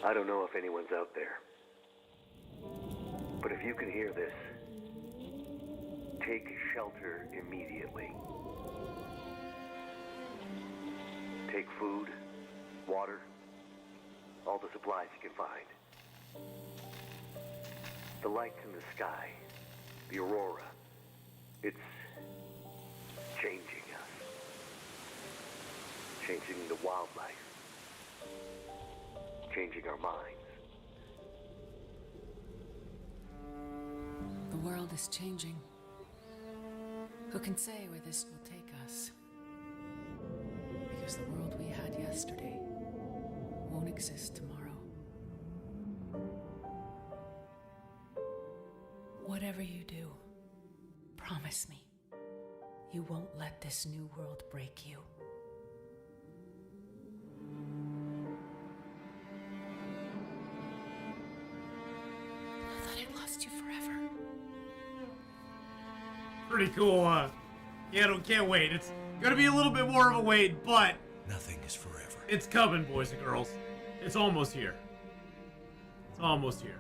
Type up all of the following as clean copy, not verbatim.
I don't know if anyone's out there, but if you can hear this, take shelter immediately. Take food, water, all the supplies you can find. The lights in the sky, the aurora, it's changing us. Changing the wildlife. Changing our minds. The world is changing. Who can say where this will take us? Because the world we had yesterday won't exist tomorrow. Whatever you do, promise me, you won't let this new world break you. I thought I'd lost you forever. Pretty cool, yeah, can't wait. It's gonna be a little bit more of a wait, but nothing is forever. It's coming, boys and girls. It's almost here. It's almost here.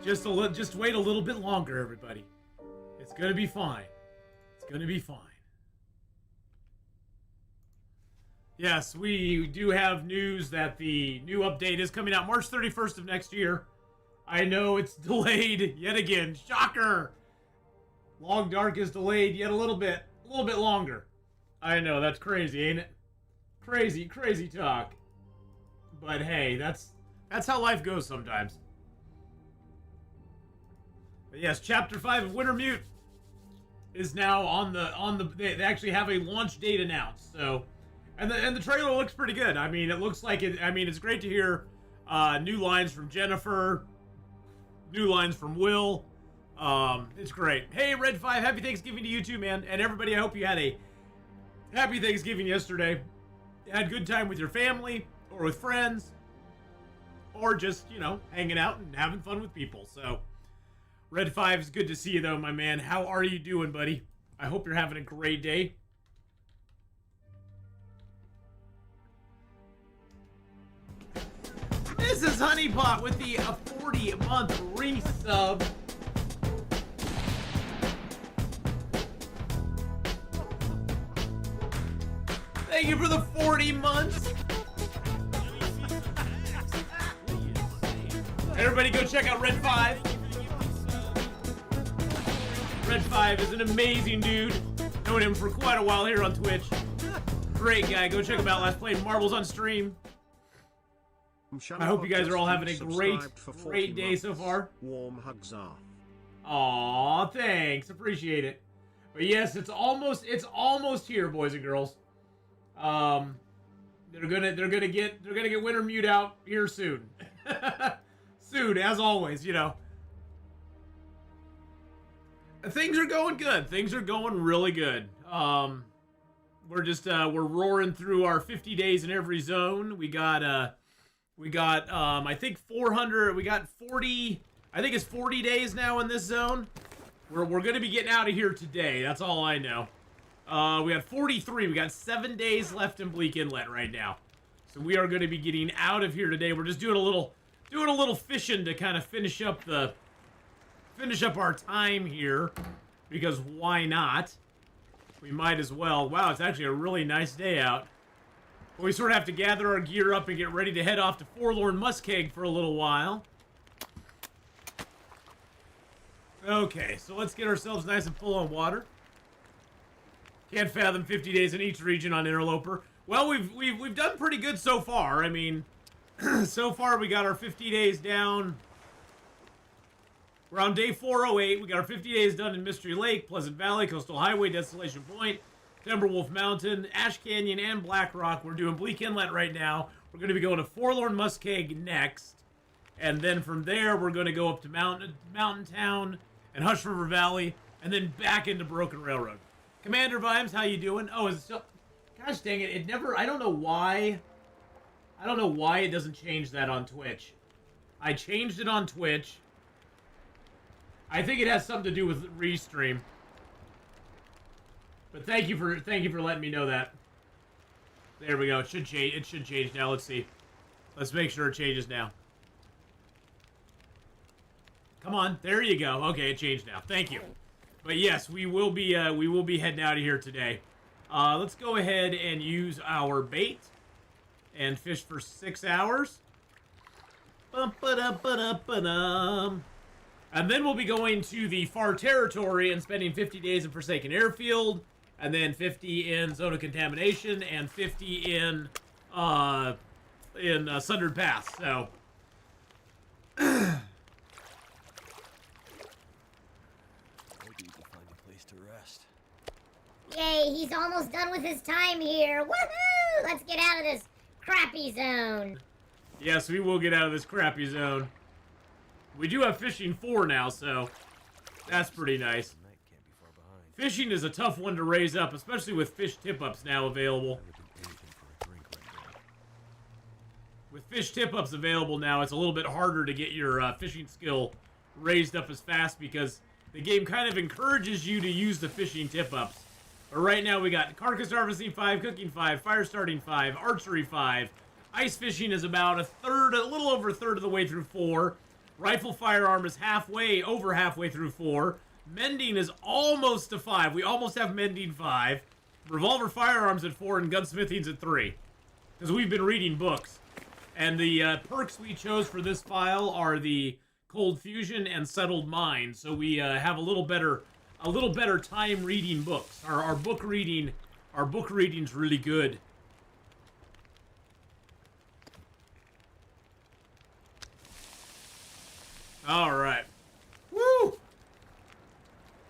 Just wait a little bit longer, everybody. It's gonna be fine. It's gonna be fine. Yes, we do have news that the new update is coming out March 31st of next year. I know it's delayed yet again. Shocker! Long Dark is delayed yet a little bit longer. I know, that's crazy, ain't it? Crazy talk. But hey, that's how life goes sometimes. But yes, Chapter 5 of Wintermute is now on the they actually have a launch date announced. So, and the trailer looks pretty good. I mean, it looks like it. I mean, it's great to hear new lines from Jennifer, new lines from Will. It's great. Hey, Red 5, happy Thanksgiving to you too, man, and everybody. I hope you had a happy Thanksgiving yesterday. You had a good time with your family or with friends, or just hanging out and having fun with people. So. Red 5, it's good to see you, though, my man. How are you doing, buddy? I hope you're having a great day. This is Honeypot with the 40-month resub. Thank you for the 40 months. Everybody go check out Red 5. Red 5 is an amazing dude. Known him for quite a while here on Twitch. Great guy. Go check him out. Last played Marbles on stream. I hope you guys are all having a great day so far. Warm hugs are. Aw, thanks. Appreciate it. But yes, it's almost here, boys and girls. They're gonna get Wintermute out here soon. Soon, as always, Things are going good. Things are going really good. We're roaring through our 50 days in every zone. We got I think 400. We got 40. I think it's 40 days now in this zone. We're gonna be getting out of here today. That's all I know. We got 43. We got 7 days left in Bleak Inlet right now. So we are going to be getting out of here today. We're just doing a little fishing to kind of finish up our time here, because why not? We might as well. Wow, it's actually a really nice day out. But we sort of have to gather our gear up and get ready to head off to Forlorn Muskeg for a little while. Okay, so let's get ourselves nice and full on water. Can't fathom 50 days in each region on Interloper. Well, we've done pretty good so far. I mean, so far we got our 50 days down. We're on day 408. We got our 50 days done in Mystery Lake, Pleasant Valley, Coastal Highway, Desolation Point, Timberwolf Mountain, Ash Canyon, and Black Rock. We're doing Bleak Inlet right now. We're going to be going to Forlorn Muskeg next. And then from there, we're going to go up to Mountain Town and Hush River Valley, and then back into Broken Railroad. Commander Vimes, how you doing? Oh, is it still... Gosh dang it, I don't know why it doesn't change that on Twitch. I changed it on Twitch. I think it has something to do with Restream. But thank you for letting me know that. There we go. It should change now. Let's see. Let's make sure it changes now. Come on, there you go. Okay, it changed now. Thank you. But yes, we will be heading out of here today. Let's go ahead and use our bait and fish for 6 hours. And then we'll be going to the far territory and spending 50 days in Forsaken Airfield, and then 50 in Zone of Contamination, and 50 in Sundered Pass. So. Yay, he's almost done with his time here. Woohoo! Let's get out of this crappy zone. Yes, we will get out of this crappy zone. We do have fishing 4 now, so that's pretty nice. Fishing is a tough one to raise up, especially with fish tip-ups now available. With fish tip-ups available now, it's a little bit harder to get your fishing skill raised up as fast because the game kind of encourages you to use the fishing tip-ups. But right now we got carcass harvesting 5, cooking 5, fire starting 5, archery 5. Ice fishing is about a little over a third of the way through 4. Rifle firearm is over halfway through 4. Mending is almost to 5. We almost have mending 5. Revolver firearms at 4 and gunsmithing's at 3. Because we've been reading books. And the perks we chose for this file are the cold fusion and settled mind. So we have a little better time reading books. Our book reading's really good. All right. Woo!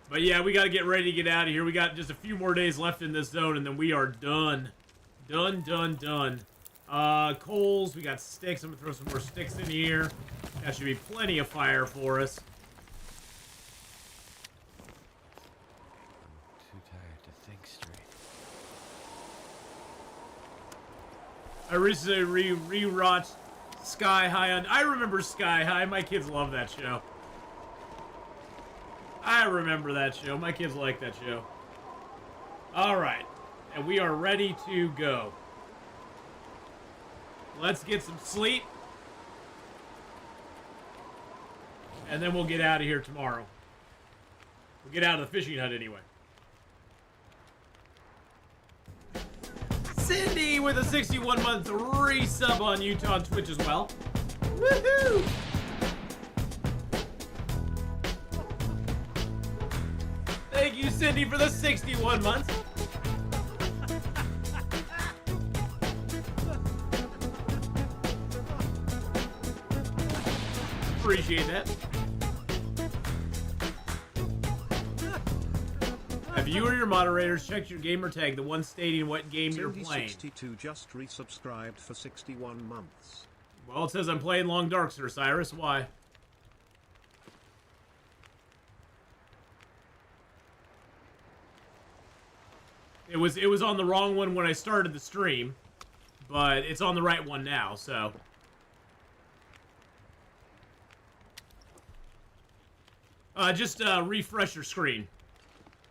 But yeah, we got to get ready to get out of here. We got just a few more days left in this zone, and then we are done. Done. Coals, we got sticks. I'm going to throw some more sticks in here. That should be plenty of fire for us. I'm too tired to think straight. I recently rewatched Sky High on... I remember Sky High. My kids love that show. I remember that show. My kids like that show. Alright. And we are ready to go. Let's get some sleep. And then we'll get out of here tomorrow. We'll get out of the fishing hut anyway. Cindy with a 61-month resub on Utah on Twitch as well. Woohoo! Thank you, Cindy, for the 61 months. Appreciate that. Have you or your moderators checked your gamer tag, the one stating what game you're playing? 62 just resubscribed for 61 months. Well, it says I'm playing Long Dark, Sir Cyrus. Why? It was on the wrong one when I started the stream, but it's on the right one now, so. Just refresh your screen.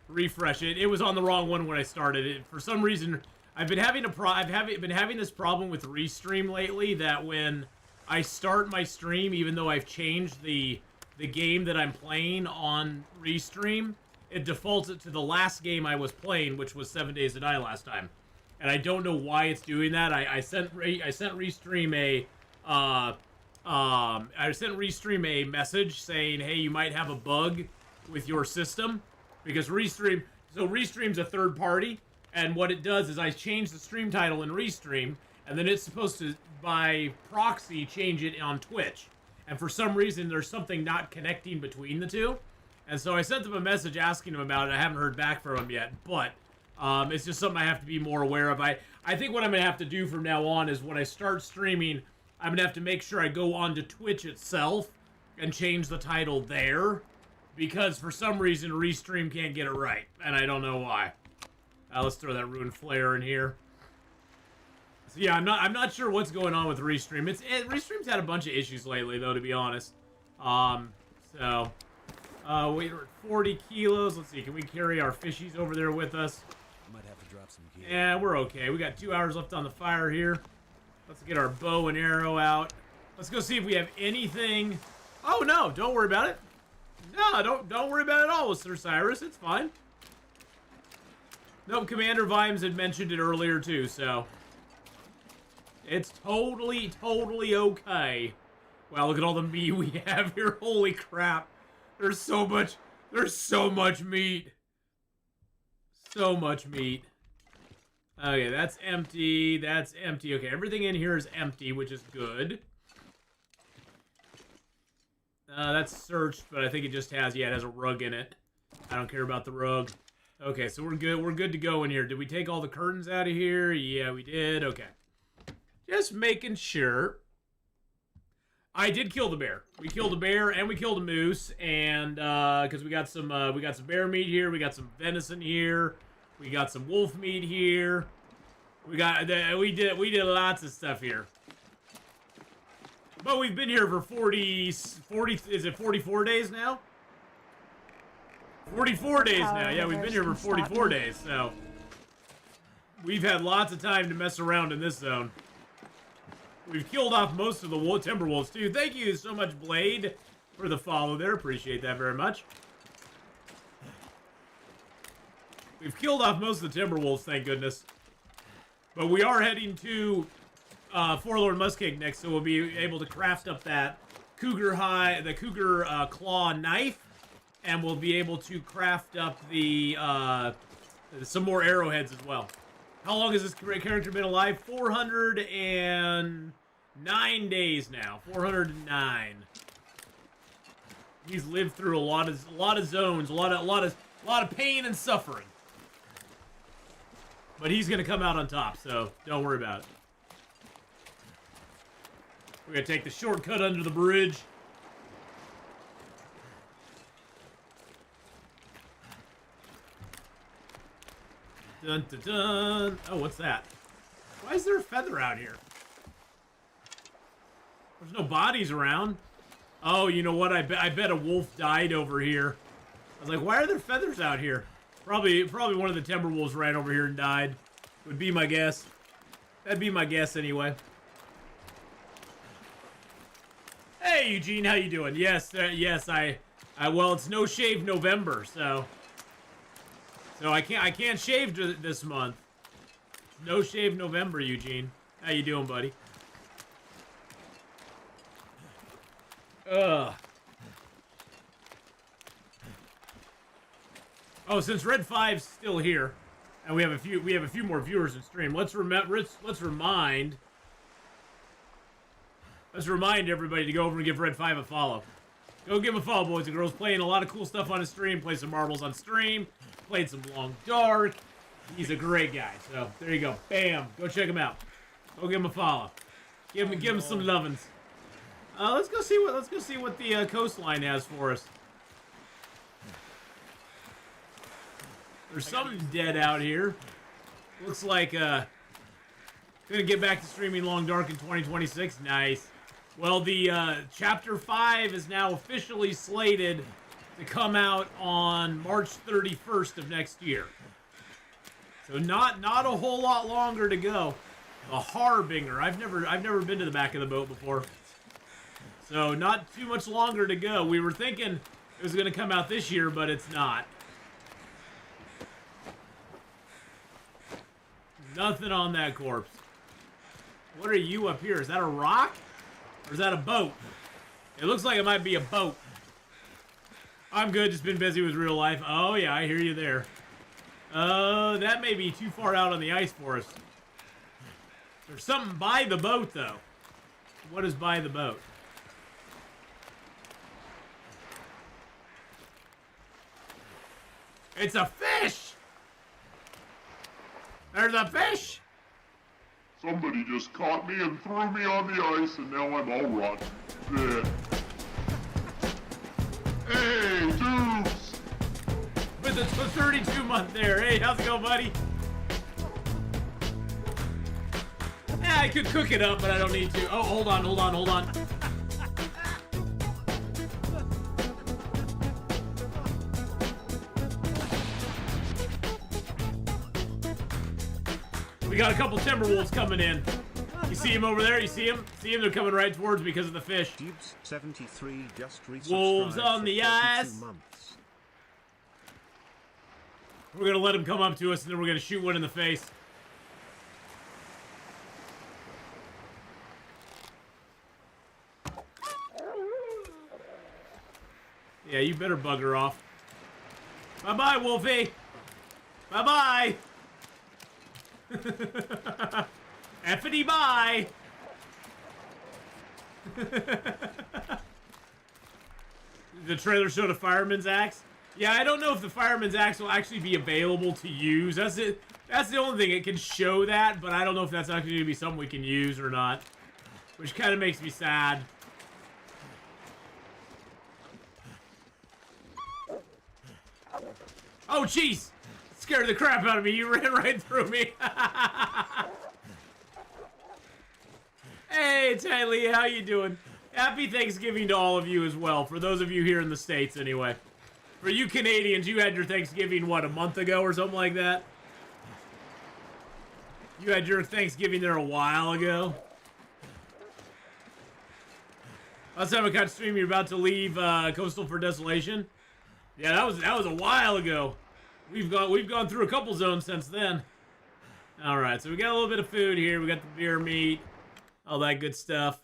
Refresh it. It was on the wrong one when I started it. For some reason, I've been having been having this problem with Restream lately, that when I start my stream, even though I've changed the game that I'm playing on Restream, it defaults it to the last game I was playing, which was 7 Days to Die last time. And I don't know why it's doing that. I sent Restream a message saying, hey, you might have a bug with your system, because Restream's a third party, and what it does is I change the stream title in Restream, and then it's supposed to, by proxy, change it on Twitch. And for some reason, there's something not connecting between the two. And so I sent them a message asking them about it. I haven't heard back from them yet, but it's just something I have to be more aware of. I think what I'm going to have to do from now on is when I start streaming, I'm going to have to make sure I go on to Twitch itself and change the title there, because for some reason Restream can't get it right, and I don't know why. Let's throw that Ruined Flare in here. So yeah, I'm not sure what's going on with Restream. Restream's had a bunch of issues lately, though, to be honest. We're at 40 kilos. Let's see, can we carry our fishies over there with us? I might have to drop some gear. Yeah, we're okay. We got 2 hours left on the fire here. Let's get our bow and arrow out. Let's go see if we have anything. Oh no, don't worry about it. No, don't worry about it at all with Sir Cyrus. It's fine. Nope, Commander Vimes had mentioned it earlier too, so it's totally okay. Wow, look at all the meat we have here. Holy crap. There's so much meat. So much meat. Okay, that's empty. That's empty. Okay, everything in here is empty, which is good. That's searched, but I think it just has, yeah, it has a rug in it. I don't care about the rug. Okay, so we're good. We're good to go in here. Did we take all the curtains out of here? Yeah, we did. Okay. Just making sure. I did kill the bear. We killed a bear and we killed a moose, and because we got some bear meat here, we got some venison here, we got some wolf meat here. We did lots of stuff here. But we've been here for 40 is it 44 days now? 44 days now. Yeah, we've been here for 44 days, so we've had lots of time to mess around in this zone. We've killed off most of the timber wolves too. Thank you so much, Blade, for the follow there. Appreciate that very much. We've killed off most of the timber wolves, thank goodness. But we are heading to Forlorn Muskeg next, so we'll be able to craft up that cougar claw knife, and we'll be able to craft up the some more arrowheads as well. How long has this character been alive? 409 days now. 409. He's lived through a lot of zones, a lot of pain and suffering. But he's gonna come out on top, so don't worry about it. We're gonna take the shortcut under the bridge. Dun dun dun. Oh, what's that? Why is there a feather out here? There's no bodies around. Oh, you know what? I bet a wolf died over here. I was like, why are there feathers out here? Probably one of the timber wolves ran over here and died. Would be my guess. That'd be my guess anyway. Hey, Eugene, how you doing? Yes, yes. Well, it's No Shave November, so I can't shave this month. No Shave November, Eugene. How you doing, buddy? Ugh. Oh, since Red 5's still here, and we have a few more viewers in stream. Let's remind everybody to go over and give Red 5 a follow. Go give him a follow, boys and girls. Playing a lot of cool stuff on his stream. Play some marbles on stream. Played some Long Dark. He's a great guy. So there you go. Bam. Go check him out. Go give him a follow. Give him some lovin's. Let's go see what the coastline has for us. There's something dead out here. Looks like gonna get back to streaming Long Dark in 2026. Nice. Well, the chapter 5 is now officially slated to come out on March 31st of next year. So not a whole lot longer to go. The Harbinger. I've never been to the back of the boat before. So not too much longer to go. We were thinking it was gonna come out this year, but it's not. Nothing on that corpse. What are you up here? Is that a rock? Or is that a boat? It looks like it might be a boat. I'm good, just been busy with real life. Oh yeah, I hear you there. That may be too far out on the ice for us. There's something by the boat, though. What is by the boat? It's a fish! There's a fish! Somebody just caught me and threw me on the ice, and now I'm all rotten. Dead. Hey, Dukes! With the 32-month there. Hey, how's it going, buddy? Yeah, I could cook it up, but I don't need to. Oh, hold on. We got a couple timber wolves coming in. You see him over there? You see him? See him? They're coming right towards me because of the fish. Dubes 73 just resubscribed Wolves on for the 42 ice. months. We're gonna let him come up to us, and then we're gonna shoot one in the face. Yeah, you better bugger off. Bye-bye, Wolfie. Bye-bye. Effity bye. The trailer showed a fireman's axe. Yeah, I don't know if the fireman's axe will actually be available to use. That's it. That's the only thing. It can show that, but I don't know if that's actually going to be something we can use or not. Which kind of makes me sad. Oh, jeez! Scared the crap out of me. You ran right through me. Hey, Tylee, how you doing? Happy Thanksgiving to all of you as well. For those of you here in the States, anyway. For you Canadians, you had your Thanksgiving, what, a month ago or something like that? You had your Thanksgiving there a while ago? Last time I caught stream, you're about to leave Coastal for Desolation? Yeah, that was a while ago. We've gone through a couple zones since then. All right, so we got a little bit of food here. We got the beer meat, all that good stuff.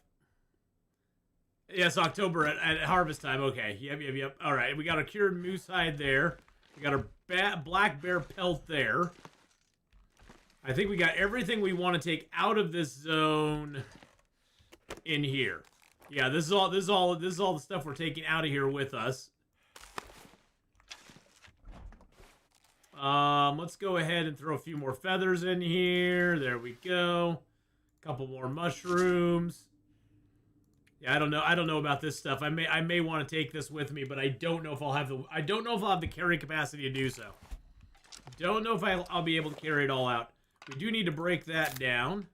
Yes, October at harvest time. Okay, yep. All right, we got a cured moose hide there. We got a black bear pelt there. I think we got everything we want to take out of this zone in here. Yeah, this is all the stuff we're taking out of here with us. Let's go ahead and throw a few more feathers in here. There we go. Couple more mushrooms. Yeah, I don't know about this stuff. I may want to take this with me, but I don't know if I'll have the carry capacity to do so. Don't know if I'll be able to carry it all out. We do need to break that down.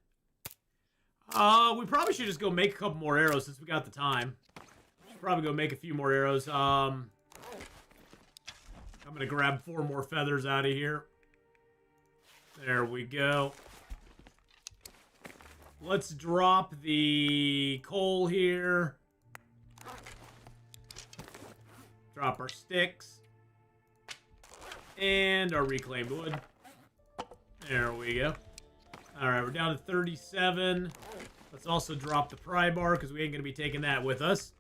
We probably should just go make a couple more arrows since we got the time. Should probably go make a few more arrows. I'm gonna grab 4 more feathers out of here. There we go. Let's drop the coal here. Drop our sticks. And our reclaimed wood. There we go. Alright, we're down to 37. Let's also drop the pry bar because we ain't going to be taking that with us.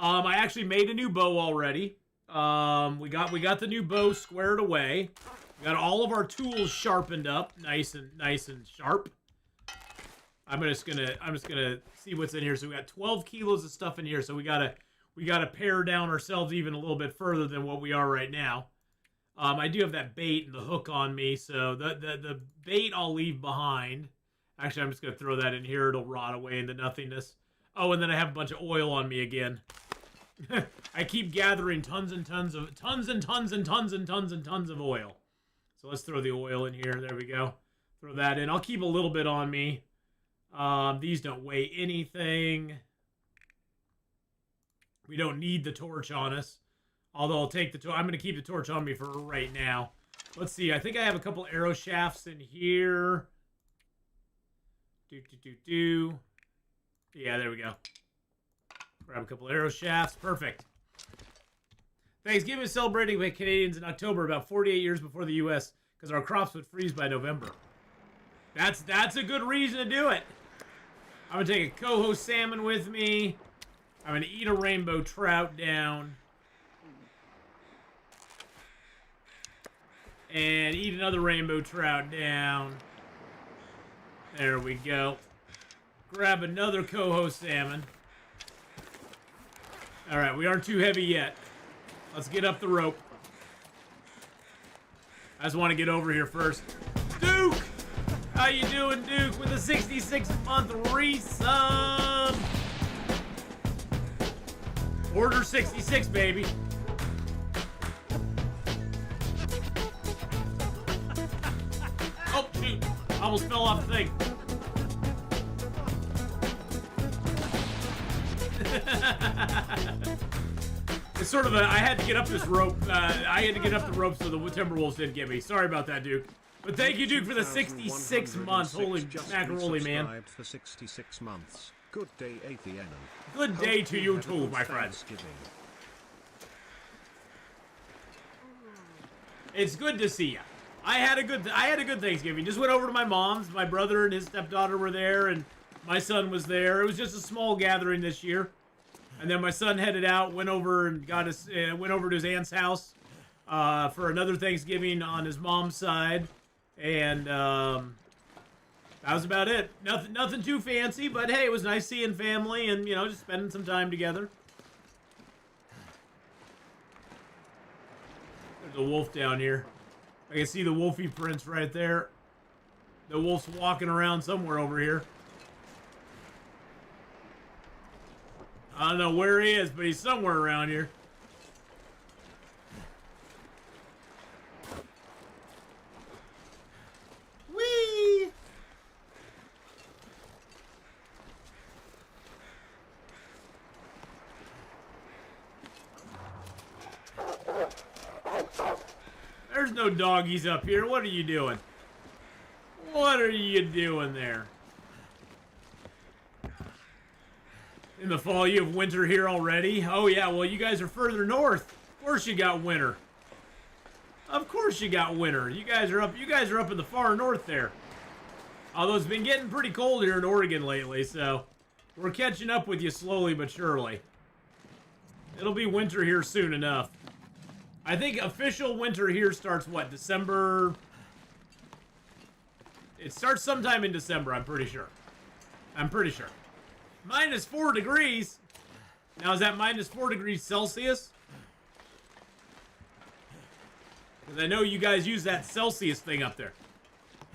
I actually made a new bow already. We got the new bow squared away. We got all of our tools sharpened up, nice and sharp. I'm just gonna see what's in here. So we got 12 kilos of stuff in here. So we gotta pare down ourselves even a little bit further than what we are right now. I do have that bait and the hook on me, so the bait I'll leave behind. Actually, I'm just gonna throw that in here. It'll rot away into nothingness. Oh, and then I have a bunch of oil on me again. I keep gathering tons and tons of oil. So let's throw the oil in here. There we go. Throw that in. I'll keep a little bit on me. These don't weigh anything. We don't need the torch on us. Although I'll take the torch. I'm going to keep the torch on me for right now. Let's see. I think I have a couple arrow shafts in here. Yeah, there we go. Grab a couple arrow shafts. Perfect. Thanksgiving is celebrating by Canadians in October, about 48 years before the U.S., because our crops would freeze by November. That's a good reason to do it. I'm going to take a coho salmon with me. I'm going to eat a rainbow trout down. And eat another rainbow trout down. There we go. Grab another coho salmon. Alright, we aren't too heavy yet. Let's get up the rope. I just want to get over here first. Duke! How you doing, Duke? With a 66-month resub. Order 66, baby. Oh, shoot. Almost fell off the thing. It's sort of I had to get up this rope. I had to get up the rope so the Timberwolves didn't get me. Sorry about that, Duke. But thank you, Duke, for the 66 months. Holy macaroni, man. Subscribed for 66 months. Good day, Atheenon. Good day to you too, my friend. It's good to see you. I had a good Thanksgiving. Just went over to my mom's. My brother and his stepdaughter were there, and my son was there. It was just a small gathering this year. And then my son headed out, went over and went over to his aunt's house for another Thanksgiving on his mom's side, and that was about it. Nothing too fancy, but hey, it was nice seeing family and just spending some time together. There's a wolf down here. I can see the wolfy prints right there. The wolf's walking around somewhere over here. I don't know where he is, but he's somewhere around here. Whee! There's no doggies up here. What are you doing? What are you doing there? In the fall, you have winter here already? Oh yeah, well you guys are further north. Of course you got winter. Of course you got winter. You guys are up in the far north there. Although it's been getting pretty cold here in Oregon lately, so we're catching up with you slowly but surely. It'll be winter here soon enough. I think official winter here starts what, December? It starts sometime in December, I'm pretty sure. -4 degrees. Now, is that -4 degrees Celsius? Because I know you guys use that Celsius thing up there.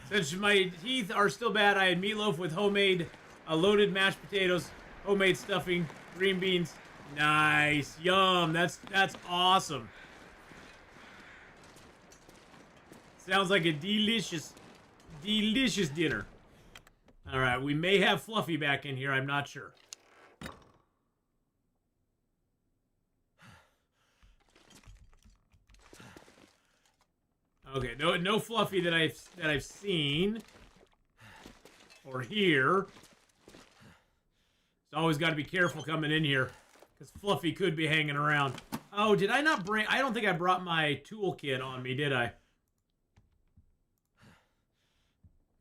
Since my teeth are still bad, I had meatloaf with homemade loaded mashed potatoes, homemade stuffing, green beans. Nice. Yum. That's awesome. Sounds like a delicious dinner. All right, we may have Fluffy back in here. I'm not sure. Okay, no Fluffy that I've seen or hear. It's always got to be careful coming in here because Fluffy could be hanging around. Oh, did I not bring? I don't think I brought my toolkit on me, did I?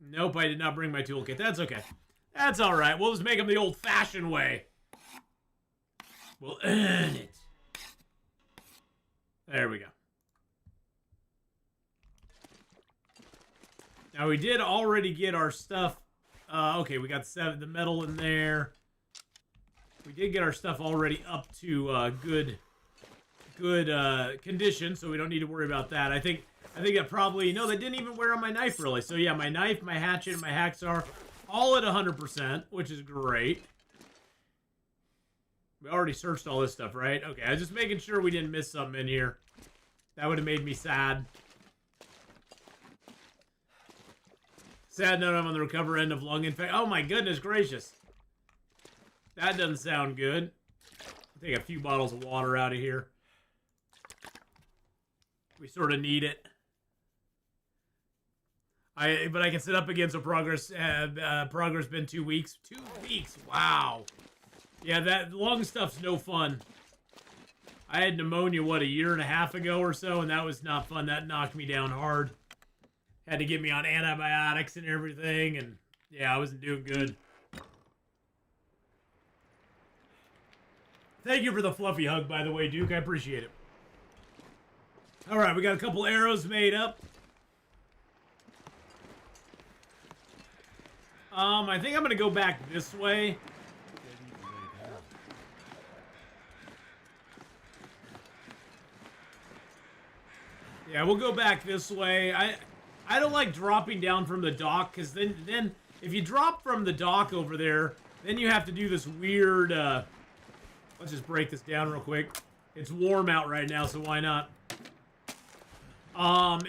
Nope, I did not bring my toolkit. That's okay. That's all right. We'll just make them the old-fashioned way. We'll earn it. There we go. Now, we did already get our stuff. Okay, we got the metal in there. We did get our stuff already up to good condition, so we don't need to worry about that. I think that probably... No, they didn't even wear on my knife, really. So, yeah, my knife, my hatchet, and my hacksaw, all at 100%, which is great. We already searched all this stuff, right? Okay, I was just making sure we didn't miss something in here. That would have made me sad. Sad note, I'm on the recover end of lung infection. Oh, my goodness gracious. That doesn't sound good. I'll take a few bottles of water out of here. We sort of need it. But I can sit up against a progress been 2 weeks. 2 weeks, wow. Yeah, that lung stuff's no fun. I had pneumonia, what, a year and a half ago or so, and that was not fun. That knocked me down hard. Had to get me on antibiotics and everything, and yeah, I wasn't doing good. Thank you for the fluffy hug, by the way, Duke. I appreciate it. All right, we got a couple arrows made up. I think I'm going to go back this way. Yeah, we'll go back this way. I don't like dropping down from the dock, because then if you drop from the dock over there, then you have to do this weird, let's just break this down real quick. It's warm out right now, so why not?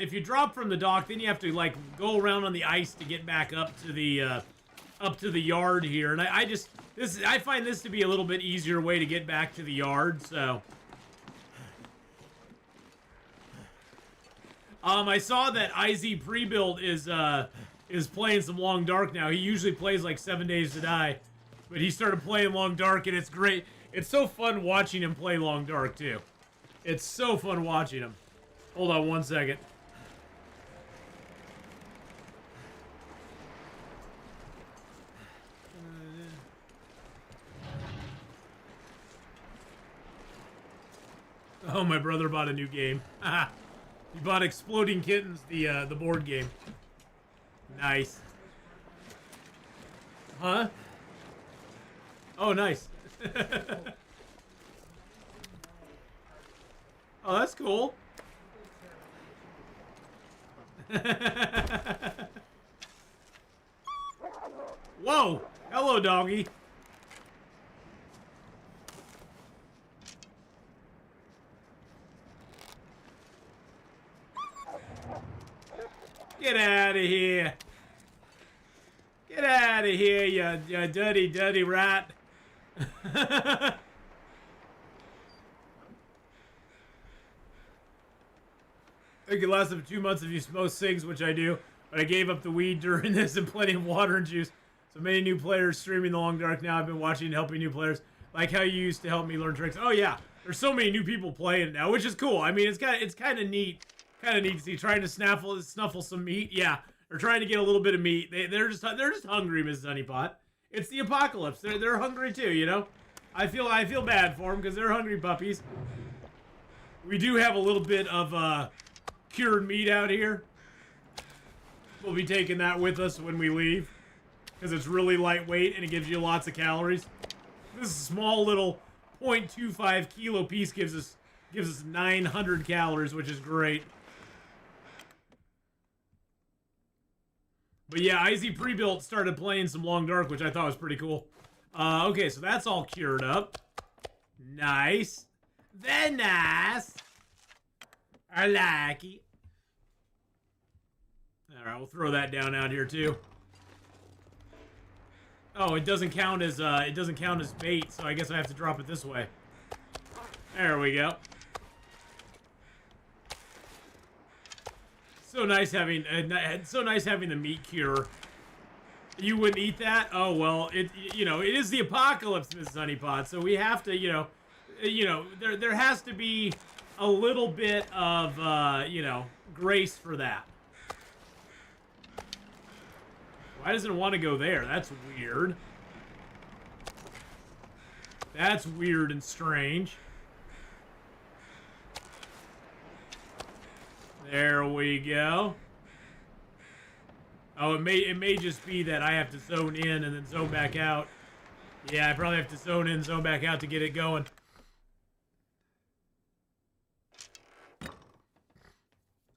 If you drop from the dock, then you have to, like, go around on the ice to get back up to the yard here. And I find this to be a little bit easier way to get back to the yard, so. I saw that IZ Pre-Built is playing some Long Dark now. He usually plays like 7 Days to Die, but he started playing Long Dark, and it's great. It's so fun watching him play Long Dark too. It's so fun watching him. Hold on one second. Oh, my brother bought a new game. He bought Exploding Kittens, the board game. Nice. Huh? Oh, nice. Oh, that's cool. Whoa! Hello, doggy. Get out of here. Get out of here, you dirty, dirty rat. It could last up to 2 months if you smoke cigs, which I do, but I gave up the weed during this and plenty of water and juice. So many new players streaming the Long Dark now. I've been watching and helping new players, like how you used to help me learn tricks. Oh yeah, there's so many new people playing it now, which is cool. I mean, it's kind of neat to see. Trying to snuffle some meat, yeah, or trying to get a little bit of meat. They're just hungry, Mrs. Honeypot. It's the apocalypse. They're hungry too, you know. I feel bad for them because they're hungry puppies. We do have a little bit of cured meat out here. We'll be taking that with us when we leave because it's really lightweight and it gives you lots of calories. This small little 0.25 kilo piece gives us 900 calories, which is great. But yeah, IZ Pre-Built started playing some Long Dark, which I thought was pretty cool. Okay, so that's all cured up. Nice. Very nice. I like it. Alright, we'll throw that down out here too. Oh, it doesn't count as bait, so I guess I have to drop it this way. There we go. So nice having the meat cure. You wouldn't eat that? Oh well, it is the apocalypse, Miss Honeypot. So we have to, there has to be a little bit of grace for that. Why doesn't it want to go there? That's weird. That's weird and strange. There we go. Oh, it may just be that I have to zone in and then zone back out. Yeah, I probably have to zone in, zone back out to get it going.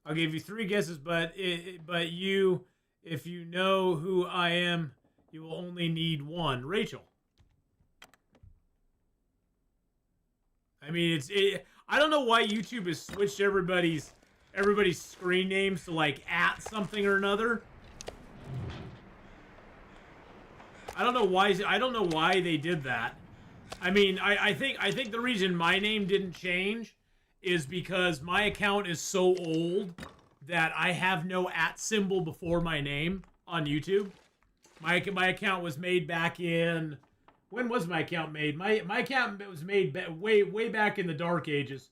I'll give you 3 guesses, but if you know who I am, you will only need 1. Rachel. I mean, I don't know why YouTube has switched everybody's screen names to like @ something or another. I don't know why they did that. I mean, I think the reason my name didn't change is because my account is so old that I have no @ symbol before my name on YouTube. My account was made back in... When was my account made? My account was made way back in the Dark Ages.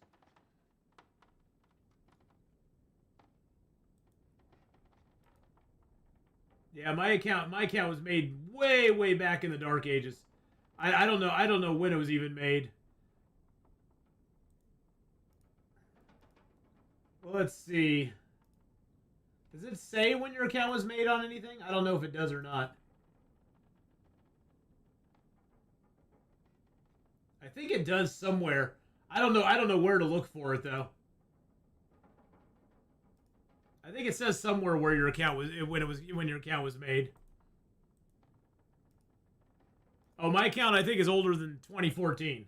Yeah, my account was made way back in the Dark Ages. I don't know when it was even made. Well, let's see. Does it say when your account was made on anything? I don't know if it does or not. I think it does somewhere. I don't know where to look for it though. I think it says somewhere where your account was when your account was made. Oh, my account I think is older than 2014.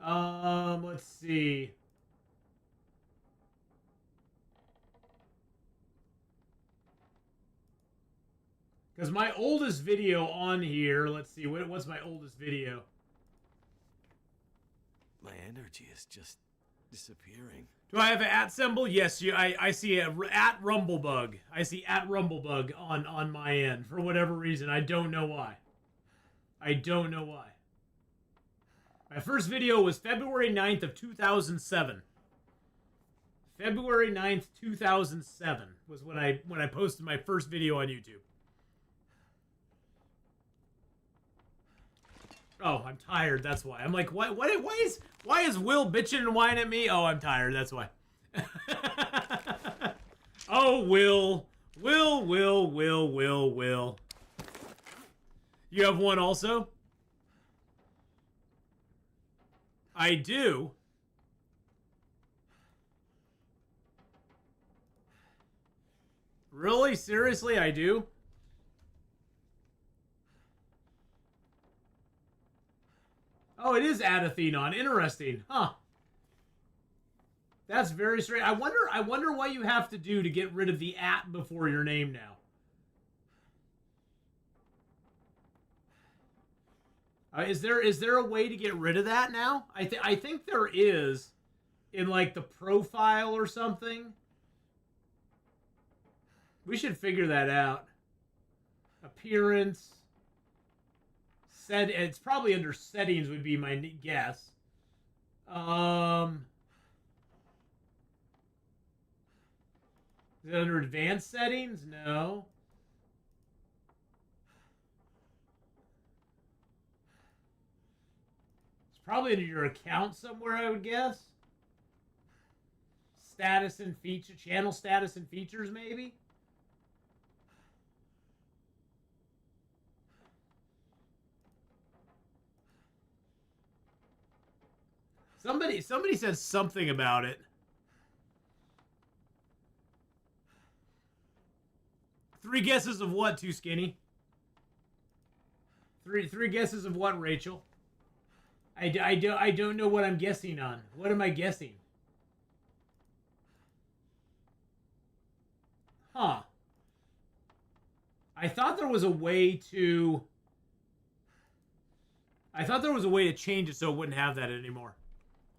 Let's see. Because my oldest video on here, let's see, what's my oldest video? My energy is just disappearing. Do I have an at symbol? Yes, I see a at Rumblebug. I see at Rumblebug on my end for whatever reason. I don't know why. I don't know why. My first video was February 9th of 2007. February 9th, 2007 was when I posted my first video on YouTube. Oh, I'm tired. That's why. I'm like, why is Will bitching and whining at me? Oh, I'm tired. That's why. Oh, Will. You have one also? I do. Really? Seriously, I do? Oh, it is Atheenon. Interesting. Huh. That's very strange. I wonder what you have to do to get rid of the at before your name now. Is there a way to get rid of that now? I think there is in like the profile or something. We should figure that out. Appearance. It's probably under settings would be my guess. Is it under advanced settings? No. It's probably under your account somewhere, I would guess. Status and feature, channel status and features, maybe. Somebody said something about it. Three guesses of what, Too Skinny? Three guesses of what, Rachel? I don't know what I'm guessing on. What am I guessing? Huh. I thought there was a way to change it so it wouldn't have that anymore.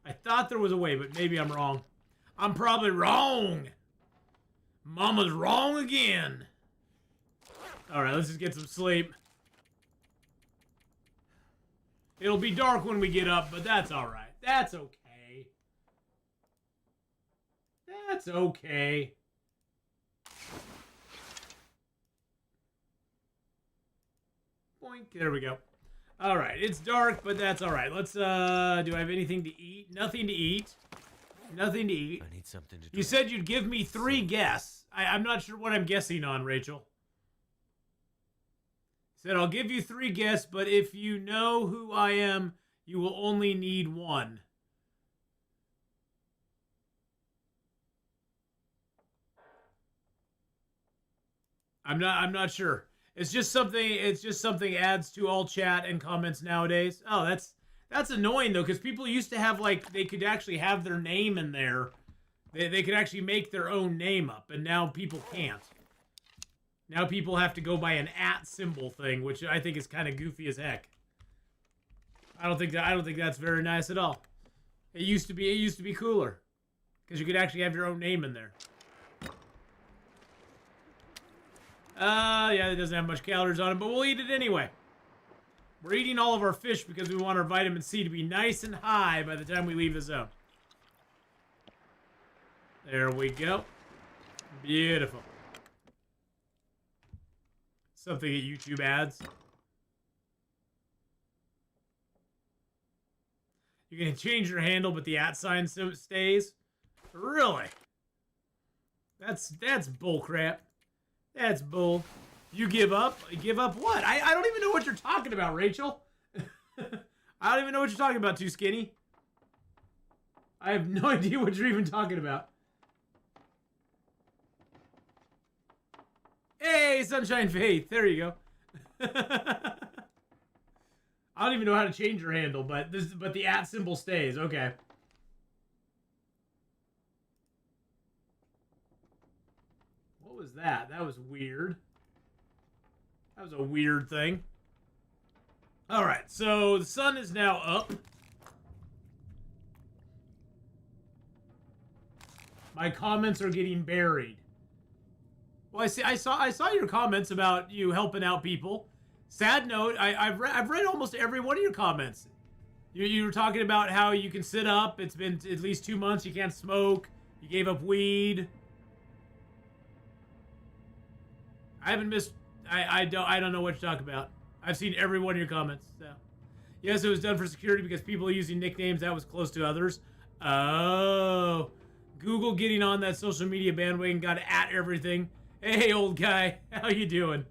I thought there was a way, but maybe I'm wrong. I'm probably wrong. Mama's wrong again. All right, let's just get some sleep. It'll be dark when we get up, but that's all right. That's okay. That's okay. Boink. There we go. All right, it's dark, but that's all right. Let's, do I have anything to eat? Nothing to eat. Nothing to eat. I need something to drink. You said you'd give me 3 guesses. I'm not sure what I'm guessing on, Rachel. Said, I'll give you 3 guesses, but if you know who I am, you will only need 1. I'm not sure. It's just something adds to all chat and comments nowadays. Oh, that's annoying though, because people used to have like they could actually have their name in there. They could actually make their own name up, and now people can't. Now people have to go by an at symbol thing, which I think is kind of goofy as heck. I don't think that's very nice at all. It used to be cooler, because you could actually have your own name in there. Yeah, it doesn't have much calories on it, but we'll eat it anyway. We're eating all of our fish because we want our vitamin C to be nice and high by the time we leave the zone. There we go. Beautiful. Something that YouTube adds. You can change your handle, but the at sign stays. Really? That's bullcrap. That's bull. You give up? Give up what? I don't even know what you're talking about, Rachel. I don't even know what you're talking about, Too Skinny. I have no idea what you're even talking about. Hey, Sunshine Faith. There you go. I don't even know how to change your handle, but the at symbol stays. Okay. What was that? That was weird. That was a weird thing. All right, so the sun is now up. My comments are getting buried. Well, I saw your comments about you helping out people. Sad note, I've read almost every one of your comments. You were talking about how you can sit up. It's been at least 2 months. You can't smoke. You gave up weed. I haven't missed. I don't know what to talk about. I've seen every one of your comments. So, yes, it was done for security because people are using nicknames that was close to others. Oh, Google getting on that social media bandwagon, got at everything. Hey, old guy, how you doing?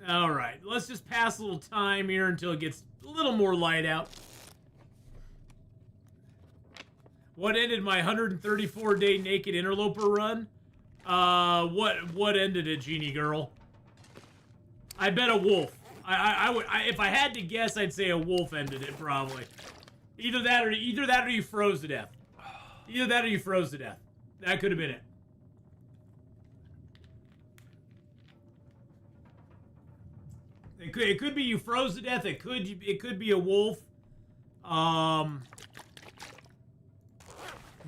All right, let's just pass a little time here until it gets a little more light out. What ended my 134-day naked interloper run? What ended it, Genie Girl? I bet a wolf. I would if I had to guess, I'd say a wolf ended it probably. Either that or you froze to death. Either that or you froze to death. That could have been it. It could be you froze to death. It could be a wolf.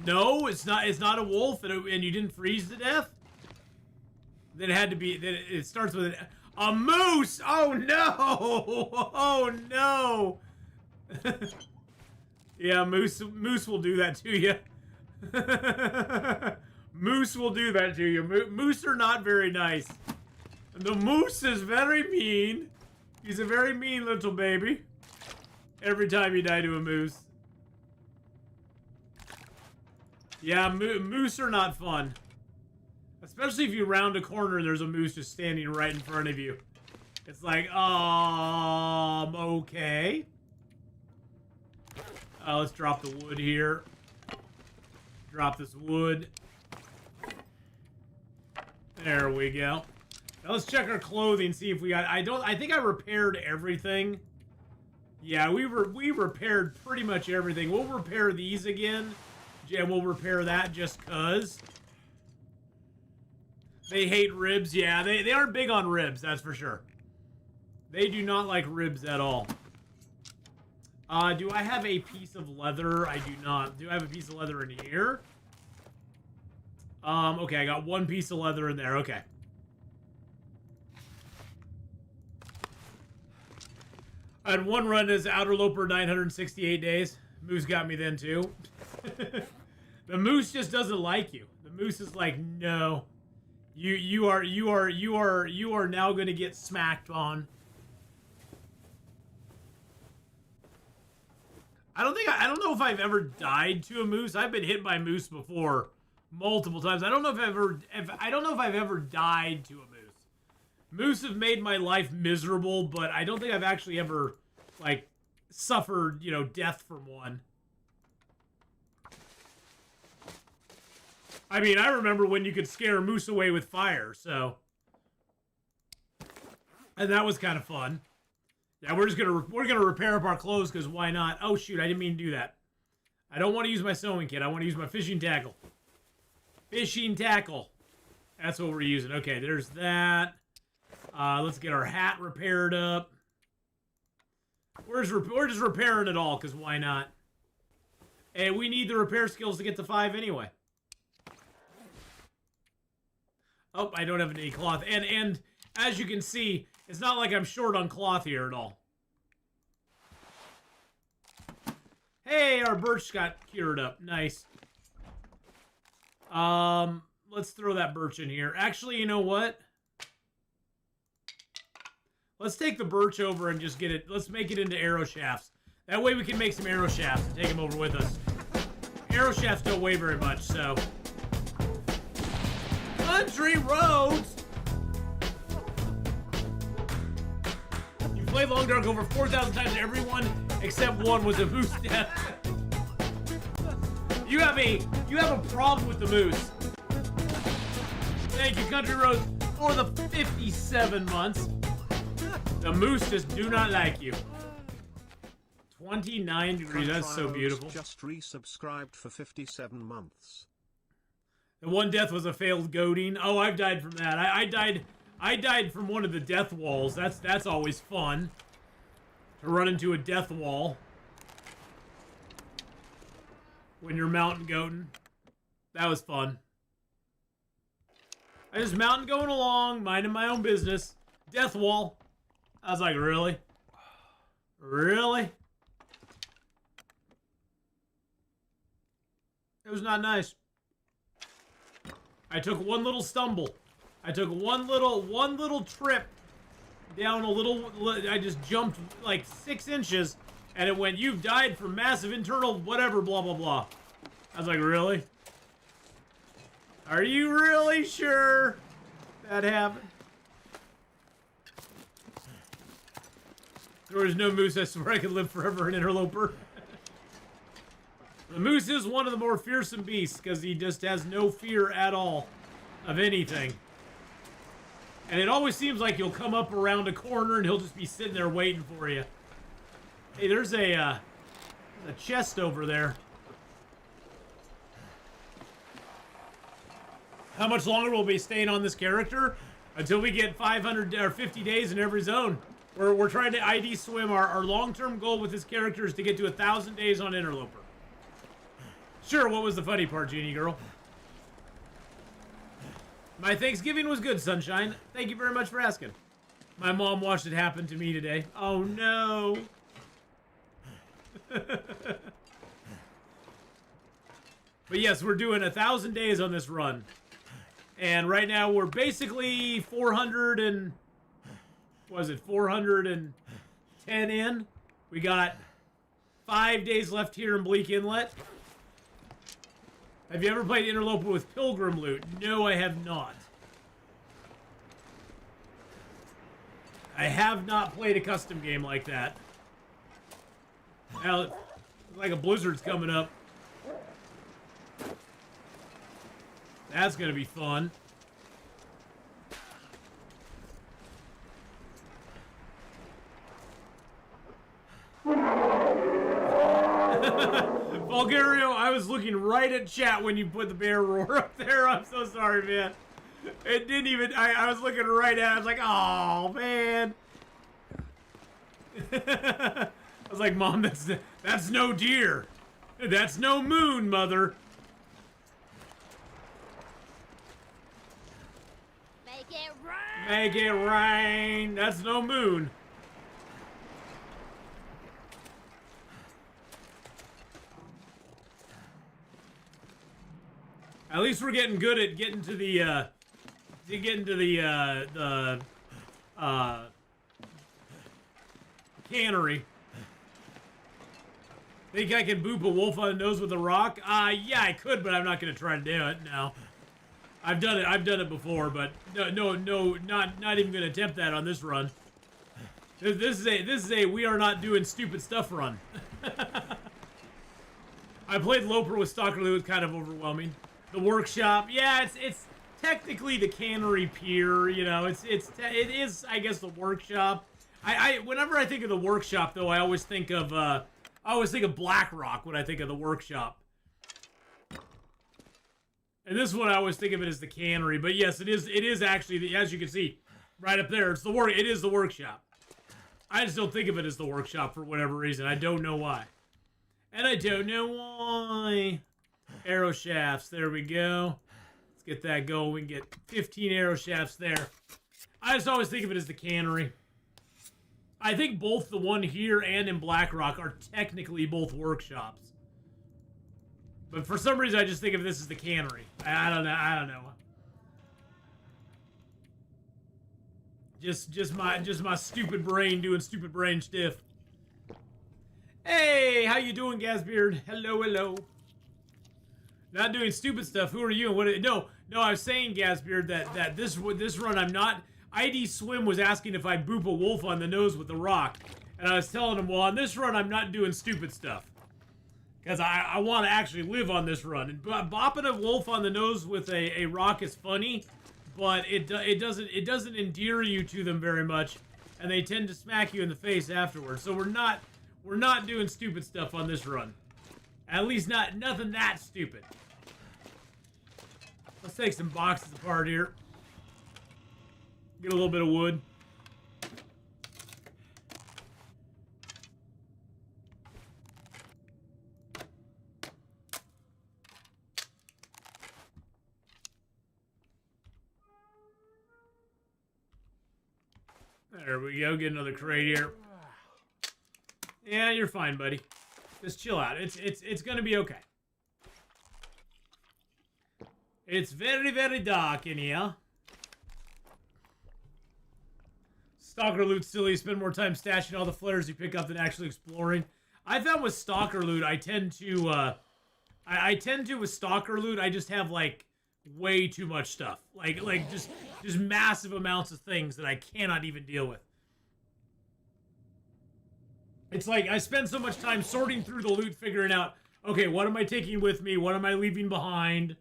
No, it's not a wolf, and you didn't freeze to death. Then it had to be. Then it starts with a moose. Oh no! Oh no! Yeah, moose will do that to you. Moose will do that to you. Moose are not very nice. The moose is very mean. He's a very mean little baby. Every time you die to a moose. Yeah, moose are not fun. Especially if you round a corner and there's a moose just standing right in front of you. It's like, okay. Let's drop the wood here. Drop this wood. There we go. Now let's check our clothing, see if we got... I think I repaired everything. Yeah, we repaired pretty much everything. We'll repair these again. And we'll repair that just cuz. They hate ribs. Yeah, they aren't big on ribs, that's for sure. They do not like ribs at all. Do I have a piece of leather? I do not. Do I have a piece of leather in here? Okay, I got one piece of leather in there. Okay. I had one run as Interloper 968 days. Moose got me then too. The moose just doesn't like you. The moose is like, no. You are now gonna get smacked on. I don't know if I've ever died to a moose. I've been hit by a moose before multiple times. I don't know if I've ever died to a moose. Moose have made my life miserable, but I don't think I've actually ever like suffered, death from one. I mean, I remember when you could scare a moose away with fire, so. And that was kind of fun. Yeah, we're gonna repair up our clothes because why not? Oh shoot, I didn't mean to do that. I don't want to use my sewing kit. I want to use my fishing tackle. Fishing tackle. That's what we're using. Okay, there's that. Let's get our hat repaired up. We're just repairing it all because why not? And we need the repair skills to get to 5 anyway. Oh, I don't have any cloth. And as you can see, it's not like I'm short on cloth here at all. Hey, our birch got cured up. Nice. Let's throw that birch in here. Actually, you know what? Let's take the birch over and just get it. Let's make it into arrow shafts. That way we can make some arrow shafts and take them over with us. Arrow shafts don't weigh very much, so. Country roads! You played Long Dark over 4,000 times. Everyone except one was a moose death. You have a problem with the moose. Thank you, Country Roads, for the 57 months. The moose just do not like you. 29 degrees, that's so beautiful. Just resubscribed for 57 months. The one death was a failed goading. Oh, I've died from that. I died from one of the death walls. That's always fun. To run into a death wall. when you're mountain goating. That was fun. I just mountain going along, minding my own business. Death wall. I was like, really? Really? It was not nice. I took one little stumble. I took one little trip down a little. I just jumped like 6 inches, and it went, "You've died from massive internal whatever, blah blah blah." I was like, really? Are you really sure that happened? There was no moose. I swear I could live forever in Interloper. The moose is one of the more fearsome beasts because he just has no fear at all of anything. And it always seems like he'll come up around a corner and he'll just be sitting there waiting for you. Hey, there's a chest over there. How much longer will we be staying on this character? Until we get 500 or 50 days in every zone. We're trying to ID swim. Our long-term goal with this character is to get to 1,000 days on Interloper. Sure, what was the funny part, Genie Girl? My Thanksgiving was good, Sunshine. Thank you very much for asking. My mom watched it happen to me today. Oh, no. But yes, we're doing 1,000 days on this run. And right now we're basically 410 in. We got 5 days left here in Bleak Inlet. Have you ever played Interloper with Pilgrim Loot? No, I have not. I have not played a custom game like that. Now, it's like a blizzard's coming up. That's gonna be fun. Bulgario, I was looking right at chat when you put the bear roar up there. I'm so sorry, man. It didn't even, I was looking right at it. I was like, oh, man. I was like, Mom, that's no deer. That's no moon, Mother. Make it rain! Make it rain. That's no moon. At least we're getting good at getting to the cannery. Think I can boop a wolf on the nose with a rock? Yeah, I could, but I'm not gonna try to do it. No, I've done it before, but no, not even gonna attempt that on this run. This is a we are not doing stupid stuff run. I played Loper with Stalker Lou. It was kind of overwhelming. The workshop, yeah, it's technically the cannery pier, you know. It is, I guess, the workshop. Whenever I think of the workshop, though, I always think of BlackRock when I think of the workshop. And this one, I always think of it as the cannery. But yes, it is actually, as you can see, right up there. It is the workshop. I just don't think of it as the workshop for whatever reason. I don't know why. And I don't know why. Arrow shafts, there we go. Let's get that going. We can get 15 arrow shafts there. I just always think of it as the cannery. I think both the one here and in BlackRock are technically both workshops. But for some reason, I just think of this as the cannery. I don't know. Just my stupid brain doing stupid brain stuff. Hey, how you doing, Gasbeard? Hello. Not doing stupid stuff. Who are you? And no, I was saying, Gasbeard, that this run I'm not. ID Swim was asking if I'd boop a wolf on the nose with a rock, and I was telling him, well, on this run I'm not doing stupid stuff, because I want to actually live on this run. And bopping a wolf on the nose with a rock is funny, but it doesn't endear you to them very much, and they tend to smack you in the face afterwards. So we're not doing stupid stuff on this run. At least nothing that stupid. Let's take some boxes apart here. Get a little bit of wood. There we go. Get another crate here. Yeah, you're fine, buddy. Just chill out. It's gonna be okay. It's very, very dark in here. Stalker loot still, you spend more time stashing all the flares you pick up than actually exploring. I found with stalker loot, I tend to with stalker loot, I just have like way too much stuff. Like just massive amounts of things that I cannot even deal with. It's like I spend so much time sorting through the loot, figuring out, okay, what am I taking with me? What am I leaving behind?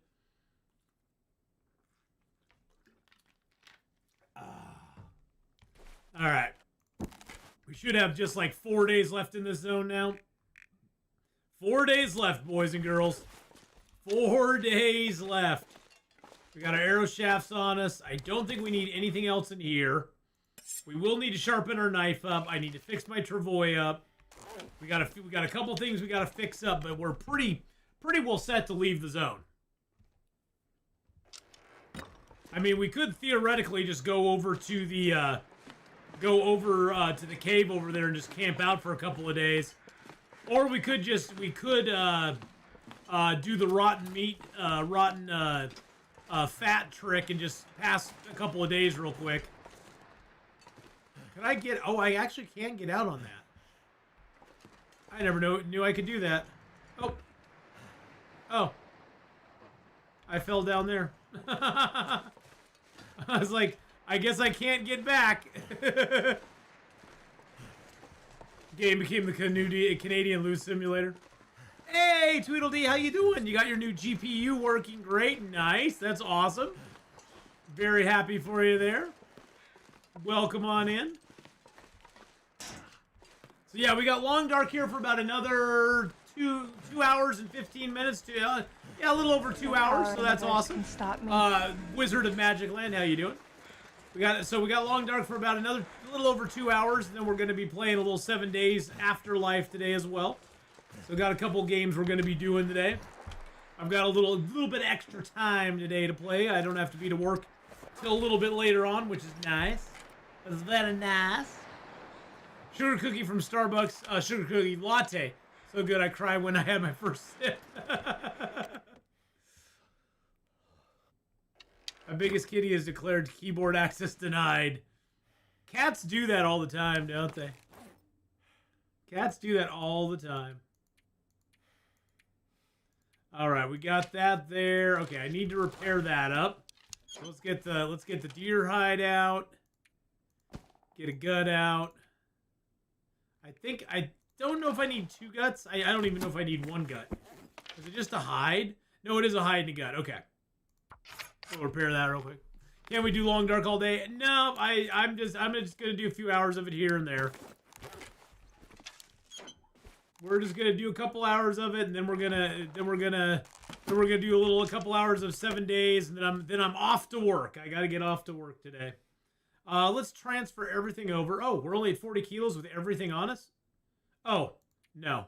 All right. We should have just like 4 days left in this zone now. 4 days left, boys and girls. 4 days left. We got our arrow shafts on us. I don't think we need anything else in here. We will need to sharpen our knife up. I need to fix my travois up. We got a couple things we got to fix up, but we're pretty well set to leave the zone. I mean, we could theoretically just go over to the to the cave over there and just camp out for a couple of days, or we could do the rotten meat, fat trick and just pass a couple of days real quick. Can I get? Oh, I actually can get out on that. I never knew I could do that. Oh, I fell down there. I was like, I guess I can't get back. Game became the Canadian loot simulator. Hey, Tweedledee, how you doing? You got your new GPU working great. Nice. That's awesome. Very happy for you there. Welcome on in. So yeah, we got Long Dark here for about another 2 hours and 15 minutes to yeah, a little over 2 hours. So that's awesome. Wizard of Magic Land, how you doing? We got Long Dark for about a little over 2 hours, and then we're going to be playing a little 7 Days Afterlife today as well. So got a couple games we're going to be doing today. I've got a little bit extra time today to play. I don't have to be to work till a little bit later on, which is nice. That's very nice. Sugar cookie from Starbucks. Sugar cookie latte. So good I cried when I had my first sip. My biggest kitty has declared keyboard access denied. Cats do that all the time, don't they? Cats do that all the time. All right, we got that there. Okay, I need to repair that up. So let's get the deer hide out. Get a gut out. I don't know if I need 2 guts. I don't even know if I need 1 gut. Is it just a hide? No, it is a hide and a gut. Okay. We'll repair that real quick. Can we do Long Dark all day? No, I'm just gonna do a few hours of it here and there. We're just gonna do a couple hours of it, and then we're gonna do a couple hours of 7 days, and then I'm off to work. I gotta get off to work today. Let's transfer everything over. Oh, we're only at 40 kilos with everything on us? Oh, no.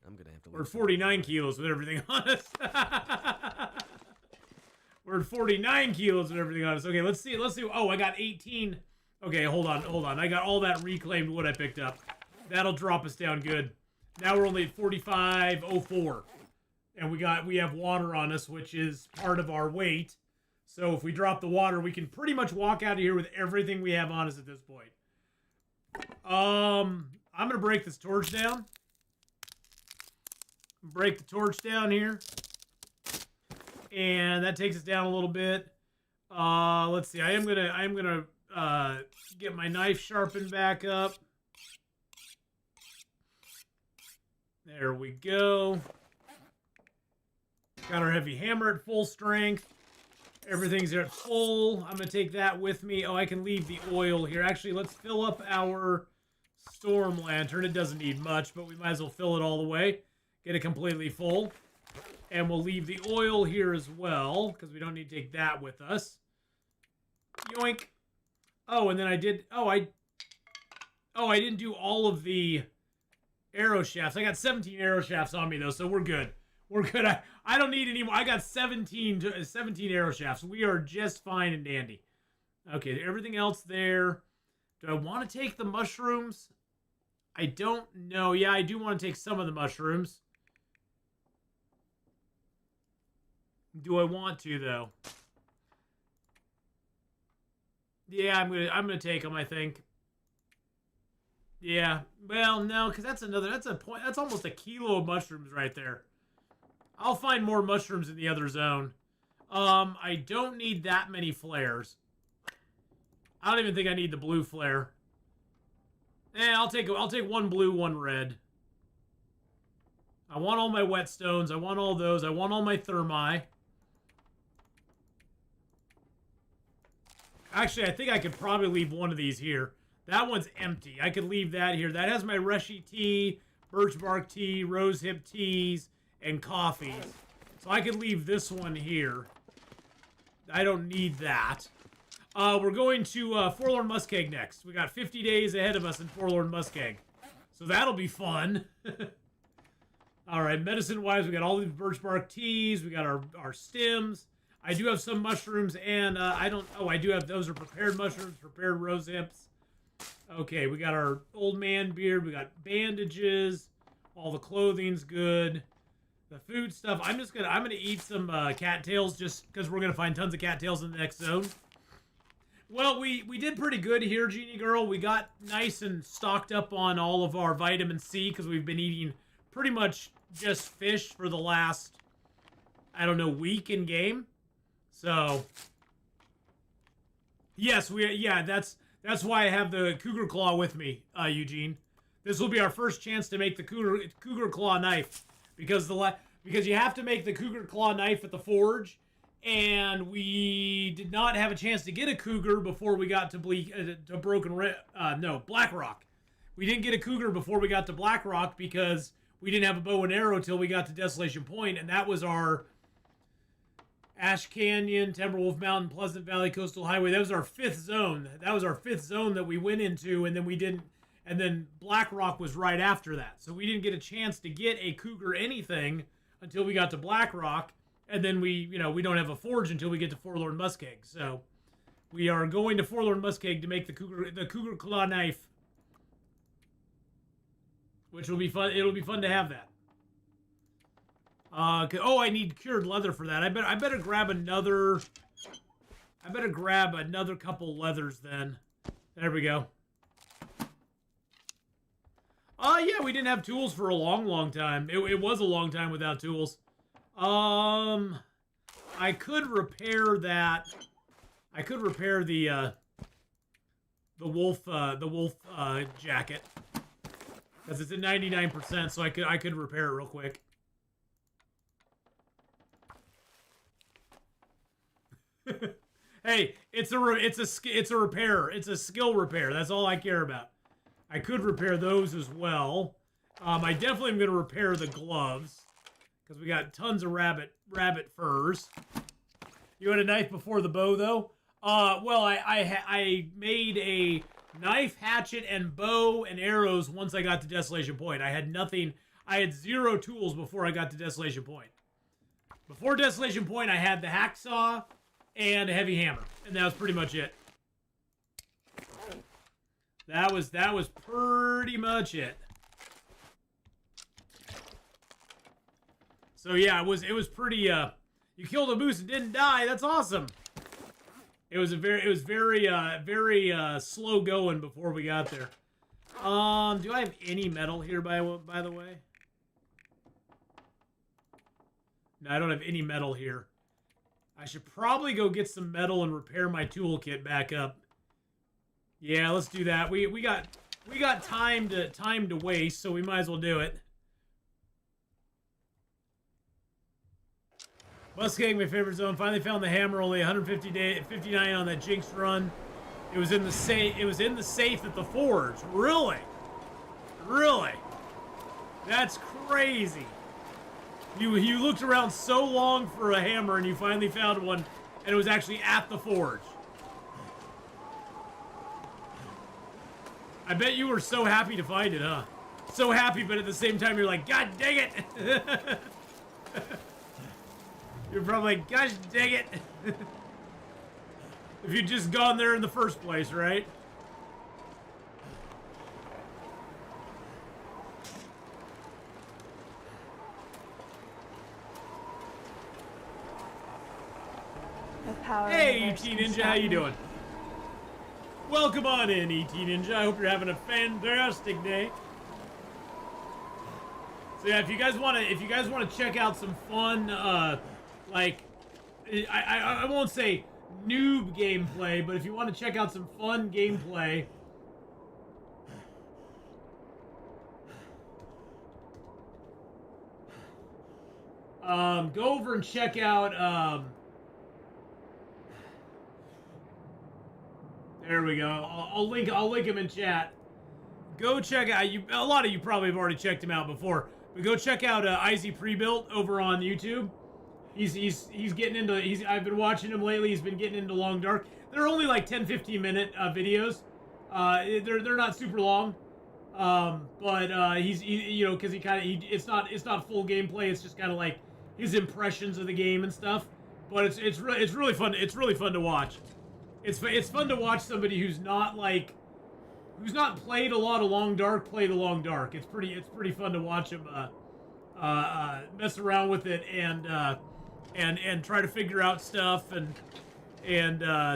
I'm gonna have to. We're at 49 kilos with everything on us. We're at 49 kilos with everything on us. Okay, let's see. Oh, I got 18. Okay, hold on. I got all that reclaimed wood I picked up. That'll drop us down good. Now we're only at 45.04. And we have water on us, which is part of our weight. So if we drop the water, we can pretty much walk out of here with everything we have on us at this point. I'm going to break this torch down. Break the torch down here. And that takes us down a little bit. Let's see. I am gonna get my knife sharpened back up. There we go. Got our heavy hammer at full strength. Everything's at full. I'm gonna take that with me. Oh, I can leave the oil here. Actually, let's fill up our storm lantern. It doesn't need much, but we might as well fill it all the way. Get it completely full. And we'll leave the oil here as well, because we don't need to take that with us. Yoink. Oh, and then I didn't do all of the arrow shafts. I got 17 arrow shafts on me, though, so we're good. We're good. I don't need any more. I got 17 arrow shafts. We are just fine and dandy. Okay, everything else there. Do I want to take the mushrooms? I don't know. Yeah, I do want to take some of the mushrooms. Do I want to though? Yeah, I'm gonna take them, I think. Yeah. Well, no, because that's almost a kilo of mushrooms right there. I'll find more mushrooms in the other zone. I don't need that many flares. I don't even think I need the blue flare. I'll take one blue, one red. I want all my whetstones. I want all those. I want all my thermi. Actually, I think I could probably leave one of these here. That one's empty. I could leave that here. That has my Reshi tea, birch bark tea, rosehip teas, and coffees. So I could leave this one here. I don't need that. We're going to Forlorn Muskeg next. We got 50 days ahead of us in Forlorn Muskeg. So that'll be fun. Alright, medicine-wise, we got all these birch bark teas. We got our stems. I do have some mushrooms, and I do have, those are prepared mushrooms, prepared rose hips. Okay, we got our old man beard. We got bandages. All the clothing's good. The food stuff, I'm gonna eat some cattails just because we're gonna find tons of cattails in the next zone. Well, we did pretty good here, Genie Girl. We got nice and stocked up on all of our vitamin C because we've been eating pretty much just fish for the last, I don't know, week in game. So, yes, that's why I have the cougar claw with me, Eugene. This will be our first chance to make the cougar claw knife because you have to make the cougar claw knife at the forge, and we did not have a chance to get a cougar before we got to Blackrock. We didn't get a cougar before we got to Blackrock because we didn't have a bow and arrow till we got to Desolation Point, and that was our Ash Canyon, Timberwolf Mountain, Pleasant Valley Coastal Highway. That was our fifth zone. That was our fifth zone that we went into, and then we didn't. And then Blackrock was right after that, so we didn't get a chance to get a cougar anything until we got to Blackrock, and then we don't have a forge until we get to Forlorn Muskeg. So we are going to Forlorn Muskeg to make the cougar claw knife, which will be fun. It'll be fun to have that. I need cured leather for that. I better grab another. I better grab another couple leathers then. There we go. Yeah, we didn't have tools for a long time. It was a long time without tools. I could repair that. I could repair the wolf jacket because it's at 99%. So I could repair it real quick. Hey, it's a repair. It's a skill repair. That's all I care about. I could repair those as well. I definitely am going to repair the gloves because we got tons of rabbit furs. You had a knife before the bow though. Well, I made a knife, hatchet, and bow and arrows once I got to Desolation Point. I had nothing. I had 0 tools before I got to Desolation Point. Before Desolation Point, I had the hacksaw and a heavy hammer, and that was pretty much it. That was pretty much it. So yeah, it was pretty. You killed a moose and didn't die. That's awesome. It was very slow going before we got there. Do I have any metal here by the way? No, I don't have any metal here. I should probably go get some metal and repair my toolkit back up. Yeah, let's do that. We got time to waste, so we might as well do it. Muskeg, my favorite zone. Finally found the hammer. Only 59 on that Jinx run. It was in the safe. It was in the safe at the forge. Really? Really? That's crazy. You looked around so long for a hammer and you finally found one, and it was actually at the forge. I bet you were so happy to find it, huh? So happy, but at the same time you're like, God dang it! You're probably like, gosh dang it! If you'd just gone there in the first place, right? The power Hey, of ET Ninja, how you doing? Welcome on in, ET Ninja. I hope you're having a fantastic day. So yeah, if you guys want to check out some fun, like, I won't say noob gameplay, but if you want to check out some fun gameplay, go over and check out, there we go. I'll link him in chat. Go check out, a lot of you probably have already checked him out before, but go check out Izzy Prebuilt over on YouTube. He's getting into, I've been watching him lately. He's been getting into Long Dark. They're only like 10-15 minute videos. They're not super long. But he's you know, because it's not full gameplay. It's just kind of like his impressions of the game and stuff. But it's really fun. It's really fun to watch. It's fun to watch somebody who's not played a lot of Long Dark play the Long Dark. It's pretty fun to watch him mess around with it and try to figure out stuff and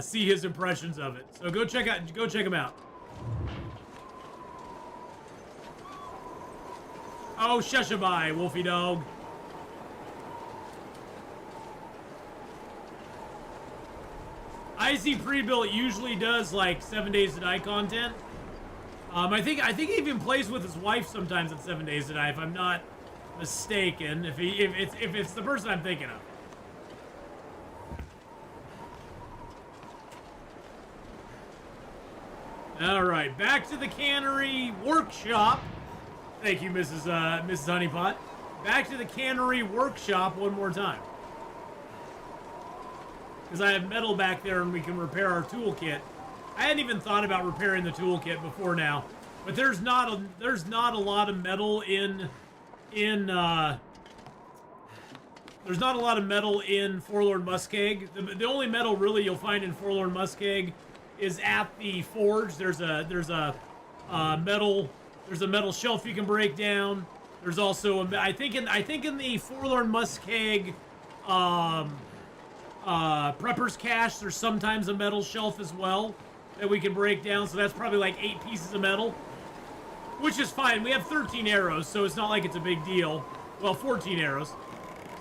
see his impressions of it. So go check him out. Oh, shushaby, Wolfie dog. IC Prebuilt usually does like 7 Days to Die content. I think he even plays with his wife sometimes at 7 Days to Die, if I'm not mistaken. If it's the person I'm thinking of. All right, back to the cannery workshop. Thank you, Mrs. Honeypot. Back to the cannery workshop one more time. Because I have metal back there and we can repair our toolkit. I hadn't even thought about repairing the toolkit before now. But there's not a lot of metal in Forlorn Muskeg. The only metal really you'll find in Forlorn Muskeg is at the forge. There's a metal shelf you can break down. There's also I think in the Forlorn Muskeg prepper's cache, there's sometimes a metal shelf as well that we can break down. So that's probably like 8 pieces of metal, which is fine. We have 13 arrows, so it's not like it's a big deal. Well, 14 arrows.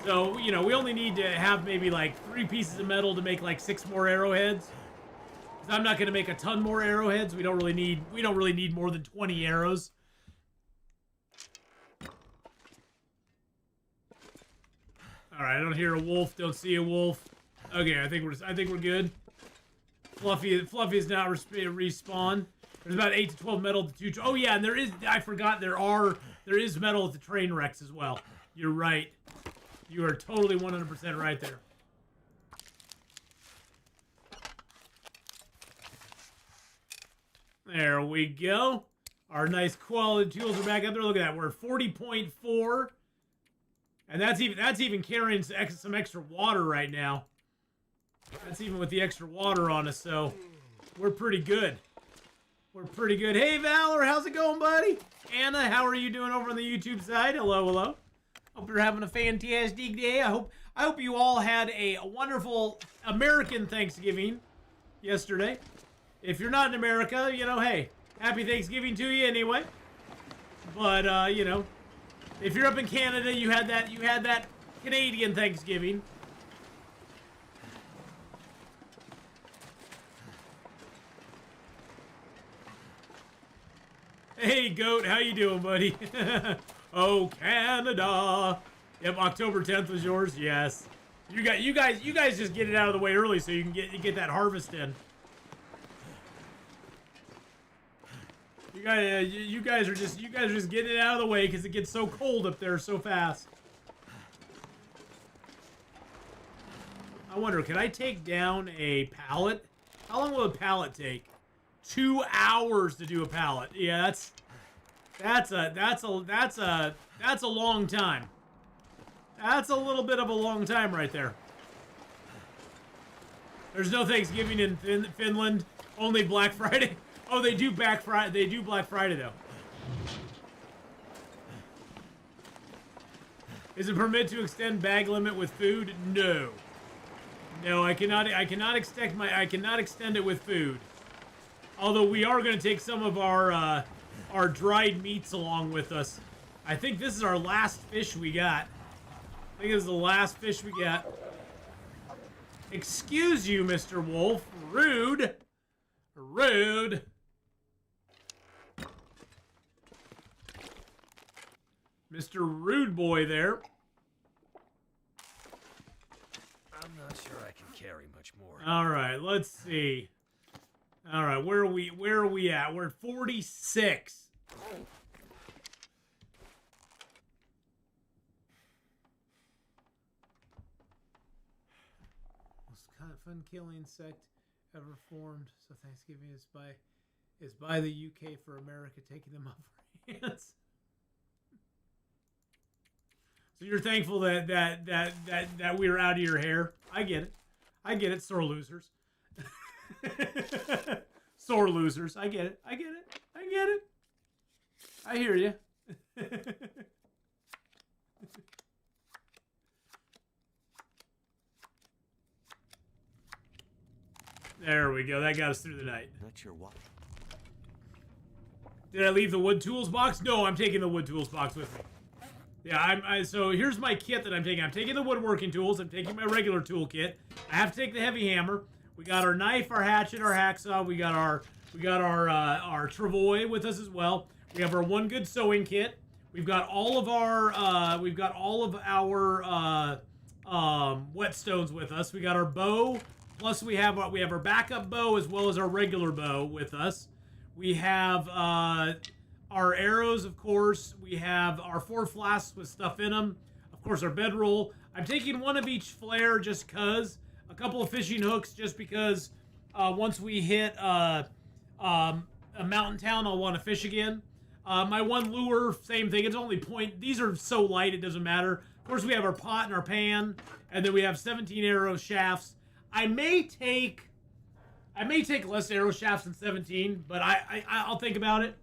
So, you know, we only need to have maybe like 3 pieces of metal to make like 6 more arrowheads. I'm not going to make a ton more arrowheads. We don't really need more than 20 arrows. All right, I don't hear a wolf. Don't see a wolf. Okay, I think we're good. Fluffy is not respawn. There's about 8 to 12 metal to 2. Oh yeah, and I forgot there is metal at the train wrecks as well. You're right. You are totally 100% right there. There we go. Our nice quality tools are back up there. Look at that. We're at 40.4. And that's even carrying some extra water right now. That's even with the extra water on us, so we're pretty good. We're pretty good. Hey, Valor, how's it going, buddy? Anna, how are you doing over on the YouTube side? Hello, hello. Hope you're having a fantastic day. I hope you all had a wonderful American Thanksgiving yesterday. If you're not in America, you know, hey, happy Thanksgiving to you anyway. But you know, if you're up in Canada, you had that Canadian Thanksgiving. Hey, Goat, how you doing, buddy? Oh, Canada. Yep, October 10th was yours. Yes. You guys just get it out of the way early so you can get that harvest in. You guys are just getting it out of the way because it gets so cold up there so fast. I wonder, can I take down a pallet? How long will a pallet take? 2 hours to do a pallet. Yeah, that's a long time. That's a little bit of a long time right there. There's no Thanksgiving in Finland. Only Black Friday. Oh, they do Black Friday. They do Black Friday though. Is it permitted to extend bag limit with food? No. No, I cannot extend it with food. Although we are going to take some of our dried meats along with us. I think this is our last fish we got. I think this is the last fish we got. Excuse you, Mr. Wolf. Rude. Rude. Mr. Rude Boy there. I'm not sure I can carry much more. All right, let's see. All right, where are we at? We're at 46. Most fun killing insect ever formed. So Thanksgiving is by the UK for America taking them off our hands. So you're thankful that we were out of your hair. I get it. I get it. Sore losers. Sore losers. I get it. I get it. I get it. I hear you. There we go. That got us through the night. Not sure why. Did I leave the wood tools box? No, I'm taking the wood tools box with me. Yeah, so here's my kit that I'm taking. I'm taking the woodworking tools. I'm taking my regular tool kit. I have to take the heavy hammer. We got our knife, our hatchet, our hacksaw. We got our travois with us as well. We have our one good sewing kit. We've got all of our whetstones with us. We got our bow. Plus we have our backup bow as well as our regular bow with us. We have our arrows, of course. We have our 4 flasks with stuff in them. Of course, our bedroll. I'm taking one of each flare just because. A couple of fishing hooks just because once we hit a mountain town, I'll want to fish again. My one lure, same thing. It's only point. These are so light, it doesn't matter. Of course, we have our pot and our pan. And then we have 17 arrow shafts. I may take less arrow shafts than 17, but I'll think about it.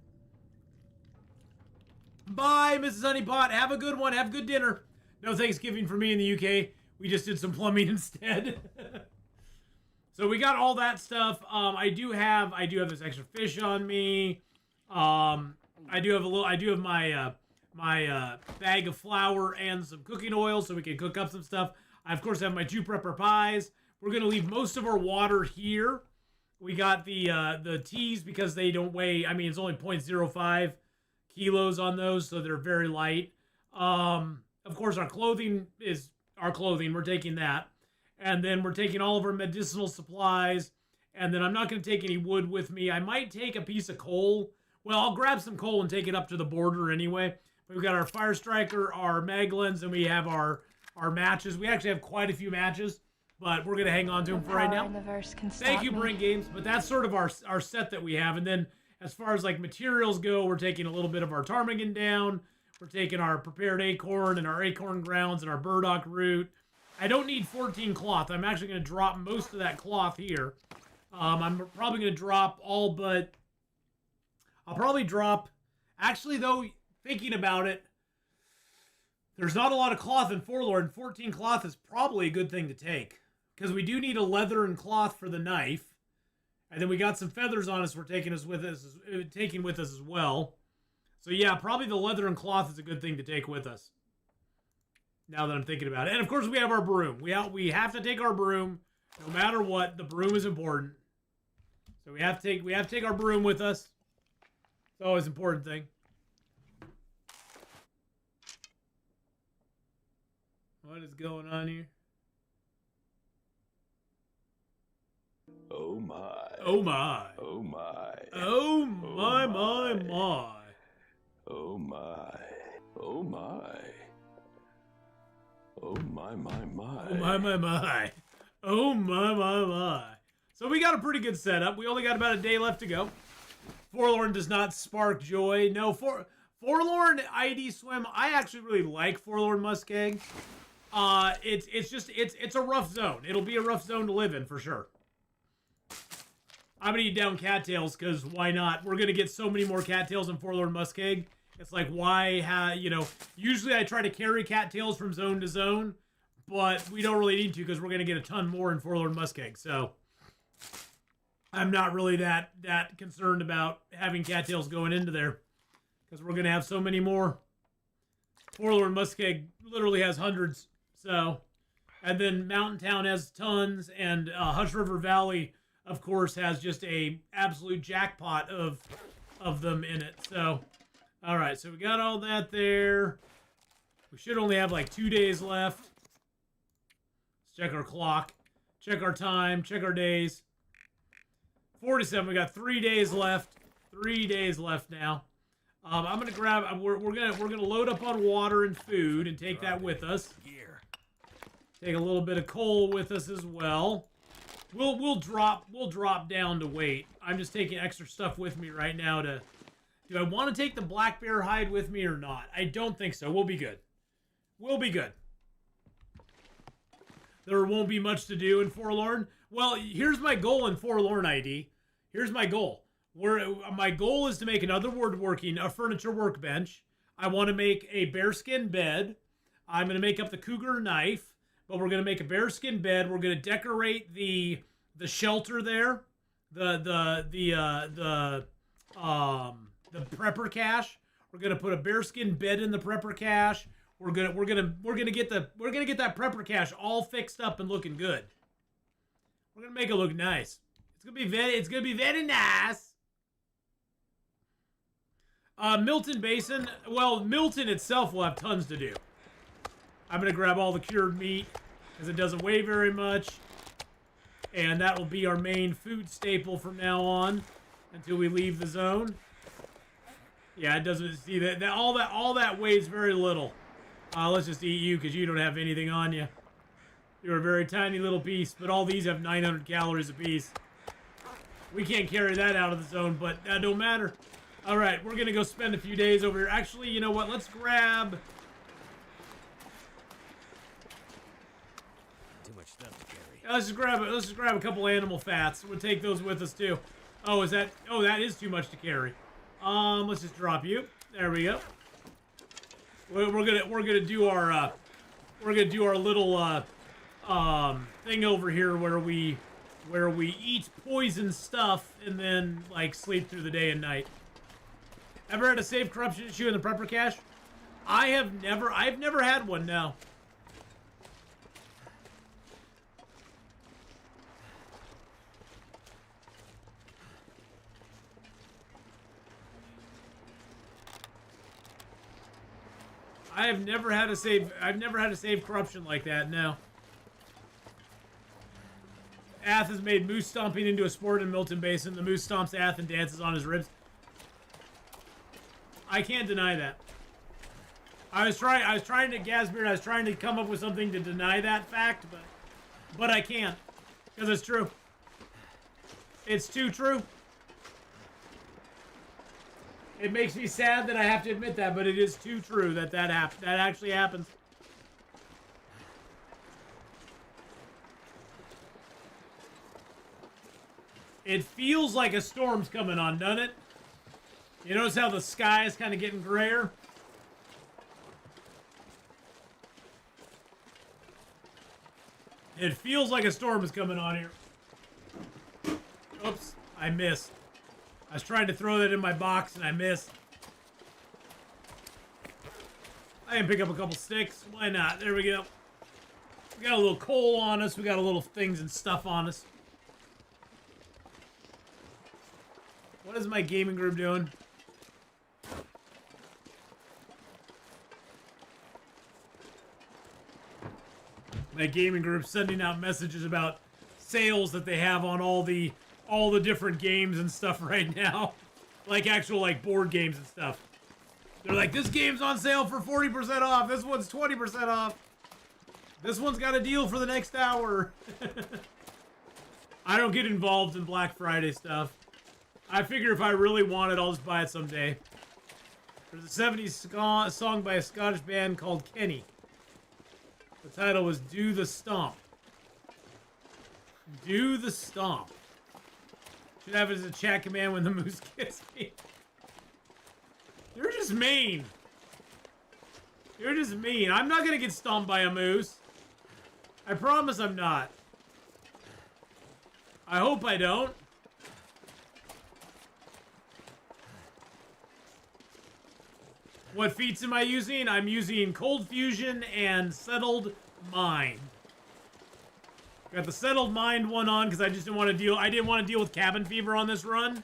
Bye, Mrs. Honeypot. Have a good one. Have good dinner. No Thanksgiving for me in the UK. We just did some plumbing instead. So we got all that stuff. I do have this extra fish on me. I do have my bag of flour and some cooking oil so we can cook up some stuff. I of course have my 2 prepper pies. We're gonna leave most of our water here. We got the teas because they don't weigh. I mean, it's only 0.05 kilos on those, so they're very light. Of course, our clothing is our clothing. We're taking that. And then we're taking all of our medicinal supplies. And then I'm not going to take any wood with me. I might take a piece of coal. Well, I'll grab some coal and take it up to the border anyway. But we've got our fire striker, our maglins, and we have our matches. We actually have quite a few matches, but we're going to hang on to them for right now. Thank you, Brink Games. But that's sort of our set that we have. And then as far as like materials go, we're taking a little bit of our ptarmigan down. We're taking our prepared acorn and our acorn grounds and our burdock root. I don't need 14 cloth. I'm actually going to drop most of that cloth here. I'm probably going to drop all but... I'll probably drop... Actually, though, thinking about it, there's not a lot of cloth in Forlorn. 14 cloth is probably a good thing to take. Because we do need a leather and cloth for the knife. And then we got some feathers on us we're taking with us as well. So yeah, probably the leather and cloth is a good thing to take with us. Now that I'm thinking about it. And of course we have our broom. We have to take our broom. No matter what, the broom is important. So we have to take our broom with us. It's always an important thing. What is going on here? Oh my. Oh my. Oh my. Oh my, my, my. Oh my. Oh my. Oh my, my, my. Oh my, my, my. Oh my, my, my. So we got a pretty good setup. We only got about a day left to go. Forlorn does not spark joy. No, Forlorn ID swim. I actually really like Forlorn Muskeg. It's a rough zone. It'll be a rough zone to live in for sure. I'm gonna eat down cattails because why not? We're gonna get so many more cattails in Forlorn Muskeg. It's like why, usually I try to carry cattails from zone to zone, but we don't really need to because we're going to get a ton more in Forlorn Muskeg. So I'm not really that concerned about having cattails going into there because we're going to have so many more. Forlorn Muskeg literally has hundreds. So, and then Mountain Town has tons, and Hush River Valley, of course, has just a absolute jackpot of them in it. So, all right, so we got all that there. We should only have like 2 days left. Let's check our clock, check our time, check our days. 47. We got 3 days left. 3 days left now. I'm gonna grab. We're gonna load up on water and food and take that with us. Take a little bit of coal with us as well. We'll drop down to weight. I'm just taking extra stuff with me right now to. Do I want to take the black bear hide with me or not? I don't think so. We'll be good. We'll be good. There won't be much to do in Forlorn. Well, here's my goal in Forlorn ID. Here's my goal. My goal is to make another woodworking, a furniture workbench. I want to make a bearskin bed. I'm going to make up the cougar knife, but we're going to make a bearskin bed. We're going to decorate the shelter there, the prepper cache. We're going to put a bearskin bed in the prepper cache. We're gonna get that prepper cache all fixed up and looking good. We're gonna make it look nice. It's gonna be very nice. Milton Basin. Well, Milton itself will have tons to do. I'm gonna grab all the cured meat because it doesn't weigh very much, and that will be our main food staple from now on until we leave the zone. Yeah, it doesn't see that all that weighs very little. Let's just eat you because you don't have anything on you. You're a very tiny little piece, but all these have 900 calories apiece. We can't carry that out of the zone, but that don't matter. All right, we're gonna go spend a few days over here. Actually, you know what? Let's grab. Too much stuff to carry. Let's just grab a couple animal fats. We'll take those with us too. Oh, that is too much to carry. Let's just drop you. There we go. We're gonna do our little thing over here where we eat poison stuff and then like sleep through the day and night. Ever had a save corruption issue in the prepper cache? I've never had one. No. I've never had a save corruption like that, no. Ath has made moose stomping into a sport in Milton Basin. The moose stomps Ath and dances on his ribs. I can't deny that. I was trying to Gasbeard, I was trying to come up with something to deny that fact, but I can't. Because it's true. It's too true. It makes me sad that I have to admit that, but it is too true that actually happens. It feels like a storm's coming on, doesn't it? You notice how the sky is kind of getting grayer? It feels like a storm is coming on here. Oops, I missed. I was trying to throw that in my box and I missed. I can pick up a couple sticks. Why not? There we go. We got a little coal on us. We got a little things and stuff on us. What is my gaming group doing? My gaming group sending out messages about sales that they have on all the different games and stuff right now. Like actual like board games and stuff. They're like, this game's on sale for 40% off. This one's 20% off. This one's got a deal for the next hour. I don't get involved in Black Friday stuff. I figure if I really want it, I'll just buy it someday. There's a 70s song by a Scottish band called Kenny. The title was Do the Stomp. Do the Stomp. Should have it as a chat command when the moose gets me. You're just mean. You're just mean. I'm not gonna get stomped by a moose. I promise I'm not. I hope I don't. What feats am I using? I'm using Cold Fusion and Settled Mind. Got the Settled Mind one on because I just didn't want to deal. I didn't want to deal with cabin fever on this run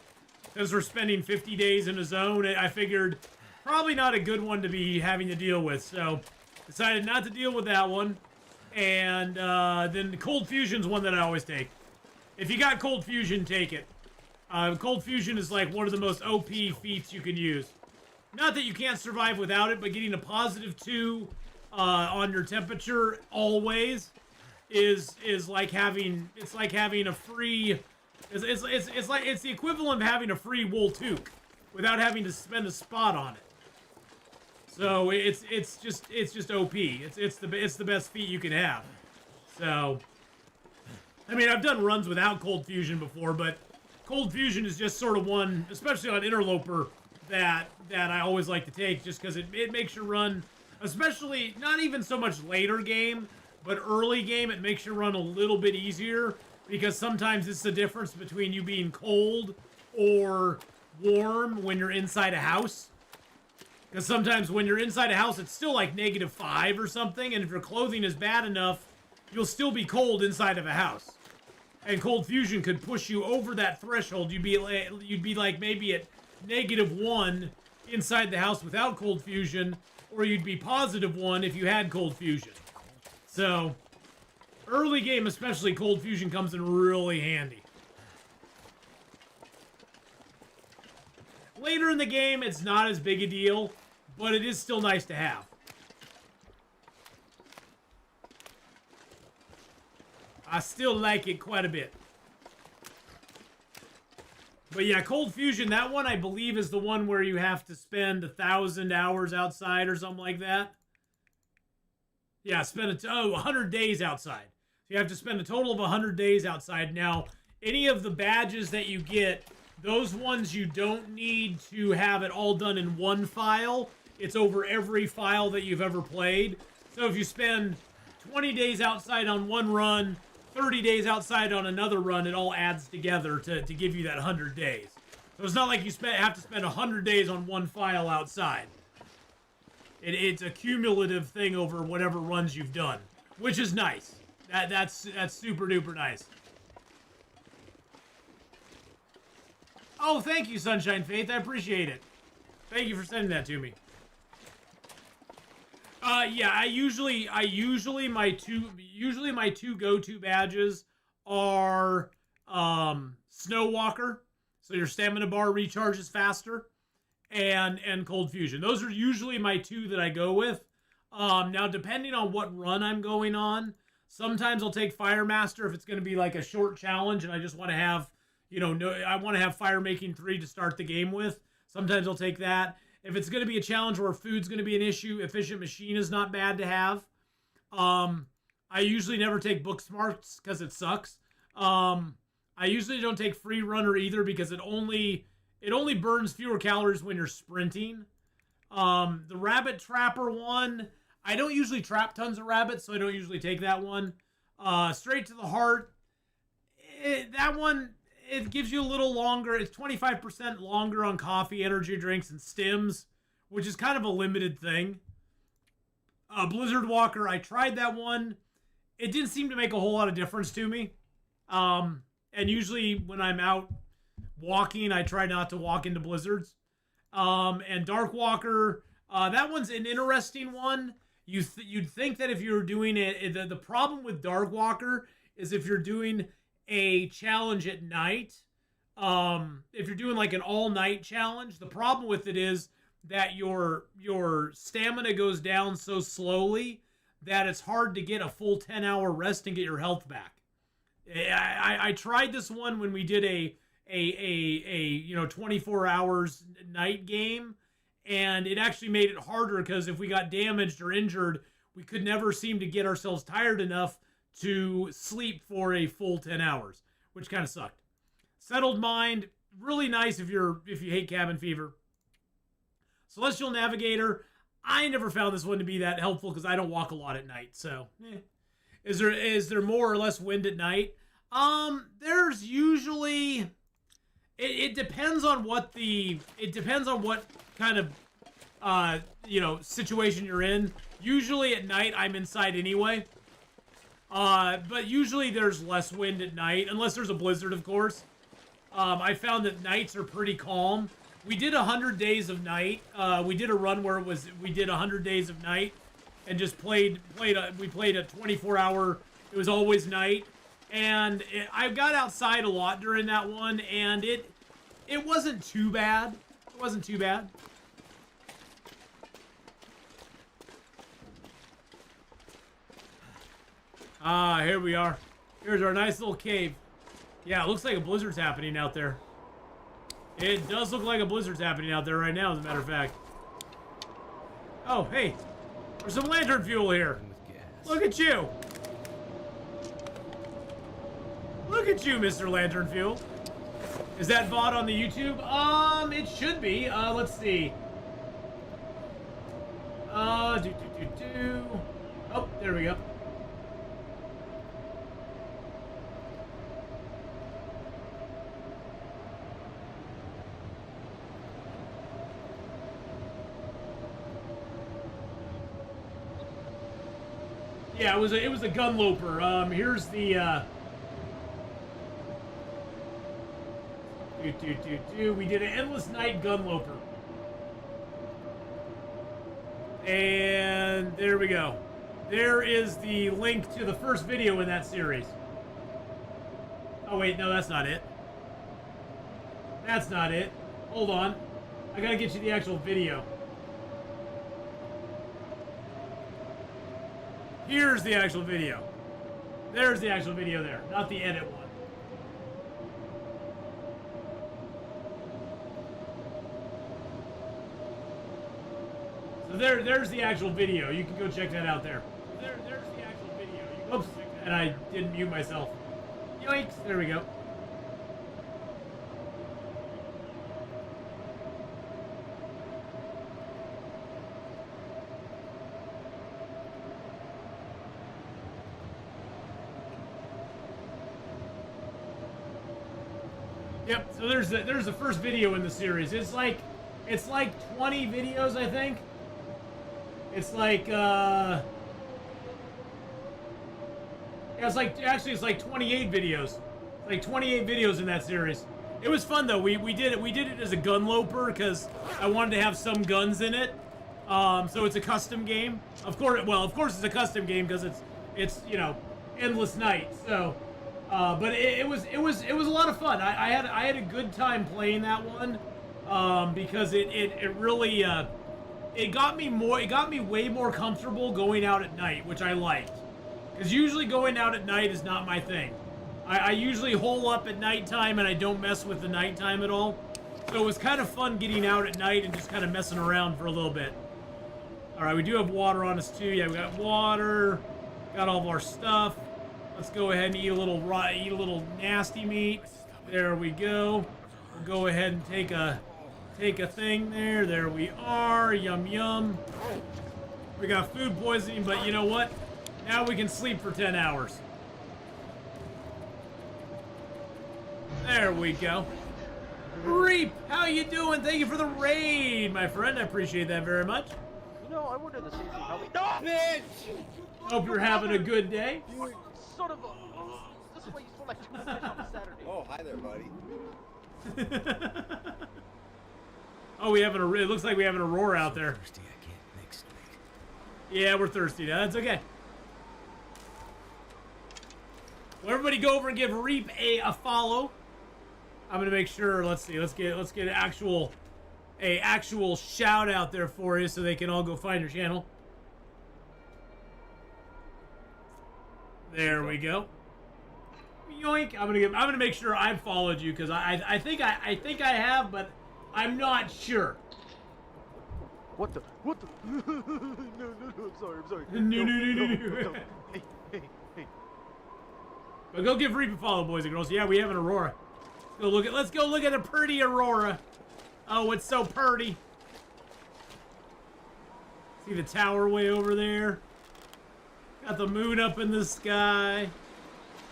because we're spending 50 days in a zone. I figured probably not a good one to be having to deal with, so decided not to deal with that one. And then the Cold Fusion's one that I always take. If you got Cold Fusion, take it. Cold Fusion is like one of the most OP feats you can use. Not that you can't survive without it, but getting a +2 on your temperature always is like having a free. It's the equivalent of having a free wool toque without having to spend a spot on it. So it's just OP. It's the best feat you can have. So I mean, I've done runs without Cold Fusion before, but Cold Fusion is just sort of one, especially on Interloper, that I always like to take just because it makes your run, especially not even so much later game, but early game, it makes your run a little bit easier because sometimes it's the difference between you being cold or warm when you're inside a house. Because sometimes when you're inside a house, it's still like -5 or something, and if your clothing is bad enough, you'll still be cold inside of a house. And Cold Fusion could push you over that threshold. You'd be like maybe at -1 inside the house without Cold Fusion, or you'd be +1 if you had Cold Fusion. So, early game especially, Cold Fusion comes in really handy. Later in the game, it's not as big a deal, but it is still nice to have. I still like it quite a bit. But yeah, Cold Fusion, that one I believe is the one where you have to spend 1,000 hours outside or something like that. Yeah, spend 100 days outside. So you have to spend a total of 100 days outside. Now, any of the badges that you get, those ones you don't need to have it all done in one file. It's over every file that you've ever played. So if you spend 20 days outside on one run, 30 days outside on another run, it all adds together to give you that 100 days. So it's not like you have to spend 100 days on one file outside. It's a cumulative thing over whatever runs you've done, which is nice. That's super duper nice. Oh, thank you, Sunshine Faith. I appreciate it. Thank you for sending that to me. Yeah, usually my two go-to badges are Snow Walker, so your stamina bar recharges faster, and Cold Fusion. Those are usually my two that I go with. Now depending on what run I'm going on, sometimes I'll take Fire Master if it's going to be like a short challenge and I just want to have, I want to have Fire Making 3 to start the game with. Sometimes I'll take that. If it's going to be a challenge where food's going to be an issue, Efficient Machine is not bad to have. I usually never take Book Smarts because it sucks. I usually don't take Free Runner either because it only burns fewer calories when you're sprinting. The Rabbit Trapper one, I don't usually trap tons of rabbits, so I don't usually take that one. Straight to the Heart, that one, it gives you a little longer. It's 25% longer on coffee, energy drinks, and stims, which is kind of a limited thing. Blizzard Walker, I tried that one. It didn't seem to make a whole lot of difference to me. And usually when I'm out walking, I try not to walk into blizzards. And Dark Walker, that one's an interesting one. You'd think that if you were doing it, the problem with Dark Walker is if you're doing a challenge at night, if you're doing like an all-night challenge, the problem with it is that your stamina goes down so slowly that it's hard to get a full 10-hour rest and get your health back. I tried this one when we did a 24 hours night game, and it actually made it harder because if we got damaged or injured, we could never seem to get ourselves tired enough to sleep for a full 10 hours, which kind of sucked. Settled Mind, really nice if you hate cabin fever. Celestial Navigator, I never found this one to be that helpful because I don't walk a lot at night, so Is there more or less wind at night? There's usually it depends on what kind of situation you're in. Usually at night I'm inside anyway. But usually there's less wind at night, unless there's a blizzard, of course. I found that nights are pretty calm. We did 100 days of night. We did a run where we did 100 days of night, and just we played a 24-hour. It was always night, and I got outside a lot during that one, and it wasn't too bad. It wasn't too bad. Ah, here we are. Here's our nice little cave. Yeah, it looks like a blizzard's happening out there. It does look like a blizzard's happening out there right now, as a matter of fact. Oh, hey. There's some lantern fuel here. Look at you. Look at you, Mr. Lantern Fuel. Is that VOD on the YouTube? It should be. Let's see. Oh, there we go. Yeah, it was a gunloper. Here's the we did an endless night gunloper. And there we go. There is the link to the first video in that series. Oh wait, no, that's not it. That's not it. Hold on. I gotta get you the actual video. Here's the actual video. There's the actual video there, not the edit one. So there's the actual video. You can go check that out there. There's the actual video. Oops, and I didn't mute myself. Yoinks, there we go. Yep, so there's the first video in the series. It's like 20 videos, I think. It's like yeah, it's like 28 videos. It's like 28 videos in that series. It was fun though. We did it as a gunloper because I wanted to have some guns in it. So it's a custom game. Of course it's a custom game because it's endless night. So but it was a lot of fun. I had a good time playing that one because it really it got me way more comfortable going out at night, which I liked. Because usually going out at night is not my thing. I usually hole up at nighttime and I don't mess with the nighttime at all. So it was kind of fun getting out at night and just kind of messing around for a little bit. All right, we do have water on us too. Yeah, we got water, got all of our stuff. Let's go ahead and eat a little nasty meat. There we go. We'll go ahead and take a thing there. There we are. Yum yum. We got food poisoning, but you know what? Now we can sleep for 10 hours. There we go. Reap, how you doing? Thank you for the raid, my friend. I appreciate that very much. You know, I wonder the same thing. How we... No! Bitch! Hope you're having a good day. You sort of this is why you sold like 2 fish on a Saturday. Oh, hi there, buddy. Oh, it looks like we have an aurora out there. Thirsty, I can't mix. Yeah, we're thirsty now. That's okay. Well, everybody go over and give Reap a follow. I'm gonna make sure. Let's see. Let's get an actual shout out there for you, so they can all go find your channel. There we go. Yoink! I'm gonna make sure I followed you because I think I have, but I'm not sure. What the? No, I'm sorry. No. Hey. But go give Reap a follow, boys and girls. Yeah, we have an aurora. Let's go look at a pretty aurora. Oh, it's so pretty. See the tower way over there? Got the moon up in the sky.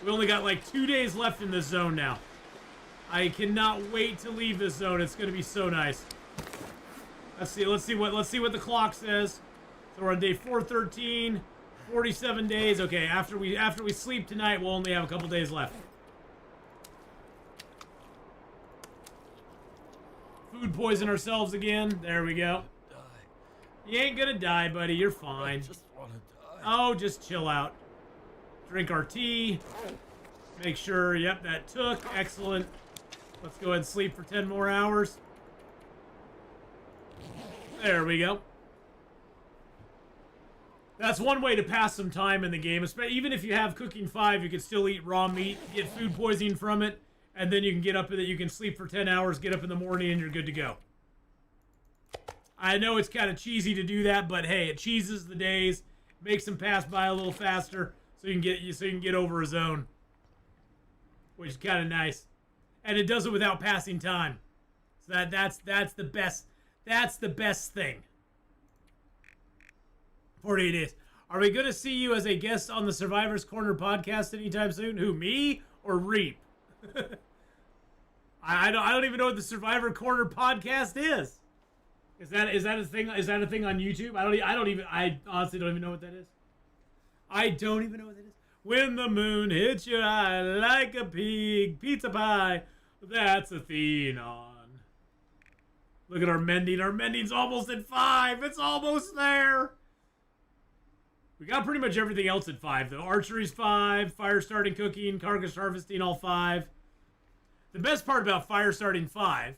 We only got like 2 days left in this zone now. I cannot wait to leave this zone. It's gonna be so nice. Let's see what the clock says. So we're on day 413, 47 days. Okay, after we sleep tonight, we'll only have a couple days left. Food poison ourselves again. There we go. You ain't gonna die, buddy. You're fine. I just want to die. Oh, just chill out. Drink our tea. Make sure, yep, that took. Excellent. Let's go ahead and sleep for 10 more hours. There we go. That's one way to pass some time in the game. Even if you have cooking 5, you can still eat raw meat, get food poisoning from it, and then you can get up and you can sleep for 10 hours, get up in the morning, and you're good to go. I know it's kind of cheesy to do that, but hey, it cheeses the days, makes them pass by a little faster, so you can get over a zone, which is kind of nice, and it does it without passing time. So that's the best. That's the best thing. 48 days. Are we going to see you as a guest on the Survivor's Corner podcast anytime soon? Who, me or Reap? I don't even know what the Survivor Corner podcast is. Is that a thing? Is that a thing on YouTube? I honestly don't even know what that is. I don't even know what that is. When the moon hits your eye like a pig pizza pie, that's Atheenon. Look at our mending. Our mending's almost at 5. It's almost there. We got pretty much everything else at 5, though. Archery's 5, fire starting, cooking, carcass harvesting, all 5. The best part about fire starting 5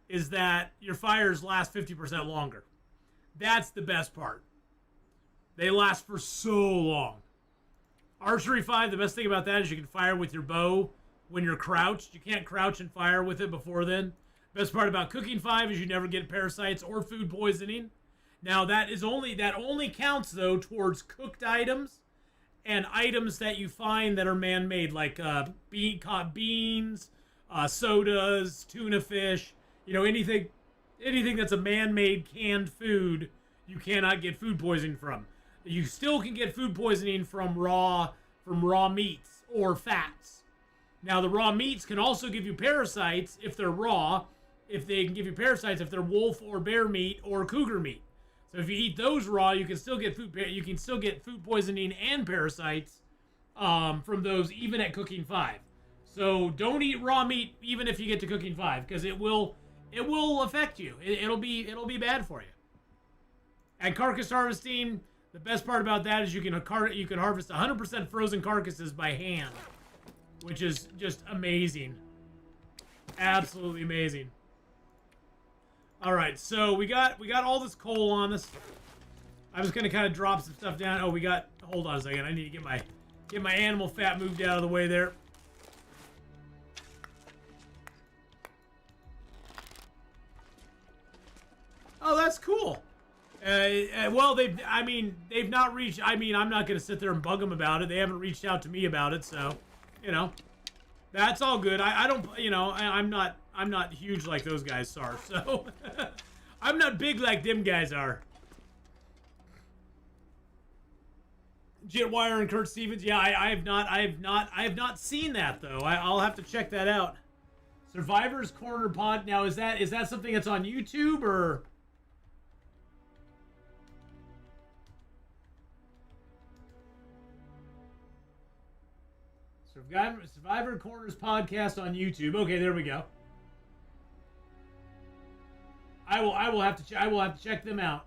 is that your fires last 50% longer. That's the best part. They last for so long. Archery 5, the best thing about that is you can fire with your bow when you're crouched. You can't crouch and fire with it before then. Best part about cooking 5 is you never get parasites or food poisoning. Now that only counts though towards cooked items and items that you find that are man-made, like caught beans, sodas, tuna fish. You know, anything that's a man-made canned food, you cannot get food poisoning from. You still can get food poisoning from raw meats or fats. Now the raw meats can also give you parasites if they're raw. If they can give you parasites if they're wolf or bear meat or cougar meat. So if you eat those raw, you can still get food poisoning and parasites from those even at cooking 5. So don't eat raw meat even if you get to cooking 5 because it will affect you. It'll be bad for you. And carcass harvesting, the best part about that is you can harvest 100% frozen carcasses by hand, which is just amazing. Absolutely amazing. All right, so we got all this coal on us. I'm just gonna kind of drop some stuff down. Oh, hold on a second. I need to get my animal fat moved out of the way there. Oh, that's cool. Well, they've not reached. I mean, I'm not gonna sit there and bug them about it. They haven't reached out to me about it, so, you know, that's all good. I don't, you know, I'm not huge like those guys are, so I'm not big like them guys are. Jitwire and Kurt Stevens, yeah, I have not seen that though. I'll have to check that out. Survivor's Corner pod. Now, is that something that's on YouTube or? Survivor Corners podcast on YouTube. Okay, there we go. I will have to check them out.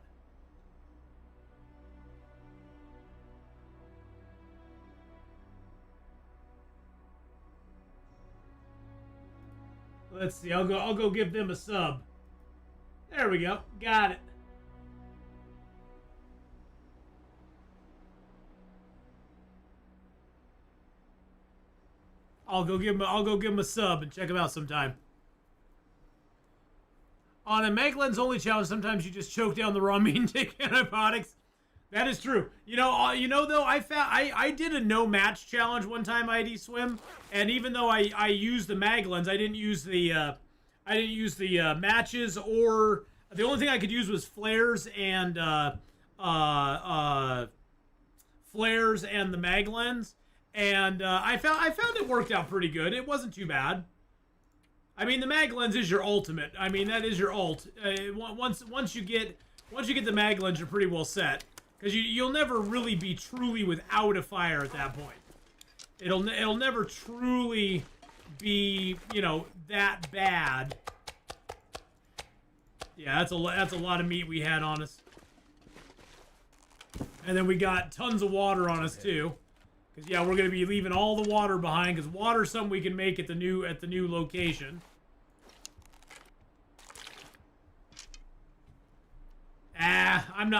Let's see. I'll go give them a sub. There we go. Got it. I'll go give him a sub and check him out sometime. On a Maglen's only challenge, sometimes you just choke down the raw meat and take antibiotics. That is true. You know though, I did a no match challenge one time, ID Swim, and even though I used the Maglens, I didn't use the matches, or the only thing I could use was flares and flares and the mag lens, and I found it worked out pretty good. It wasn't too bad. I mean, the mag lens is your ultimate. I mean, that is your ult. Once you get the mag lens, you're pretty well set, because you'll never really be truly without a fire at that point. It'll never truly be, you know, that bad. Yeah, that's a lot of meat we had on us. And then we got tons of water on us too, because yeah, we're gonna be leaving all the water behind, because water's something we can make at the new location. I'm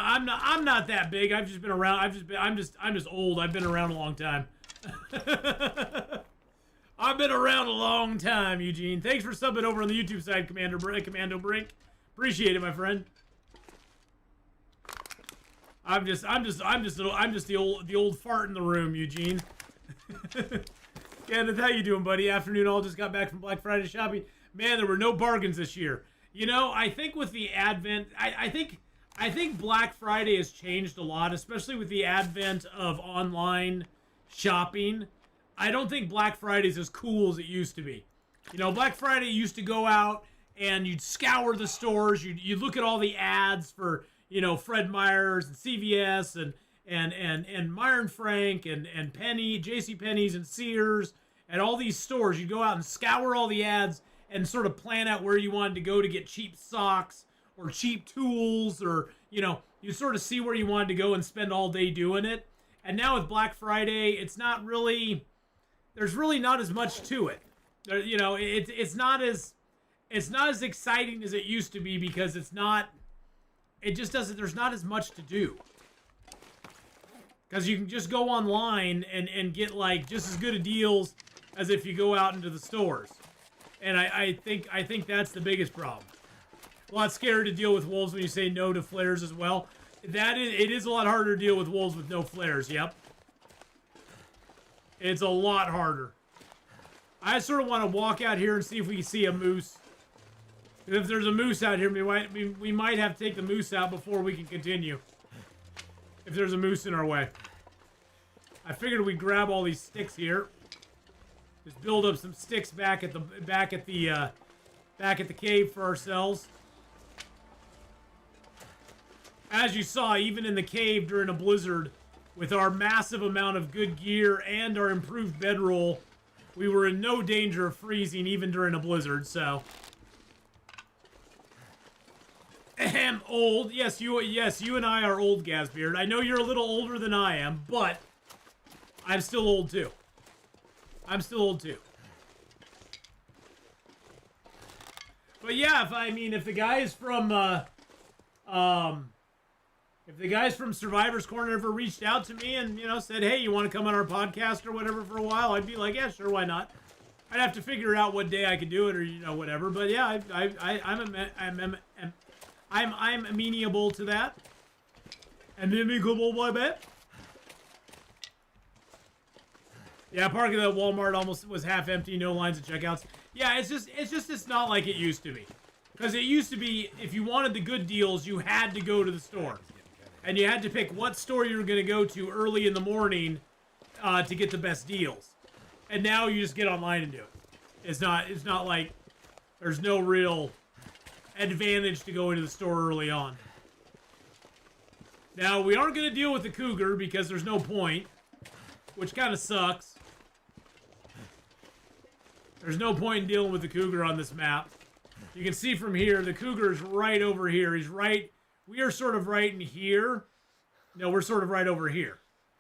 not that big. I've just been around. I'm just old. I've been around a long time. I've been around a long time, Eugene. Thanks for subbing over on the YouTube side, Commando Brink. Appreciate it, my friend. I'm just the old fart in the room, Eugene. Kenneth, how you doing, buddy? Afternoon. All just got back from Black Friday shopping. Man, there were no bargains this year. You know, I think with the advent, I think Black Friday has changed a lot, especially with the advent of online shopping. I don't think Black Friday is as cool as it used to be. You know, Black Friday used to go out and you'd scour the stores. You'd look at all the ads for, you know, Fred Meyer's and CVS and Meyer and Frank and Penny, JCPenney's and Sears and all these stores. You'd go out and scour all the ads and sort of plan out where you wanted to go to get cheap socks or cheap tools, or, you know, you sort of see where you wanted to go and spend all day doing it. And now with Black Friday, it's not really, there's really not as much to it. You know, it's not as exciting as it used to be, because it just doesn't, there's not as much to do. Because you can just go online and get like just as good a deals as if you go out into the stores. And I think that's the biggest problem. A lot scarier to deal with wolves when you say no to flares as well. It is a lot harder to deal with wolves with no flares, yep. It's a lot harder. I sort of want to walk out here and see if we can see a moose. If there's a moose out here, we might have to take the moose out before we can continue. If there's a moose in our way. I figured we'd grab all these sticks here. Just build up some sticks back at the cave for ourselves. As you saw, even in the cave during a blizzard, with our massive amount of good gear and our improved bedroll, we were in no danger of freezing even during a blizzard, so. Ahem, old. Yes, you and I are old, Gasbeard. I know you're a little older than I am, but I'm still old too. But yeah, if the guys from Survivor's Corner ever reached out to me and, you know, said, hey, you want to come on our podcast or whatever for a while, I'd be like, yeah, sure, why not? I'd have to figure out what day I could do it, or, you know, whatever. But yeah, I'm amenable to that. Amenable, I bet. Yeah, parking at Walmart almost was half empty, no lines at checkouts. Yeah, it's not like it used to be. Because it used to be, if you wanted the good deals, you had to go to the store. And you had to pick what store you were going to go to early in the morning to get the best deals. And now you just get online and do it. It's not like there's no real advantage to going to the store early on. Now, we aren't going to deal with the cougar because there's no point, which kind of sucks. There's no point in dealing with the cougar on this map. You can see from here, the cougar is right over here. We are sort of right in here. No, we're sort of right over here.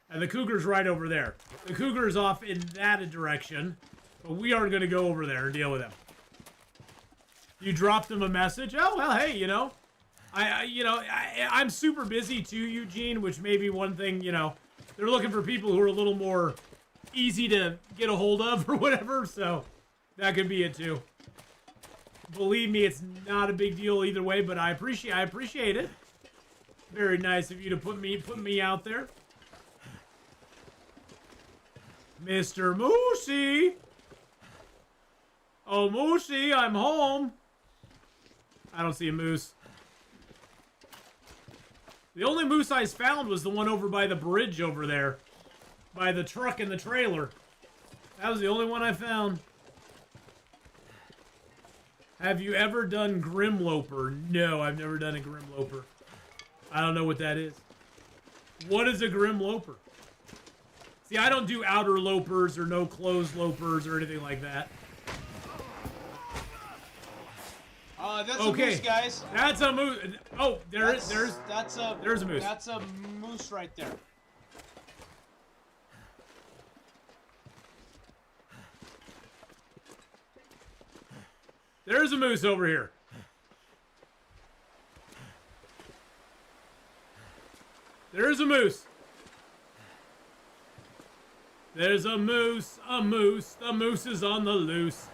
And the cougar's right over there. The cougar is off in that direction, but we aren't going to go over there and deal with him. You dropped them a message? Oh, well, hey, you know. I'm super busy too, Eugene, which may be one thing, you know. They're looking for people who are a little more easy to get a hold of or whatever, so that could be it too. Believe me, it's not a big deal either way, but I appreciate it. Very nice of you to put me out there. Mr. Moosey! Oh, Moosey, I'm home! I don't see a moose. The only moose I found was the one over by the bridge over there. By the truck and the trailer. That was the only one I found. Have you ever done Grimloper? No, I've never done a Grimloper. I don't know what that is. What is a Grimloper? See, I don't do outer lopers or no closed lopers or anything like that. That's a moose, guys. That's a moose. Oh, there's a moose. That's a moose right there. There's a moose over here. There's a moose. There's a moose, a moose. The moose is on the loose.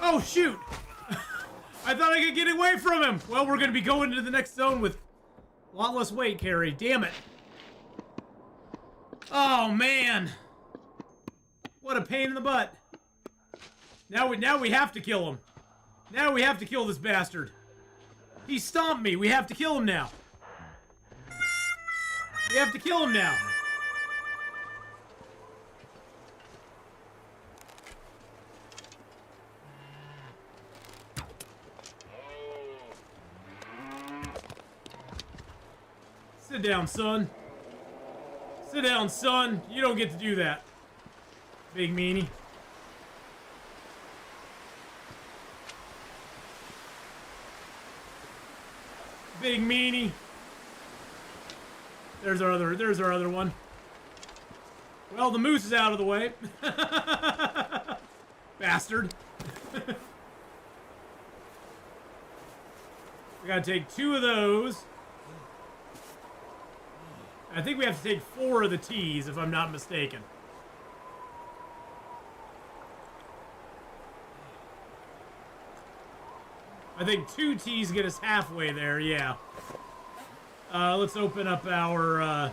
Oh, shoot! I thought I could get away from him! Well, we're gonna be going into the next zone with a lot less weight carry. Damn it. Oh, man. What a pain in the butt. Now we have to kill him. Now we have to kill this bastard. He stomped me. We have to kill him now. We have to kill him now. Sit down, son. Sit down, son. You don't get to do that. Big meanie. Big meanie. There's our other one. Well, the moose is out of the way. Bastard. We gotta take 2 of those. I think we have to take 4 of the T's, if I'm not mistaken. I think 2 T's get us halfway there, yeah. Let's open up our,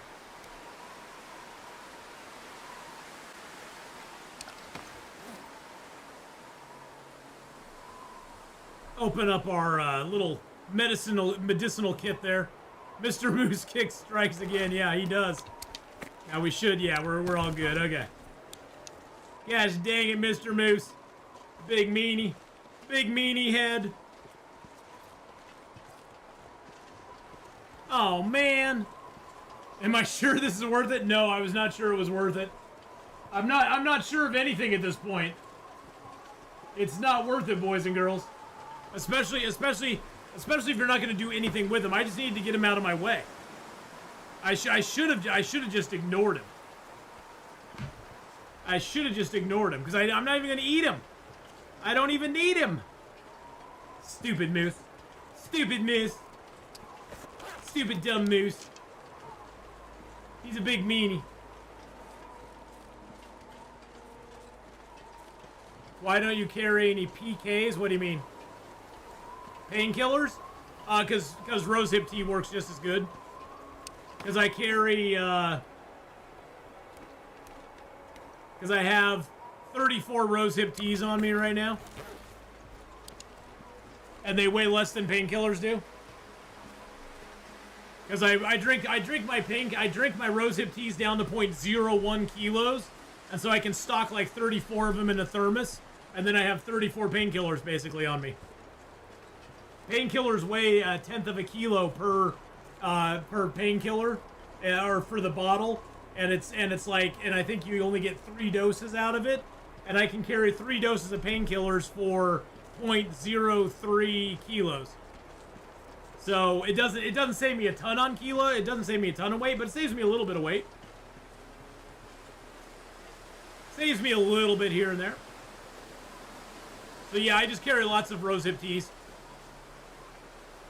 little medicinal kit there. Mr. Moose Kick strikes again. Yeah, he does. Now we should, yeah, we're all good. Okay. Gosh dang it, Mr. Moose. Big meanie. Big meanie head. Oh, man. Am I sure this is worth it? No, I was not sure it was worth it. I'm not sure of anything at this point. It's not worth it, boys and girls. Especially if you're not going to do anything with him. I just need to get him out of my way. I should have just ignored him. I should have just ignored him because I'm not even going to eat him. I don't even need him. Stupid moose. Stupid moose. Stupid dumb moose. He's a big meanie. Why don't you carry any PKs? What do you mean? Painkillers? Because rosehip tea works just as good. Because I carry, because I have 34 rosehip teas on me right now. And they weigh less than painkillers do. Because I drink my rosehip teas down to 0.01 kilos. And so I can stock like 34 of them in a thermos. And then I have 34 painkillers basically on me. Painkillers weigh 1/10 of a kilo per painkiller, or for the bottle, and I think you only get 3 doses out of it, and I can carry 3 doses of painkillers for 0.03 kilos. So it doesn't save me a ton on kilo, it doesn't save me a ton of weight, but it saves me a little bit of weight. Saves me a little bit here and there. So yeah, I just carry lots of rosehip teas.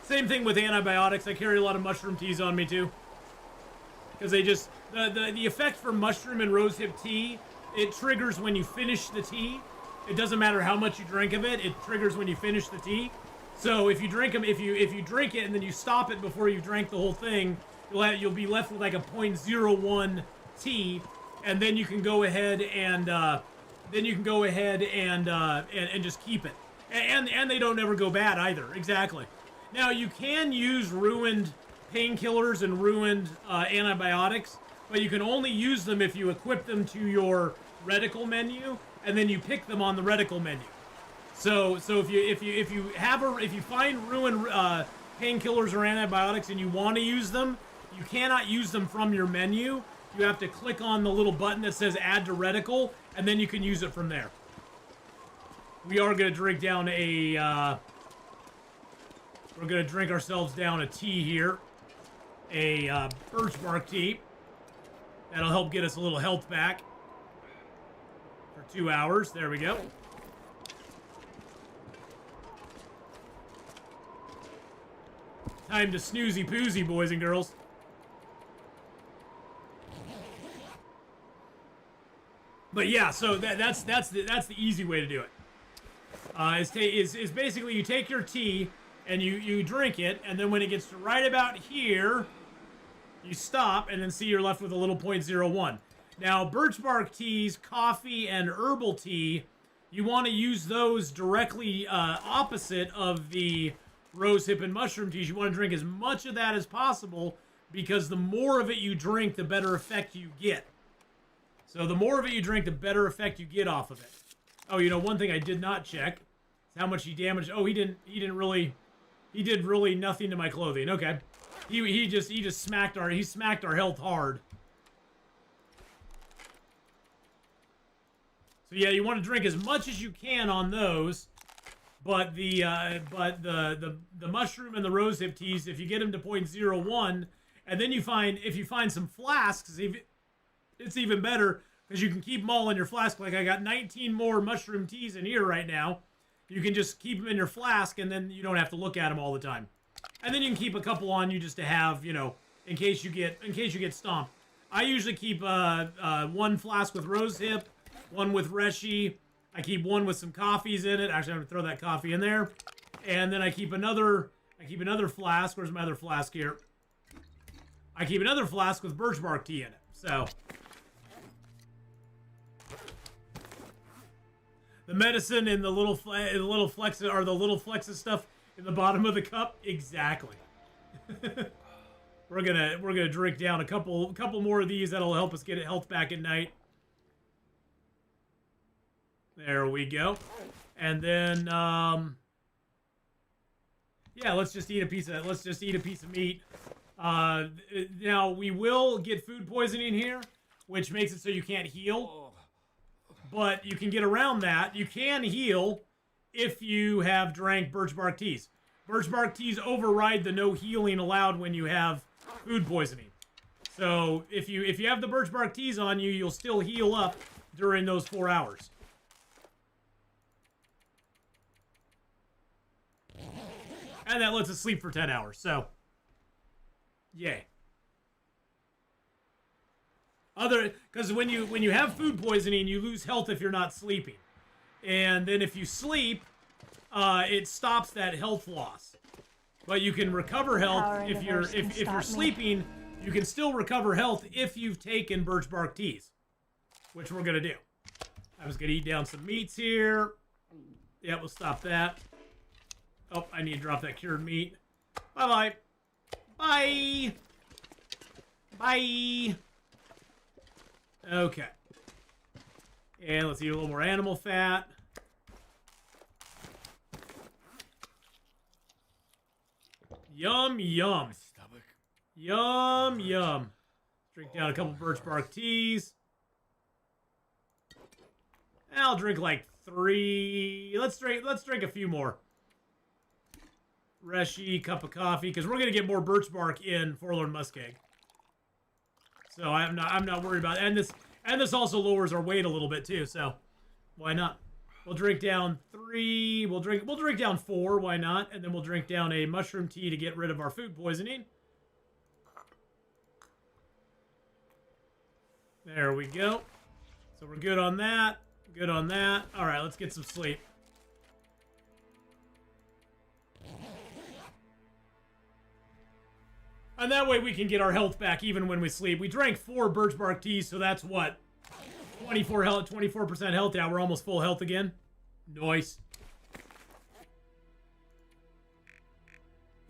Same thing with antibiotics. I carry a lot of mushroom teas on me too. Because they just, the effect for mushroom and rosehip tea, it triggers when you finish the tea. It doesn't matter how much you drink of it, it triggers when you finish the tea. So if you drink them, if you drink it and then you stop it before you drank the whole thing, you'll be left with like a 0.01 tea, and then you can go ahead and and just keep it. And they don't ever go bad either. Exactly. Now you can use ruined painkillers and ruined antibiotics, but you can only use them if you equip them to your reticle menu, and then you pick them on the reticle menu. So if you find ruined painkillers or antibiotics and you want to use them, you cannot use them from your menu. You have to click on the little button that says Add to Reticle, and then you can use it from there. We are going to drink down a... we're going to drink ourselves down a tea here. A birch bark tea. That'll help get us a little health back. For 2 hours. There we go. Time to snoozy poozy, boys and girls. But yeah, so that's the easy way to do it. Is basically you take your tea and you drink it, and then when it gets to right about here, you stop, and then see you're left with a little 0.01. Now, birch bark teas, coffee, and herbal tea, you want to use those directly opposite of the rosehip and mushroom teas. You want to drink as much of that as possible, because the more of it you drink, the better effect you get. So the more of it you drink, the better effect you get off of it. Oh, you know, one thing I did not check is how much he damaged. Oh, he did really nothing to my clothing. Okay. He just smacked our health hard. So yeah, you want to drink as much as you can on those, but the mushroom and the rosehip teas, if you get them to 0.01, and then if you find some flasks, it's even better, because you can keep them all in your flask. Like I got 19 more mushroom teas in here right now. You can just keep them in your flask, and then you don't have to look at them all the time. And then you can keep a couple on you just to have, you know, in case you get stomped. I usually keep one flask with rosehip, one with reishi. I keep one with some coffees in it. Actually, I'm gonna throw that coffee in there. And then I keep another flask. Where's my other flask here? I keep another flask with birch bark tea in it. So the medicine and the little flexes stuff in the bottom of the cup. Exactly. We're gonna drink down a couple more of these. That'll help us get health back at night. There we go. And then yeah, let's just eat a piece of meat. Now we will get food poisoning here, which makes it so you can't heal. But you can get around that. You can heal if you have drank birch bark teas. Birch bark teas override the no healing allowed when you have food poisoning. So if you have the birch bark teas on you, you'll still heal up during those 4 hours. And that lets us sleep for 10 hours. So, yay. Because when you have food poisoning, you lose health if you're not sleeping, and then if you sleep, it stops that health loss. But you can recover health if you're sleeping. You can still recover health if you've taken birch bark teas, which we're gonna do. I was gonna eat down some meats here. Yeah, we'll stop that. Oh, I need to drop that cured meat. Bye-bye. Bye. Bye. Okay. And let's eat a little more animal fat. Yum, yum. Yum, yum. Drink down a couple birch bark teas. And I'll drink like 3. Let's drink a few more. Reishi, cup of coffee, because we're gonna get more birch bark in Forlorn Muskeg. So I'm not worried about it. And this also lowers our weight a little bit too, so why not? We'll drink down 3. We'll drink down 4. Why not? And then we'll drink down a mushroom tea to get rid of our food poisoning. There we go. So we're good on that. Good on that. All right, let's get some sleep. And that way we can get our health back even when we sleep. We drank 4 birch bark teas, so that's what? 24% health. Yeah, we're almost full health again. Nice.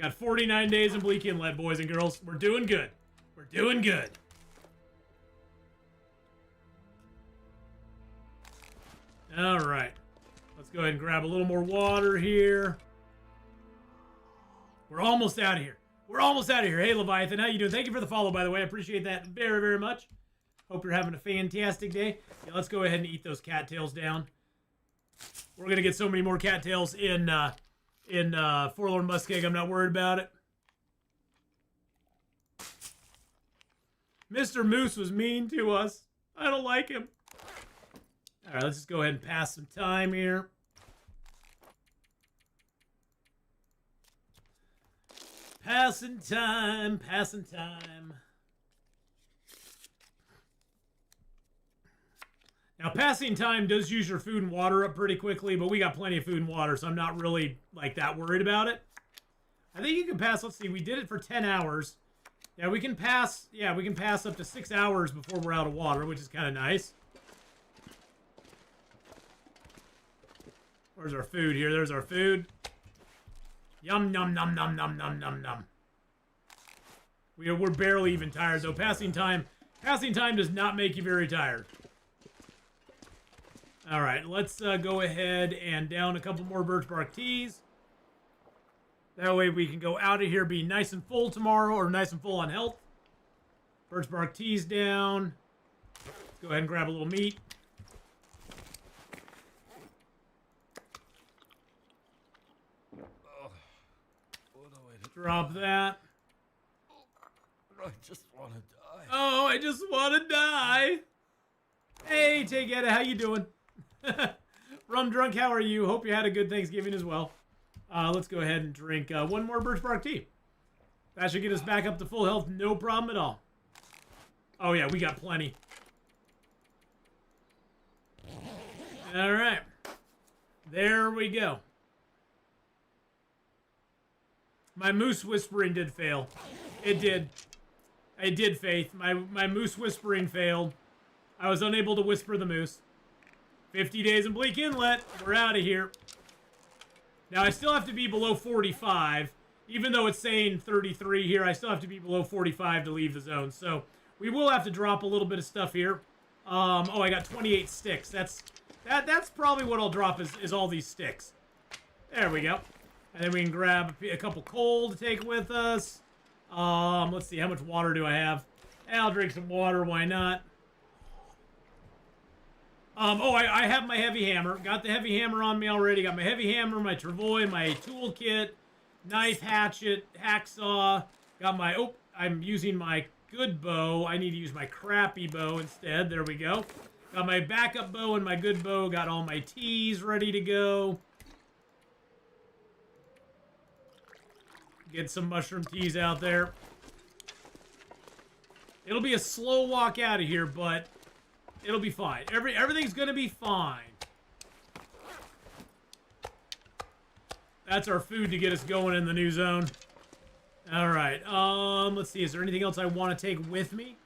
Got 49 days in Bleak Inlet, boys and girls. We're doing good. We're doing good. All right. Let's go ahead and grab a little more water here. We're almost out of here. We're almost out of here. Hey, Leviathan, how you doing? Thank you for the follow, by the way. I appreciate that very, very much. Hope you're having a fantastic day. Yeah, let's go ahead and eat those cattails down. We're going to get so many more cattails in Forlorn Muskeg. I'm not worried about it. Mr. Moose was mean to us. I don't like him. All right, let's just go ahead and pass some time here. Passing time, passing time. Now, passing time does use your food and water up pretty quickly, but we got plenty of food and water, so I'm not really, like, that worried about it. I think you can pass, let's see, we did it for 10 hours. Yeah, we can pass up to 6 hours before we're out of water, which is kind of nice. Where's our food here? There's our food. Yum, num, num, num, num, num, num, num. We're barely even tired, though. Passing time does not make you very tired. All right, let's go ahead and down a couple more birch bark teas. That way we can go out of here, be nice and full tomorrow, or nice and full on health. Birch bark teas down. Let's go ahead and grab a little meat. Drop that. I just want to die. Oh, I just want to die. Hey, Tegetta, how you doing? Rum Drunk, how are you? Hope you had a good Thanksgiving as well. Let's go ahead and drink one more birch bark tea. That should get us back up to full health, no problem at all. Oh yeah, we got plenty. All right. There we go. My moose whispering did fail. It did. It did, Faith. My moose whispering failed. I was unable to whisper the moose. 50 days in Bleak Inlet. We're out of here. Now, I still have to be below 45. Even though it's saying 33 here, I still have to be below 45 to leave the zone. So, we will have to drop a little bit of stuff here. Oh, I got 28 sticks. That's probably what I'll drop is all these sticks. There we go. And then we can grab a couple coal to take with us. Let's see, how much water do I have? I'll drink some water, why not? I have my heavy hammer. Got the heavy hammer on me already. Got my heavy hammer, my travois, my toolkit, knife, hatchet, hacksaw. Got my, I'm using my good bow. I need to use my crappy bow instead. There we go. Got my backup bow and my good bow. Got all my teas ready to go. Get some mushroom teas out there. It'll be a slow walk out of here, but it'll be fine. Everything's gonna be fine. That's our food to get us going in the new zone. All right. Let's see. Is there anything else I want to take with me?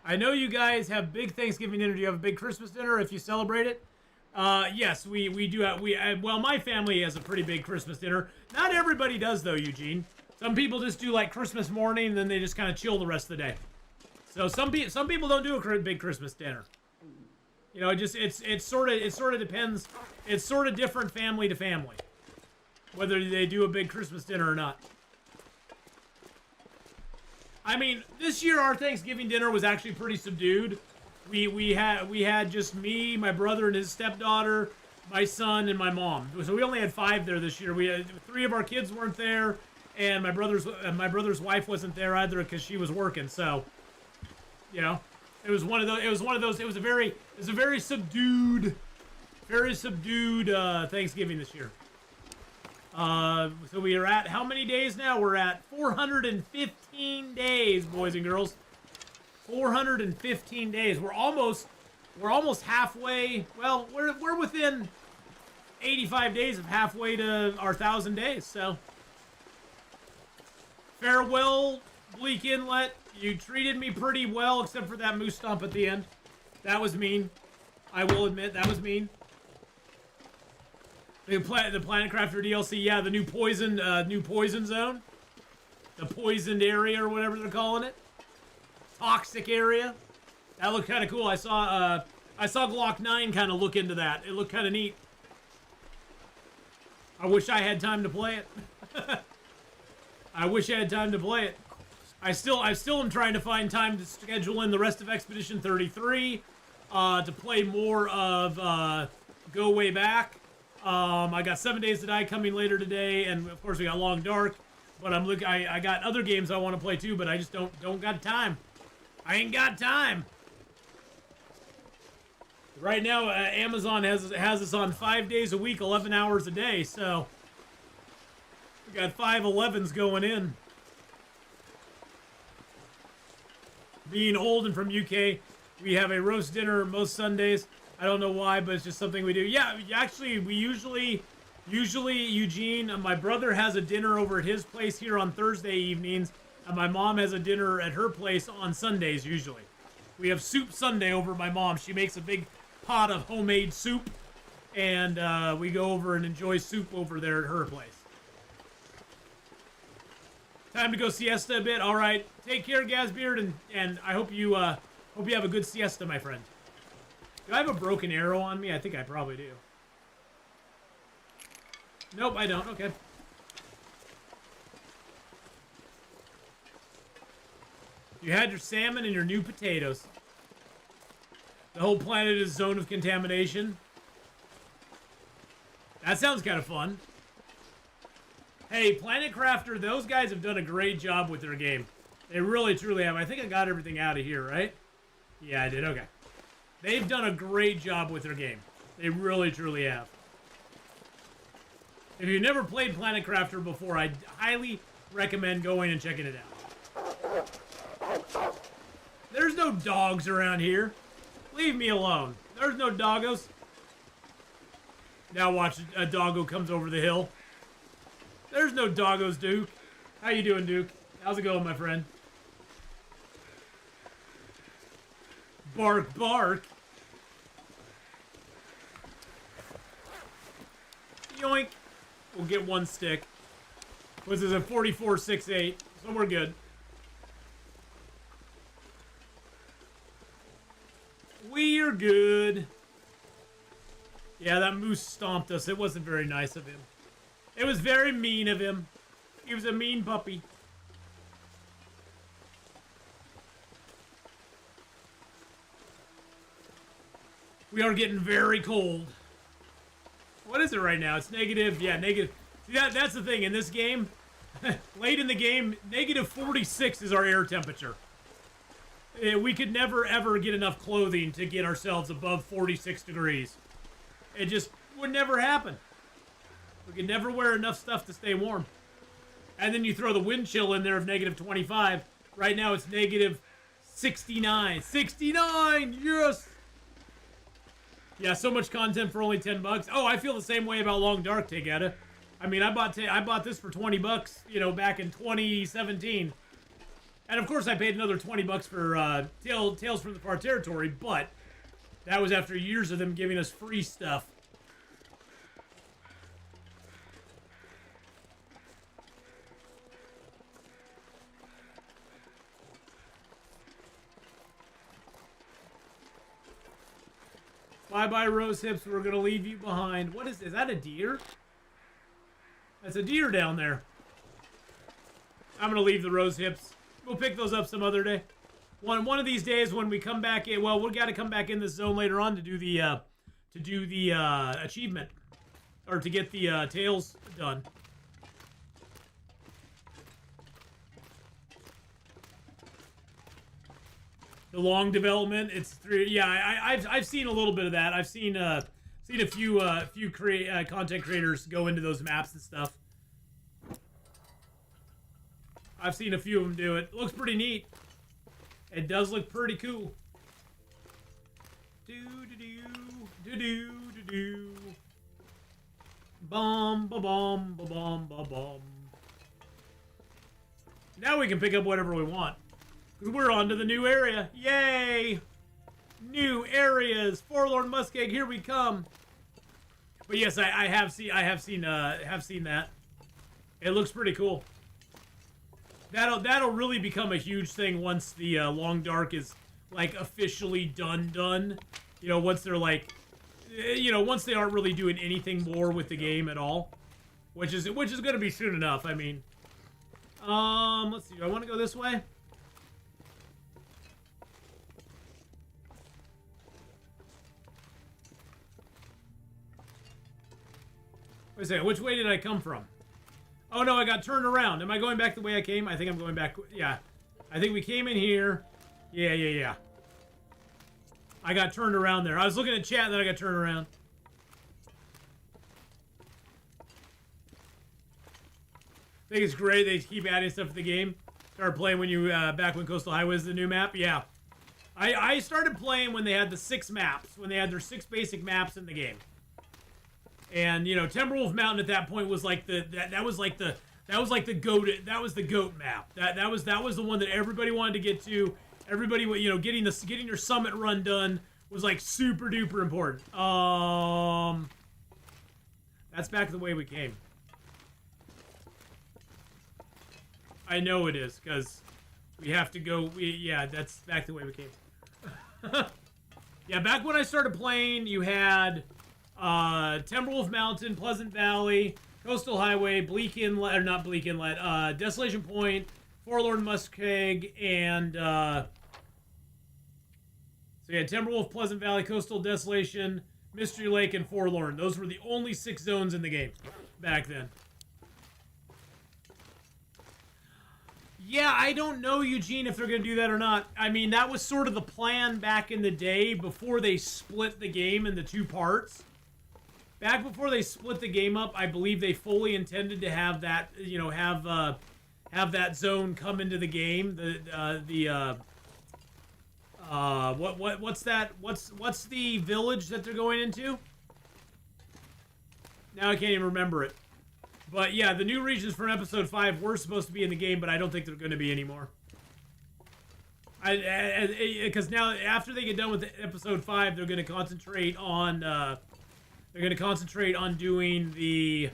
I know you guys have big Thanksgiving dinner. Do you have a big Christmas dinner if you celebrate it? Yes, we do have, well, my family has a pretty big Christmas dinner. Not everybody does, though, Eugene. Some people just do, like, Christmas morning, and then they just kind of chill the rest of the day. So some people don't do a big Christmas dinner. You know, it sort of depends. It's sort of different family to family, whether they do a big Christmas dinner or not. I mean, this year our Thanksgiving dinner was actually pretty subdued. We had just me, my brother and his stepdaughter, my son, and my mom. So we only had 5 there this year. We had 3 of our kids weren't there, and my brother's wife wasn't there either because she was working. So, you know, It was one of those. It was one of those. It was a very subdued Thanksgiving this year. So we are at how many days now? We're at 415 days, boys and girls. 415 days. We're almost halfway. Well, we're within 85 days of halfway to our 1,000 days. So farewell, Bleak Inlet. You treated me pretty well, except for that moose stomp at the end. That was mean. I will admit, that was mean. The Planet Crafter DLC, yeah, the new poison zone. The poisoned area, or whatever they're calling it. Toxic area. That looked kind of cool. I saw Glock 9 kind of look into that. It looked kind of neat. I wish I had time to play it. I wish I had time to play it. I still am trying to find time to schedule in the rest of Expedition 33, to play more of Go Way Back. I got 7 Days to Die coming later today, and of course we got Long Dark. But I got other games I want to play too, but I just don't got time. I ain't got time. Right now, Amazon has us on 5 days a week, 11 hours a day. So we got 5 11s going in. Being old and from UK, we have a roast dinner most Sundays. I don't know why, but it's just something we do. Yeah, actually, we usually Eugene, my brother has a dinner over at his place here on Thursday evenings, and my mom has a dinner at her place on Sundays usually. We have Soup Sunday over at my mom. She makes a big pot of homemade soup, and we go over and enjoy soup over there at her place. Time to go siesta a bit. All right, take care, Gazbeard, and I hope you have a good siesta, my friend. Do I have a broken arrow on me? I think I probably do. Nope, I don't. Okay. You had your salmon and your new potatoes. The whole planet is a zone of contamination. That sounds kind of fun. Hey, Planet Crafter, those guys have done a great job with their game. They really, truly have. I think I got everything out of here, right? Yeah, I did. Okay. They've done a great job with their game. They really, truly have. If you've never played Planet Crafter before, I highly recommend going and checking it out. There's no dogs around here. Leave me alone. There's no doggos. Now watch a doggo comes over the hill. There's no doggos, Duke. How you doing, Duke? How's it going, my friend? Bark, bark. Yoink. We'll get one stick. This is a 44.68, so we're good. We're good. Yeah, that moose stomped us. It wasn't very nice of him. It was very mean of him. He was a mean puppy. We are getting very cold. What is it right now? It's negative. Yeah, negative. See, that's the thing. In this game, late in the game, negative 46 is our air temperature. We could never, ever get enough clothing to get ourselves above 46 degrees. It just would never happen. We could never wear enough stuff to stay warm. And then you throw the wind chill in there of negative 25. Right now it's negative 69. 69! Yes! Yeah, so much content for only 10 bucks. Oh, I feel the same way about Long Dark, Tegeta. I mean, I bought this for 20 bucks, you know, back in 2017. And of course I paid another 20 bucks for Tales from the Far Territory, but that was after years of them giving us free stuff. Bye-bye, Rose Hips. We're going to leave you behind. What is that a deer? That's a deer down there. I'm going to leave the Rose Hips. We'll pick those up some other day. One of these days when we come back in. Well, we've got to come back in this zone later on to do the achievement, or to get the tails done. The long development. It's 3. Yeah, I've seen a little bit of that. I've seen a few content creators go into those maps and stuff. I've seen a few of them do it. Looks pretty neat. It does look pretty cool. Do. Bum ba bum ba bum ba bum. Now we can pick up whatever we want. Because we're on to the new area. Yay! New areas. Forlorn Muskeg, here we come. But yes, I have seen that. It looks pretty cool. That'll really become a huge thing once the Long Dark is like officially done. You know, once they're like, you know, once they aren't really doing anything more with the game at all, which is going to be soon enough. I mean, let's see. Do I want to go this way? Wait a second. Which way did I come from? Oh no, I got turned around. Am I going back the way I came? I think I'm going back. Yeah. I think we came in here. Yeah. I got turned around there. I was looking at chat and then I got turned around. I think it's great they keep adding stuff to the game. Started playing when you, back when Coastal Highway was the new map. Yeah. I started playing when they had the 6 maps. When they had their 6 basic maps in the game. And you know, Timberwolf Mountain at that point was like the goat map. That was the one that everybody wanted to get to. Everybody, you know, getting your summit run done was like super duper important. That's back the way we came. I know it is because we have to go. Yeah, that's back the way we came. Yeah, back when I started playing, you had. Timberwolf Mountain, Pleasant Valley, Coastal Highway, Bleak Inlet, or not Bleak Inlet, Desolation Point, Forlorn Muskeg, and, so yeah, Timberwolf, Pleasant Valley, Coastal, Desolation, Mystery Lake, and Forlorn. Those were the only 6 zones in the game back then. Yeah, I don't know, Eugene, if they're going to do that or not. I mean, that was sort of the plan back in the day before they split the game into 2 parts. Back before they split the game up, I believe they fully intended to have that, you know, have that zone come into the game. What's that? What's the village that they're going into? Now I can't even remember it. But yeah, the new regions from episode 5 were supposed to be in the game, but I don't think they're going to be anymore. Because now after they get done with episode 5, they're going to concentrate on. They're going to concentrate on doing the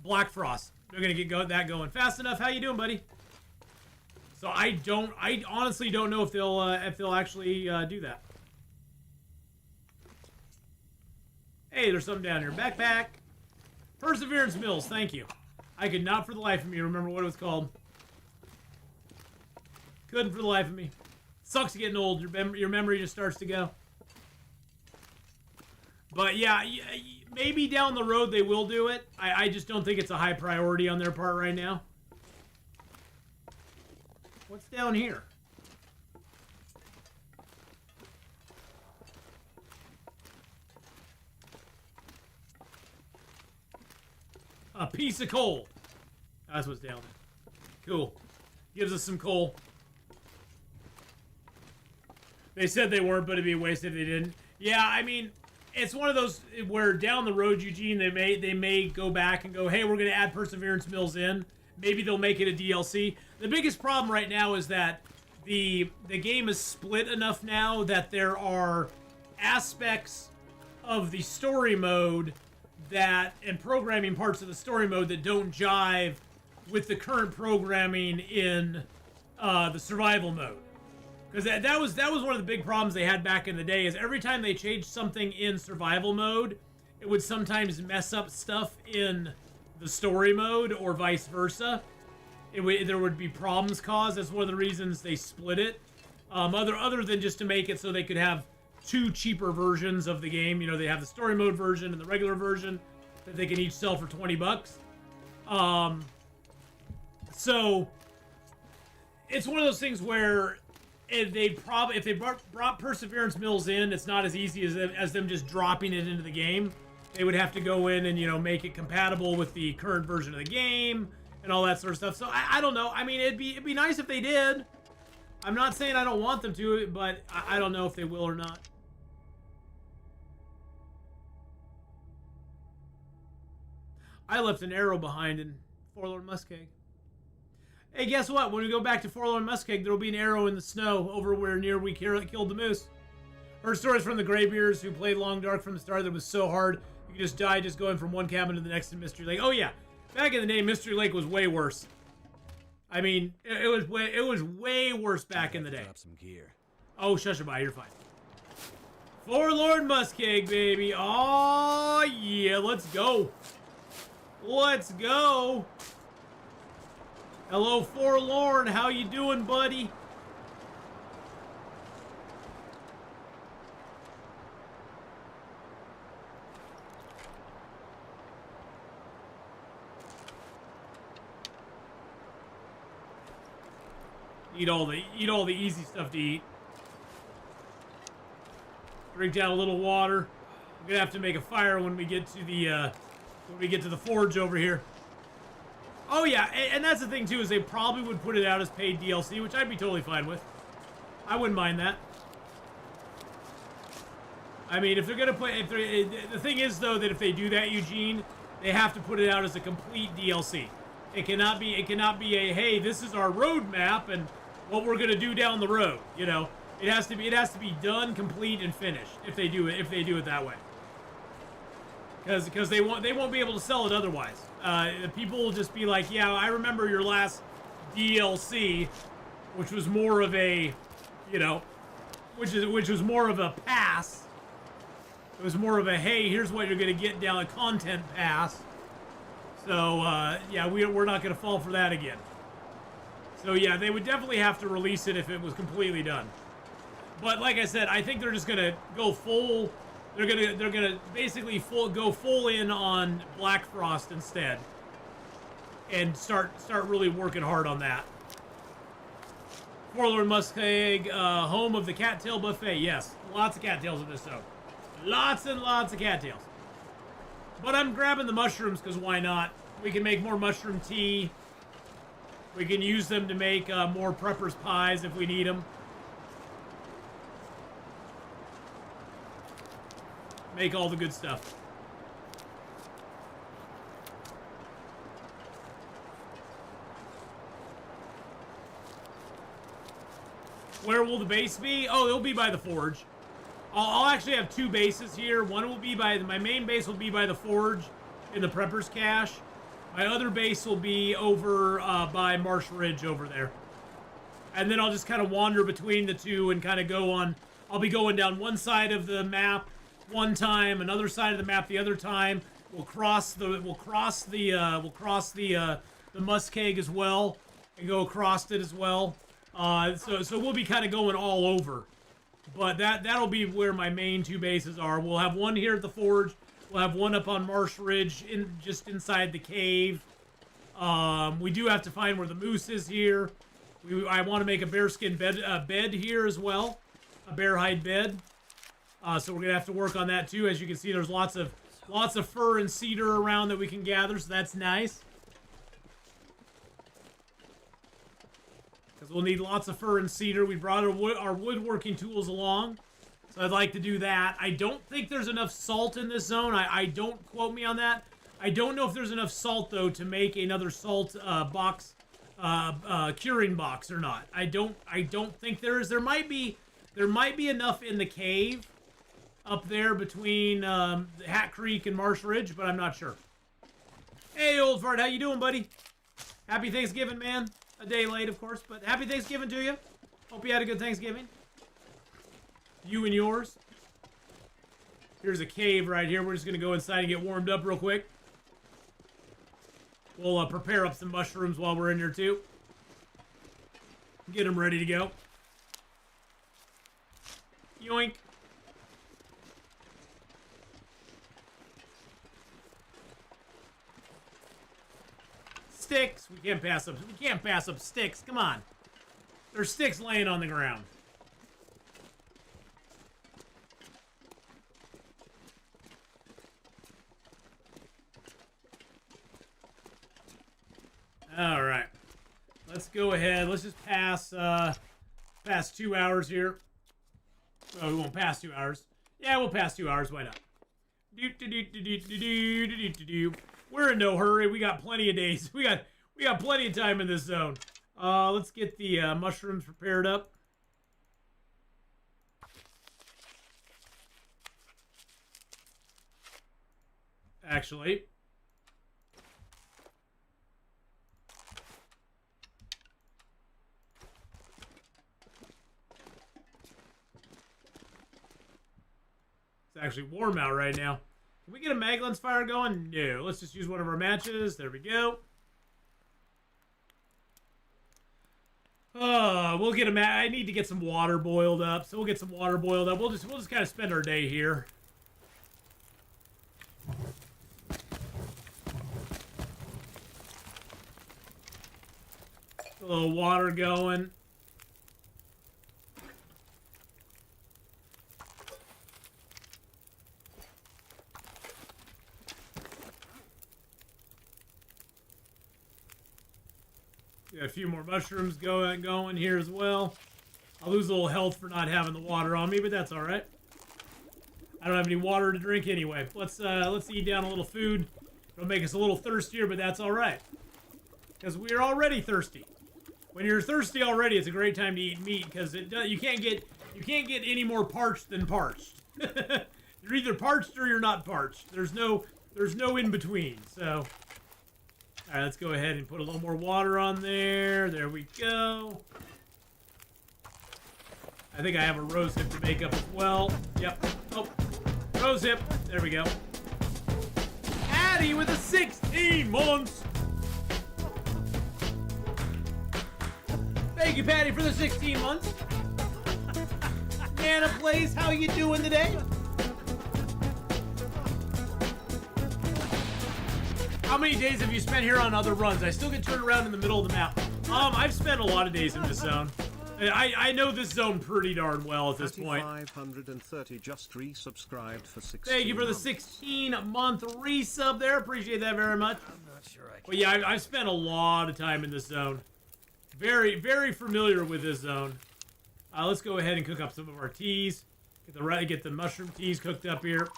Black Frost. They're going to get that going fast enough. How you doing, buddy? So I honestly don't know if they'll actually do that. Hey, there's something down here. Backpack. Perseverance Mills. Thank you. I could not for the life of me remember what it was called. Couldn't for the life of me. Sucks getting old. Your memory just starts to go. But yeah, maybe down the road they will do it. I just don't think it's a high priority on their part right now. What's down here? A piece of coal. That's what's down there. Cool. Gives us some coal. They said they weren't, but it'd be a waste if they didn't. Yeah, I mean... It's one of those where down the road, Eugene, they may go back and go, hey, we're going to add Perseverance Mills in. Maybe they'll make it a DLC. The biggest problem right now is that the game is split enough now that there are aspects of the story mode and programming parts of the story mode that don't jive with the current programming in the survival mode. Because that was one of the big problems they had back in the day, is every time they changed something in survival mode, it would sometimes mess up stuff in the story mode, or vice versa. There would be problems caused. That's one of the reasons they split it. Other than just to make it so they could have 2 cheaper versions of the game. You know, they have the story mode version and the regular version that they can each sell for $20. So it's one of those things where if they brought Perseverance Mills in, it's not as easy as them just dropping it into the game. They would have to go in and, you know, make it compatible with the current version of the game and all that sort of stuff. So I don't know. I mean, it'd be nice if they did. I'm not saying I don't want them to, but I don't know if they will or not. I left an arrow behind in Forlorn Muskeg. Hey, guess what? When we go back to Forlorn Muskeg, there will be an arrow in the snow over where near we killed the moose. Heard stories from the Greybeards who played Long Dark from the start that was so hard you could just die just going from one cabin to the next in Mystery Lake. Oh yeah, back in the day, Mystery Lake was way worse. I mean, it was way worse back in the day. Drop some gear. Oh, Shushabai, you're fine. Forlorn Muskeg, baby. Oh yeah, let's go. Let's go. Hello, Forlorn. How you doing, buddy? Eat all the easy stuff to eat. Drink down a little water. We're gonna have to make a fire when we get to the forge over here. Oh yeah, and that's the thing too, is they probably would put it out as paid DLC, which I'd be totally fine with. I wouldn't mind that. I mean, if they're gonna put, the thing is though that if they do that, Eugene, they have to put it out as a complete DLC. It cannot be a, hey, this is our roadmap and what we're gonna do down the road. You know, it has to be done, complete, and finished. If they do it that way, because they won't be able to sell it otherwise. People will just be like, yeah, I remember your last DLC, which was more of a, you know, which was more of a pass. It was more of a, hey, here's what you're gonna get down a content pass. So yeah, we're not gonna fall for that again. So yeah, they would definitely have to release it if it was completely done. But like I said, I think they're just gonna go full. They're gonna basically go full in on Black Frost instead, and start really working hard on that. Forlorn Muskeg, home of the cattail buffet. Yes, lots of cattails in this zone. Lots and lots of cattails. But I'm grabbing the mushrooms because why not? We can make more mushroom tea. We can use them to make more preppers pies if we need them. Make all the good stuff. Where will the base be? Oh, it'll be by the forge. I'll actually have two bases here. One will be by, my main base will be by the forge in the Prepper's Cache. My other base will be over by Marsh Ridge over there. And then I'll just kind of wander between the two and kind of go on. I'll be going down one side of the map one time, another side of the map the other time. We'll cross the Muskeg as well and go across it as well. So we'll be kind of going all over. But that'll be where my main two bases are. We'll have one here at the forge. We'll have one up on Marsh Ridge, just inside the cave. We do have to find where the moose is here. I want to make a bearskin bed here as well, a bear hide bed. So we're gonna have to work on that too. As you can see, there's lots of fur and cedar around that we can gather, so that's nice. Because we'll need lots of fur and cedar. We brought our woodworking tools along, so I'd like to do that. I don't think there's enough salt in this zone. I don't quote me on that. I don't know if there's enough salt though to make another salt box, curing box or not. I don't think there is. There might be enough in the cave up there between Hat Creek and Marsh Ridge, but I'm not sure. Hey, old fart, how you doing, buddy? Happy Thanksgiving, man. A day late, of course, but happy Thanksgiving to you. Hope you had a good Thanksgiving. You and yours. Here's a cave right here. We're just going to go inside and get warmed up real quick. We'll prepare up some mushrooms while we're in here, too. Get them ready to go. Yoink. Sticks. We can't pass up sticks. Come on. There's sticks laying on the ground. All right. Let's go ahead. Let's just pass 2 hours here. Oh, we won't pass 2 hours. Yeah, we'll pass 2 hours. Why not? We're in no hurry. We got plenty of days. We got plenty of time in this zone. Let's get the mushrooms prepared up. Actually, it's actually warm out right now. Can we get a Maglens fire going? No. Let's just use one of our matches. There we go. We'll get I need to get some water boiled up, so we'll get some water boiled up. We'll just kind of spend our day here. A little water going. Got a few more mushrooms going here as well. I'll lose a little health for not having the water on me, but that's all right. I don't have any water to drink anyway. Let's eat down a little food. It'll make us a little thirstier, but that's all right, because we're already thirsty. When you're thirsty already, it's a great time to eat meat, because you can't get any more parched than parched. You're either parched or you're not parched. There's no in between. So. All right, let's go ahead and put a little more water on there. There we go. I think I have a rose hip to make up as well. Yep. Oh, rose hip. There we go. Addie with a 16 months. Thank you, Patty, for the 16 months. Nana Plays, how you doing today? How many days have you spent here on other runs? I still get turned around in the middle of the map. I've spent a lot of days in this zone. I know this zone pretty darn well at this point. 530 just resubscribed for 16 Thank you for the 16-month resub there. Appreciate that very much. I'm not sure I can. But yeah, I've spent a lot of time in this zone. Very, very familiar with this zone. Let's go ahead and cook up some of our teas. Get the mushroom teas cooked up here.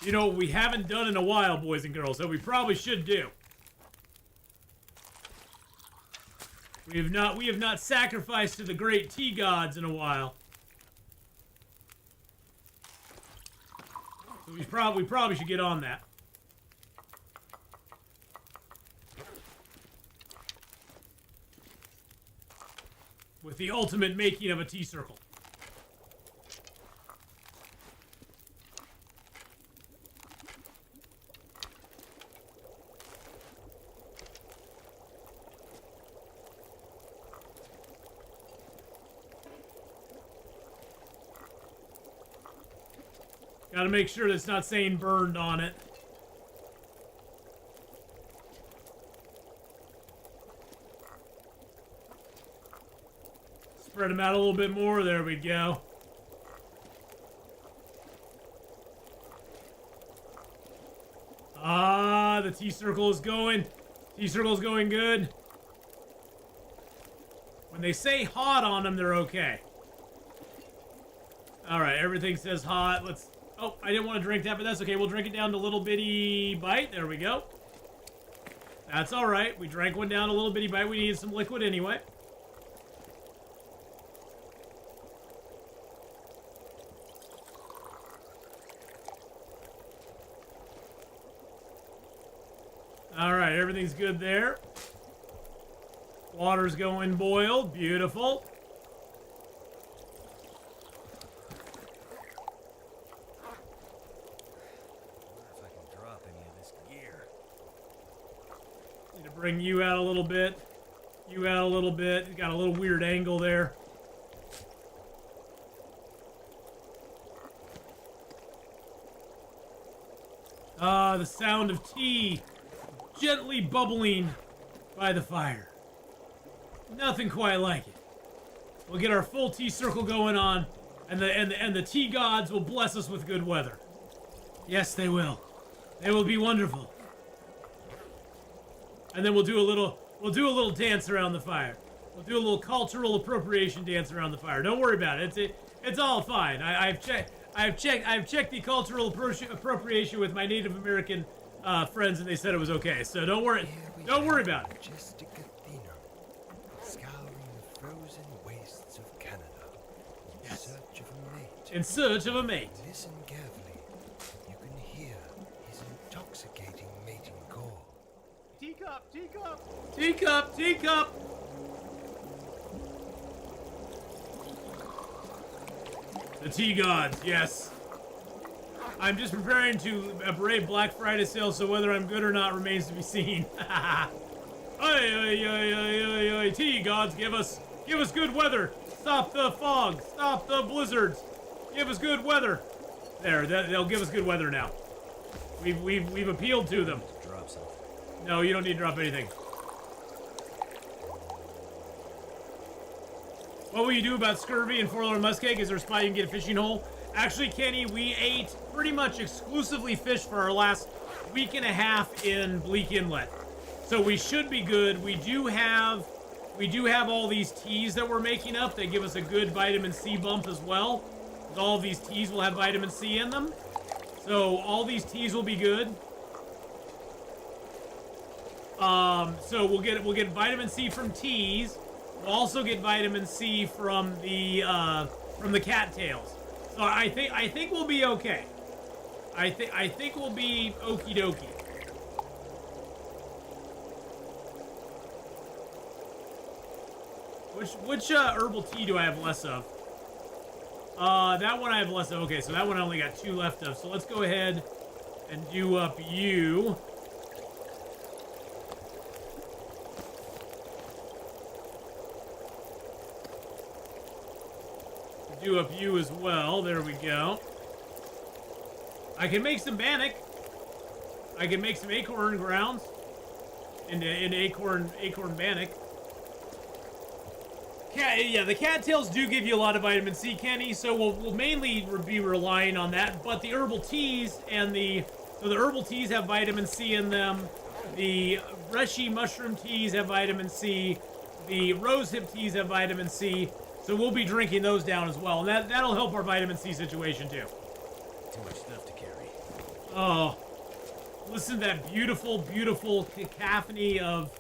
You know what we haven't done in a while, boys and girls, that we probably should do. We have not sacrificed to the great tea gods in a while. So we probably should get on that. With the ultimate making of a tea circle. Gotta make sure that it's not saying burned on it. Spread them out a little bit more. There we go. Ah, the tea circle is going. Tea circle is going good. When they say hot on them, they're okay. All right, everything says hot. Let's... Oh, I didn't want to drink that, but that's okay. We'll drink it down to a little bitty bite. There we go. That's all right. We drank one down a little bitty bite. We needed some liquid anyway. All right, everything's good there. Water's going boiled. Beautiful. Bring you out a little bit. You out a little bit. You got a little weird angle there. Ah, the sound of tea gently bubbling by the fire. Nothing quite like it. We'll get our full tea circle going on, and the tea gods will bless us with good weather. Yes, they will. They will be wonderful. And then we'll do a little dance around the fire. We'll do a little cultural appropriation dance around the fire. Don't worry about it. It's all fine. I've checked the cultural appropriation with my Native American friends, and they said it was okay. So don't worry about it. Majestic Atheenon, scouring the frozen wastes of Canada in search of a mate. In search of a mate. Listen carefully. You can hear his intoxicating mating call. Teacup, teacup. Teacup, teacup. The tea gods, yes. I'm just preparing to brave Black Friday sale, so whether I'm good or not remains to be seen. Oi, tea gods, give us good weather. Stop the fog. Stop the blizzards. Give us good weather. There, they'll give us good weather now. We've appealed to them. Drop something. No, you don't need to drop anything. What will you do about scurvy and Forlorn Muskeg? Is there a spot you can get a fishing hole? Actually, Kenny, we ate pretty much exclusively fish for our last week and a half in Bleak Inlet. So we should be good. We do have all these teas that we're making up that give us a good vitamin C bump as well. All of these teas will have vitamin C in them. So all these teas will be good. So we'll get vitamin C from teas. We'll also get vitamin C from the cattails. So I think we'll be okay. I think we'll be okie dokie. Which herbal tea do I have less of? That one I have less of. Okay, so that one I only got 2 left of. So let's go ahead and do up you. Do up you as well. There we go. I can make some bannock. I can make some acorn grounds into acorn bannock. Yeah, the cattails do give you a lot of vitamin C, Kenny, so we'll mainly be relying on that. But the herbal teas the herbal teas have vitamin C in them. The Reshi mushroom teas have vitamin C. The rosehip teas have vitamin C. So we'll be drinking those down as well. And that'll help our vitamin C situation too. Too much stuff to carry. Oh, listen to that beautiful, beautiful cacophony of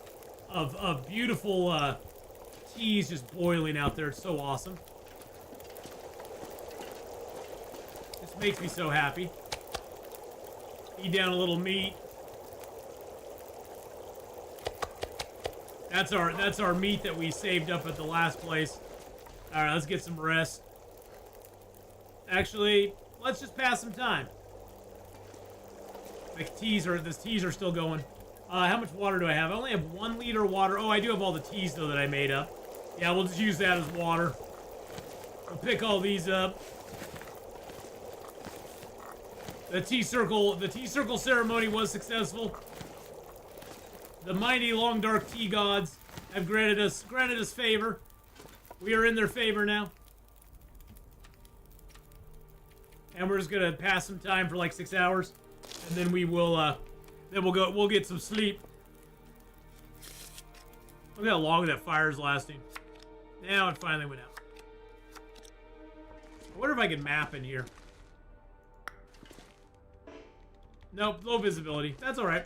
beautiful teas just boiling out there. It's so awesome. This makes me so happy. Eat down a little meat. That's our meat that we saved up at the last place. All right, let's get some rest. Actually, let's just pass some time. The teas are still going. How much water do I have? I only have 1 liter of water. Oh, I do have all the teas though that I made up. Yeah, we'll just use that as water. We'll pick all these up. The tea circle ceremony was successful. The mighty long dark tea gods have granted us favor. We are in their favor now. And we're just gonna pass some time for like 6 hours. And then we'll get some sleep. Look how long that fire's lasting. Now it finally went out. I wonder if I can map in here. Nope, low visibility. That's alright.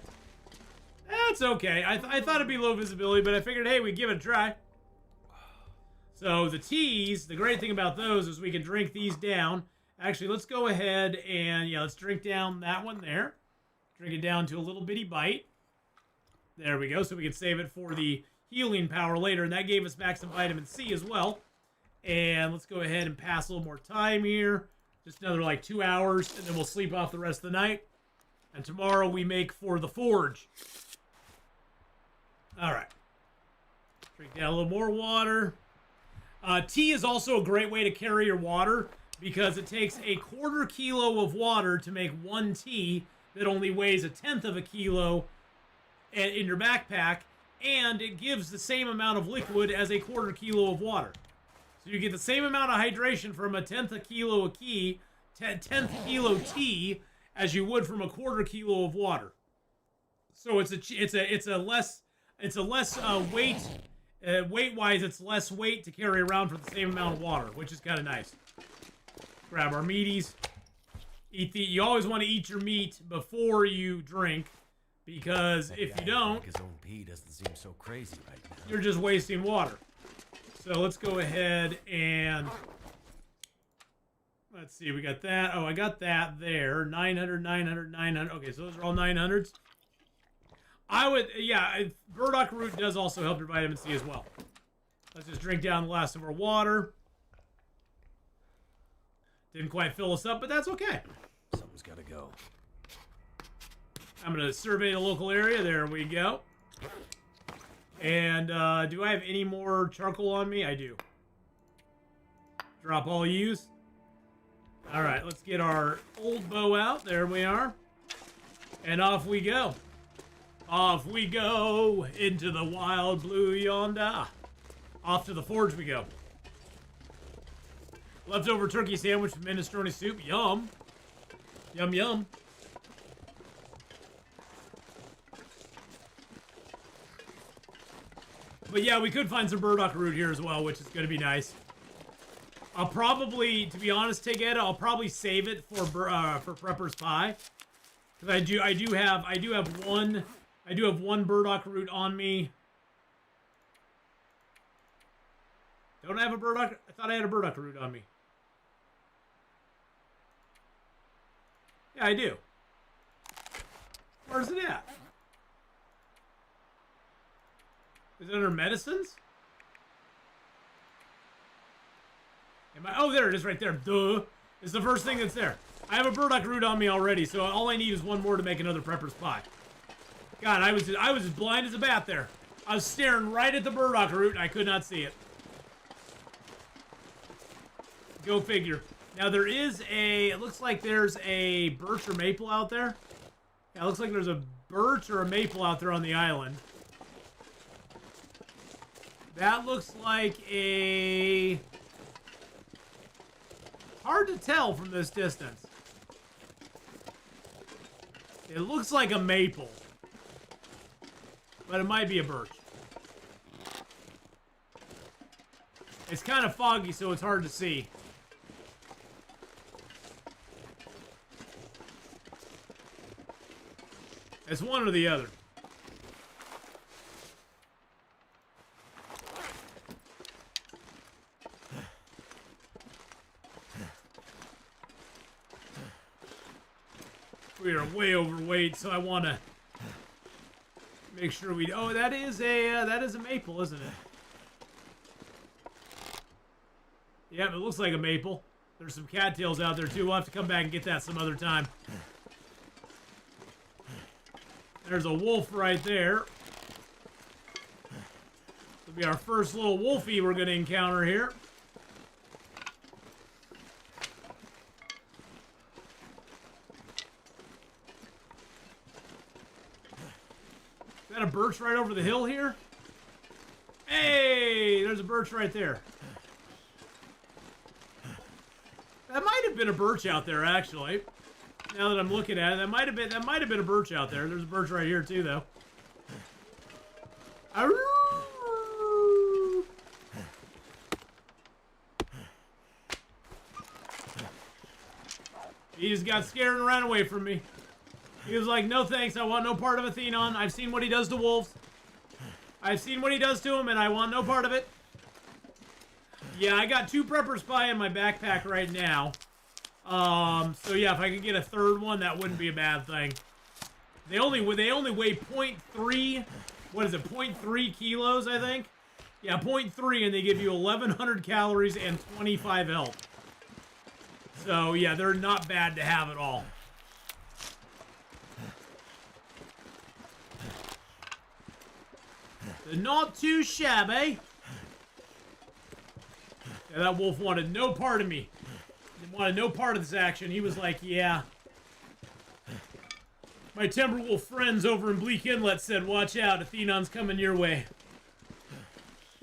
That's okay. I thought it'd be low visibility, but I figured, hey, we'd give it a try. So the teas, the great thing about those is we can drink these down. Actually, let's go ahead and, let's drink down that one there. Drink it down to a little bitty bite. There we go. So we can save it for the healing power later. And that gave us back some vitamin C as well. And let's go ahead and pass a little more time here. Just another like 2 hours. And then we'll sleep off the rest of the night. And tomorrow we make for the forge. All right. Drink down a little more water. Tea is also a great way to carry your water because it takes a 1/4 kilo of water to make 1 tea that only weighs 1/10 of a kilo in your backpack, and it gives the same amount of liquid as a 1/4 kilo of water. So you get the same amount of hydration from 1/10 kilo tea, as you would from a 1/4 kilo of water. So it's a less weight weight-wise, it's less weight to carry around for the same amount of water, which is kind of nice. Grab our meaties. You always want to eat your meat before you drink, because if you don't, his own pee doesn't seem so crazy right now. You're just wasting water. So let's go ahead and let's see. We got that. Oh, I got that there. 900, 900, 900. Okay, so those are all 900s. I would, yeah, burdock root does also help your vitamin C as well. Let's just drink down the last of our water. Didn't quite fill us up, but that's okay. Something's got to go. I'm going to survey the local area. There we go. And do I have any more charcoal on me? I do. Drop all use. All right, let's get our old bow out. There we are. And off we go. Off we go into the wild blue yonder. Off to the forge we go. Leftover turkey sandwich with minestrone soup. Yum. Yum, yum. But yeah, we could find some burdock root here as well, which is going to be nice. I'll probably, to be honest, I'll probably save it for Prepper's Pie, because I do have one burdock root on me. Don't I have a burdock? I thought I had a burdock root on me. Yeah, I do. Where's it at? Is it under medicines? Oh, there it is right there. Duh. It's the first thing that's there. I have a burdock root on me already, so all I need is one more to make another Prepper's Pie. God, I was as blind as a bat there. I was staring right at the burdock root and I could not see it. Go figure. Now there is it looks like there's a birch or maple out there. Yeah, it looks like there's a birch or a maple out there on the island. That looks like a... Hard to tell from this distance. It looks like a maple. But it might be a birch. It's kind of foggy, so it's hard to see. It's one or the other. We are way overweight, so I want to make sure we... Oh, that is a maple, isn't it? Yep, it looks like a maple. There's some cattails out there, too. We'll have to come back and get that some other time. There's a wolf right there. This will be our first little wolfie we're going to encounter here. Is that a birch right over the hill here? Hey, there's a birch right there. That might have been a birch out there, actually. Now that I'm looking at it, that might have been a birch out there. There's a birch right here too, though. He just got scared and ran away from me. He was like, no thanks, I want no part of Atheenon. I've seen what he does to wolves. I've seen what he does to them, and I want no part of it. Yeah, I got 2 Prepper's Pie in my backpack right now. So yeah, if I could get a third one, that wouldn't be a bad thing. They only weigh 0.3, what is it, 0.3 kilos, I think? Yeah, 0.3, and they give you 1,100 calories and 25 health. So yeah, they're not bad to have at all. They're not too shabby. Yeah, that wolf wanted no part of me. He wanted no part of this action. He was like, yeah. My Timberwolf friends over in Bleak Inlet said, watch out, Atheenon's coming your way.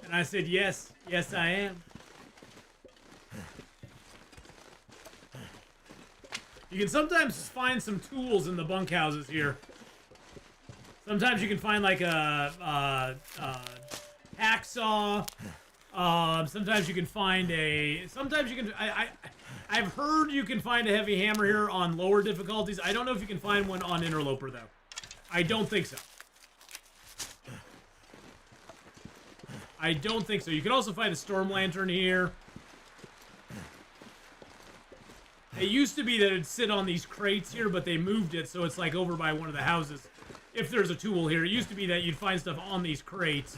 And I said, yes. Yes, I am. You can sometimes find some tools in the bunkhouses here. Sometimes you can find like a hacksaw. Sometimes you can find a. Sometimes you can. I've heard you can find a heavy hammer here on lower difficulties. I don't know if you can find one on Interloper though. I don't think so. I don't think so. You can also find a storm lantern here. It used to be that it'd sit on these crates here, but they moved it so it's like over by one of the houses. If there's a tool here, it used to be that you'd find stuff on these crates,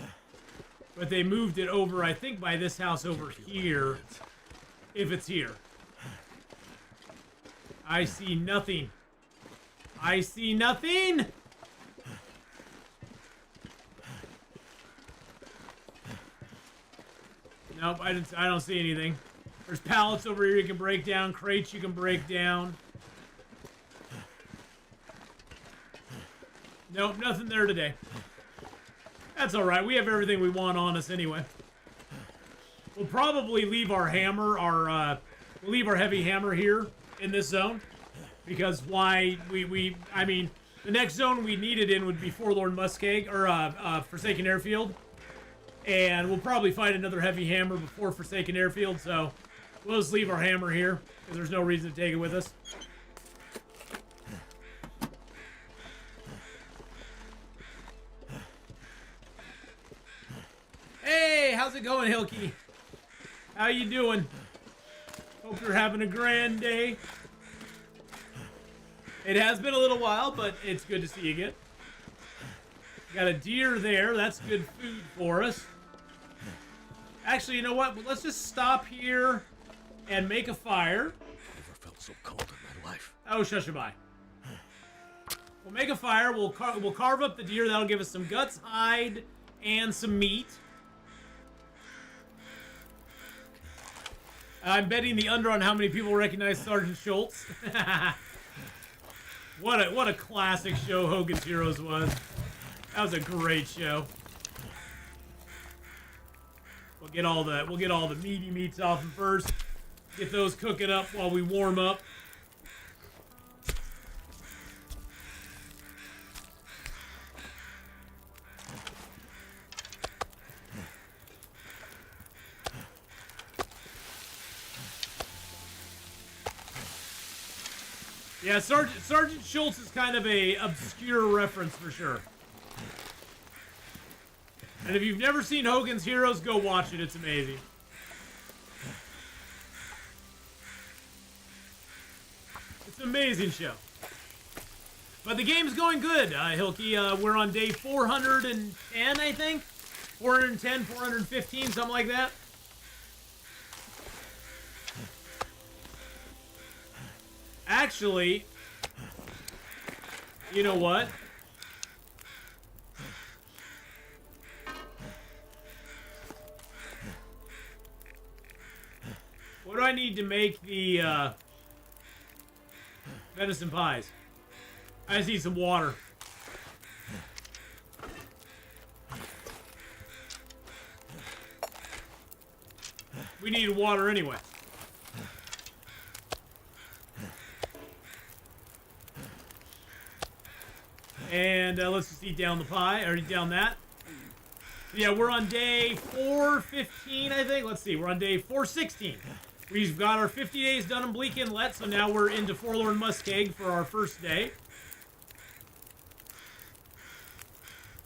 but they moved it over, I think, by this house over here, if it's here. I see nothing. I see nothing! Nope, I don't see anything. There's pallets over here you can break down, crates you can break down. Nope, nothing there today. That's alright, we have everything we want on us anyway. We'll probably leave our hammer, we'll leave our heavy hammer here in this zone. Because why, I mean, the next zone we need it in would be Forlorn Muskeg, or Forsaken Airfield. And we'll probably find another heavy hammer before Forsaken Airfield, so we'll just leave our hammer here, because there's no reason to take it with us. Hey, how's it going, Hilky? How you doing? Hope you're having a grand day. It has been a little while, but it's good to see you again. Got a deer there. That's good food for us. Actually, you know what? Let's just stop here and make a fire. Never felt so cold in my life. Oh, shushabai. We'll make a fire. We'll carve up the deer. That'll give us some guts, hide, and some meat. I'm betting the under on how many people recognize Sergeant Schultz. What a classic show Hogan's Heroes was. That was a great show. We'll get all the meaty meats off them first. Get those cooking up while we warm up. Yeah, Sergeant Schultz is kind of a obscure reference for sure. And if you've never seen Hogan's Heroes, go watch it. It's amazing. It's an amazing show. But the game's going good, Hilky. We're on day 410, I think. 410, 415, something like that. Actually, you know what? What do I need to make the venison pies? I just need some water. We need water anyway. And let's just eat down the pie, or eat down that. Yeah, we're on day 415, I think. Let's see, we're on day 416. We've got our 50 days done in Bleak Inlet, so now we're into Forlorn Muskeg for our first day.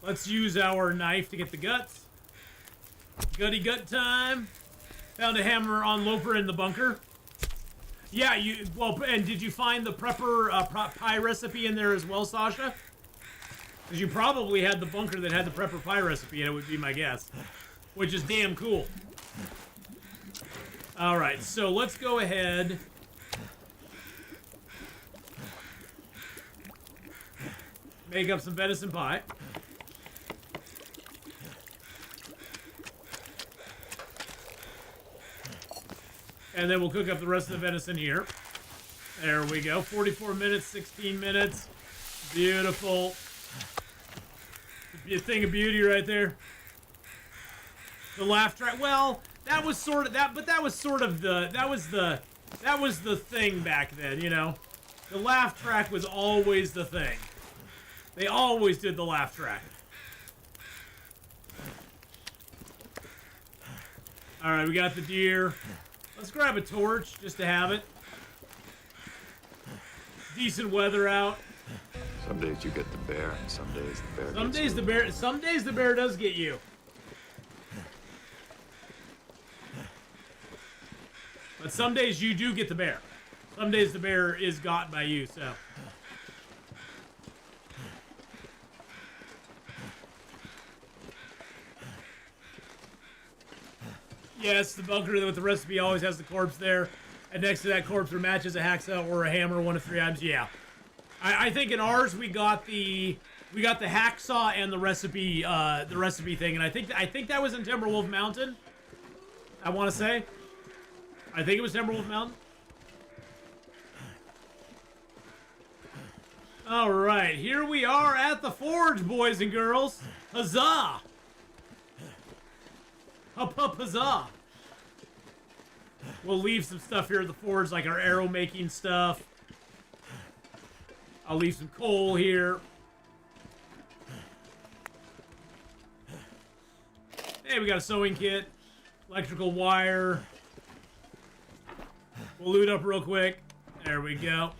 Let's use our knife to get the guts. Gutty gut time. Found a hammer on Loper in the bunker. Yeah, and did you find the prepper pie recipe in there as well, Sasha? Because you probably had the bunker that had the prepper pie recipe in it, would be my guess. Which is damn cool. Alright, so let's go ahead. Make up some venison pie. And then we'll cook up the rest of the venison here. There we go. 44 minutes, 16 minutes. Beautiful. A thing of beauty right there. The laugh track. Well, that was sort of that, but that was sort of the that was the thing back then, you know. The laugh track was always the thing. They always did the laugh track. Alright, we got the deer. Let's grab a torch just to have it. Decent weather out. Some days you get the bear, and some days the bear Some gets days you. the bear does get you. But some days you do get the bear. Some days the bear is got by you, so. Yes, the bunker with the recipe always has the corpse there. And next to that corpse are matches, a hacksaw, or a hammer, one of 3 items. Yeah. I think in ours we got the hacksaw and the recipe thing, and I think that was in Timberwolf Mountain. I want to say. I think it was Timberwolf Mountain. All right, here we are at the forge, boys and girls. Huzzah! Hup hup huzzah! We'll leave some stuff here at the forge, like our arrow making stuff. I'll leave some coal here. Hey, we got a sewing kit. Electrical wire. We'll loot up real quick. There we go.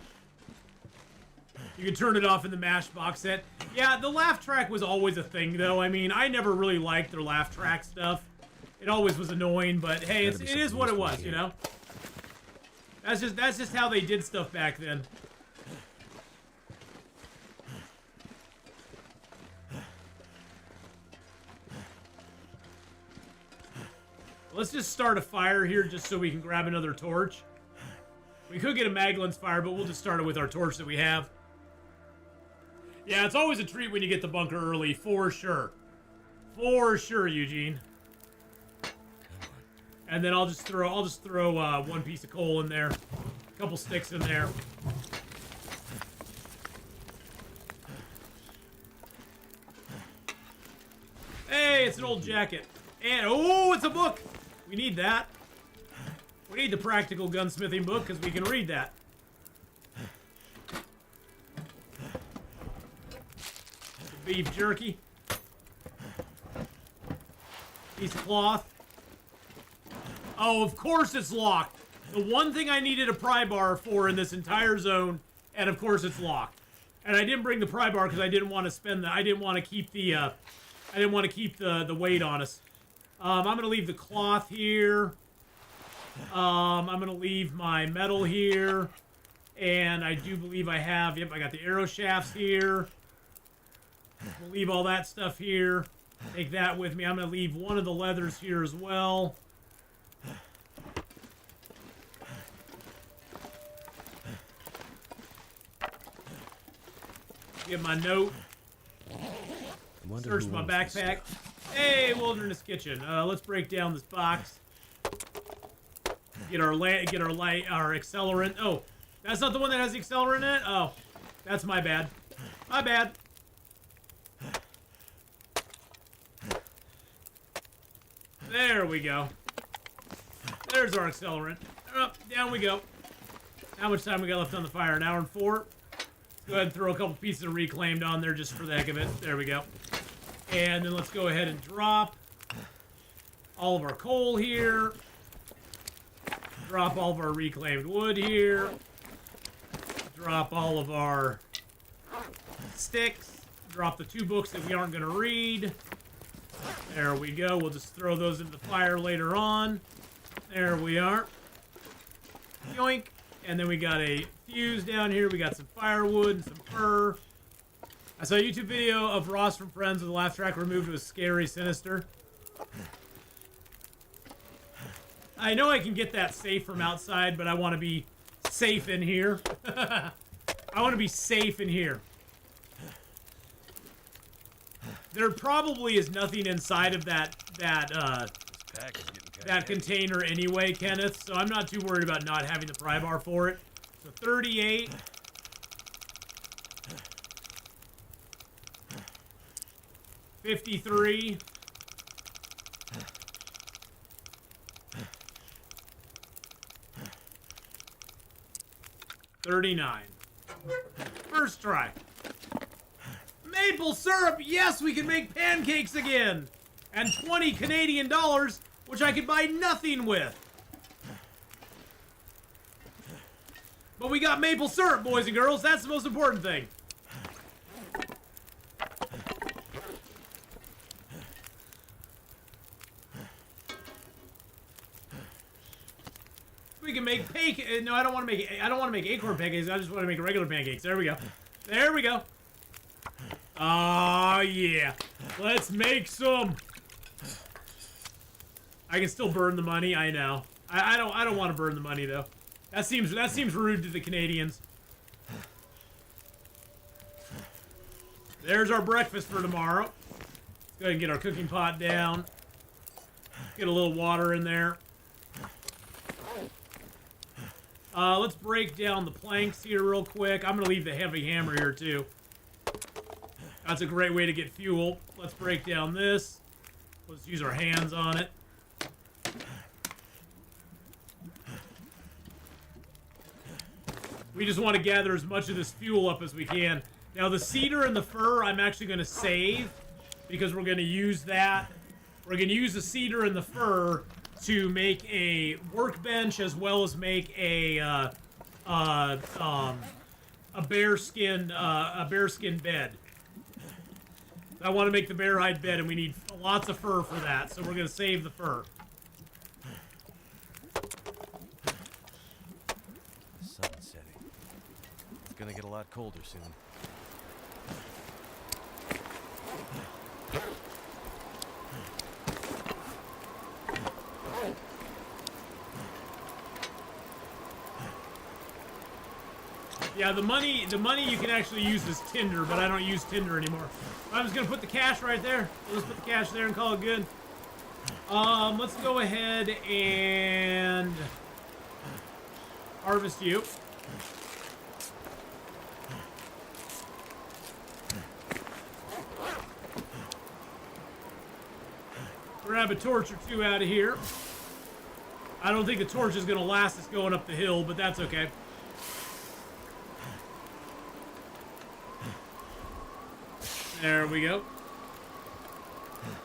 You can turn it off in the mash box set. Yeah, the laugh track was always a thing, though. I mean, I never really liked their laugh track stuff. It always was annoying, but hey, it is what it was, you know? That's just how they did stuff back then. Let's just start a fire here just so we can grab another torch. We could get a Maglin's fire, but we'll just start it with our torch that we have. Yeah, it's always a treat when you get the bunker early, for sure. For sure, Eugene. And then I'll just throw one piece of coal in there, a couple sticks in there. Hey, it's an old jacket. And, oh, it's a book. We need that. We need the practical gunsmithing book because we can read that. Beef jerky. Piece of cloth. Oh, of course it's locked. The one thing I needed a pry bar for in this entire zone, and of course it's locked. And I didn't bring the pry bar because I didn't want to spend the. I didn't want to keep the weight on us. I'm gonna leave the cloth here. I'm gonna leave my metal here, and I do believe I have. Yep, I got the arrow shafts here. We'll leave all that stuff here. Take that with me. I'm gonna leave one of the leathers here as well. Get my note. Search my backpack. Hey, Wilderness Kitchen. Let's break down this box. Get our accelerant. Oh, that's not the one that has the accelerant in it? Oh, that's my bad. My bad. There we go. There's our accelerant. Up, down we go. How much time we got left on the fire? An hour and 4. Let's go ahead and throw a couple pieces of reclaimed on there just for the heck of it. There we go. And then let's go ahead and drop all of our coal here. Drop all of our reclaimed wood here. Drop all of our sticks. Drop the 2 books that we aren't going to read. There we go. We'll just throw those into the fire later on. There we are. Yoink. And then we got a fuse down here. We got some firewood and some fur. I saw a YouTube video of Ross from Friends with the laugh track removed. It was scary, sinister. I know I can get that safe from outside, but I want to be safe in here. I want to be safe in here. There probably is nothing inside of that container anyway, Kenneth, so I'm not too worried about not having the pry bar for it. So 38. 53. 39. First try. Maple syrup! Yes, we can make pancakes again! And 20 Canadian dollars, which I could buy nothing with. But we got maple syrup, boys and girls. That's the most important thing. We can make no, I don't want to make acorn pancakes. I just want to make regular pancakes. There we go. There we go. Oh yeah. Let's make some. I can still burn the money, I know. I don't want to burn the money though. That seems rude to the Canadians. There's our breakfast for tomorrow. Let's go ahead and get our cooking pot down. Get a little water in there. Let's break down the planks here real quick. I'm gonna leave the heavy hammer here too. That's a great way to get fuel. Let's break down this. Let's use our hands on it. We just want to gather as much of this fuel up as we can. Now the cedar and the fir I'm actually going to save because we're going to use that. We're going to use the cedar and the fir to make a workbench as well as make a bearskin bed. I want to make the bear hide bed and we need lots of fur for that, so we're going to save the fur. The sun's setting. It's gonna get a lot colder soon. Yeah, the money you can actually use as tinder, but I don't use tinder anymore. I'm just gonna put the cash right there. Let's put the cash there and call it good. Let's go ahead and harvest you. Grab a torch or two out of here. I don't think the torch is gonna last us going up the hill, but that's okay. There we go.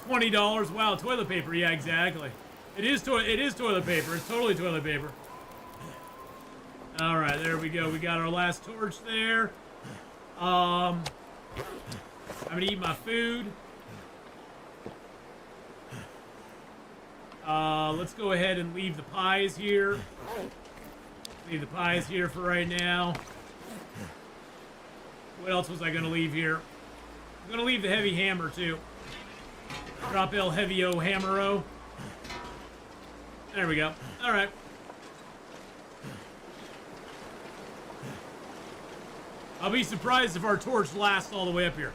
$20. Wow, toilet paper. Yeah, exactly. It is toilet paper. It's totally toilet paper. All right, there we go. We got our last torch there. I'm gonna eat my food. Let's go ahead and leave the pies here. Leave the pies here for right now. What else was I gonna leave here? I'm gonna leave the heavy hammer too. Drop El Heavy-O Hammer-O. There we go. Alright. I'll be surprised if our torch lasts all the way up here.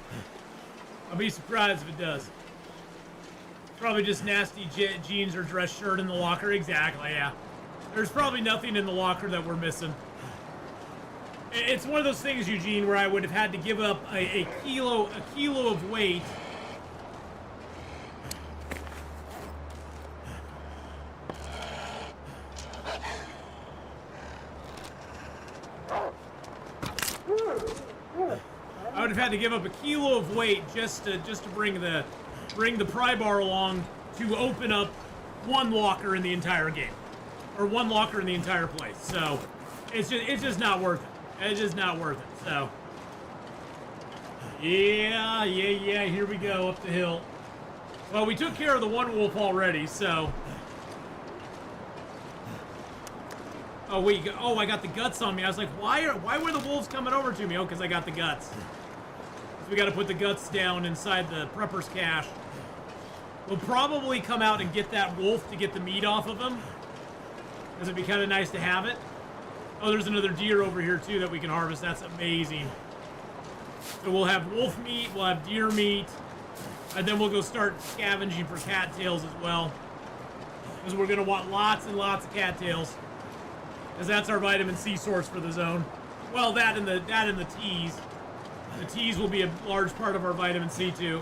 I'll be surprised if it does. Probably just nasty jeans or dress shirt in the locker. Exactly, yeah. There's probably nothing in the locker that we're missing. It's one of those things, Eugene, where I would have had to give up a kilo of weight. I would have had to give up a kilo of weight just to bring the pry bar along to open up one locker in the entire game, or one locker in the entire place. So it's just not worth it. It's just not worth it. So yeah. Here we go up the hill. Well, we took care of the one wolf already. So oh wait, I got the guts on me. I was like, why were the wolves coming over to me? Oh, because I got the guts. So we got to put the guts down inside the prepper's cache. We'll probably come out and get that wolf to get the meat off of him, because it'd be kind of nice to have it. Oh, there's another deer over here too that we can harvest. That's amazing. So we'll have wolf meat, we'll have deer meat, and then we'll go start scavenging for cattails as well, because we're gonna want lots and lots of cattails, because that's our vitamin C source for the zone. Well, that and the teas. The teas will be a large part of our vitamin C too.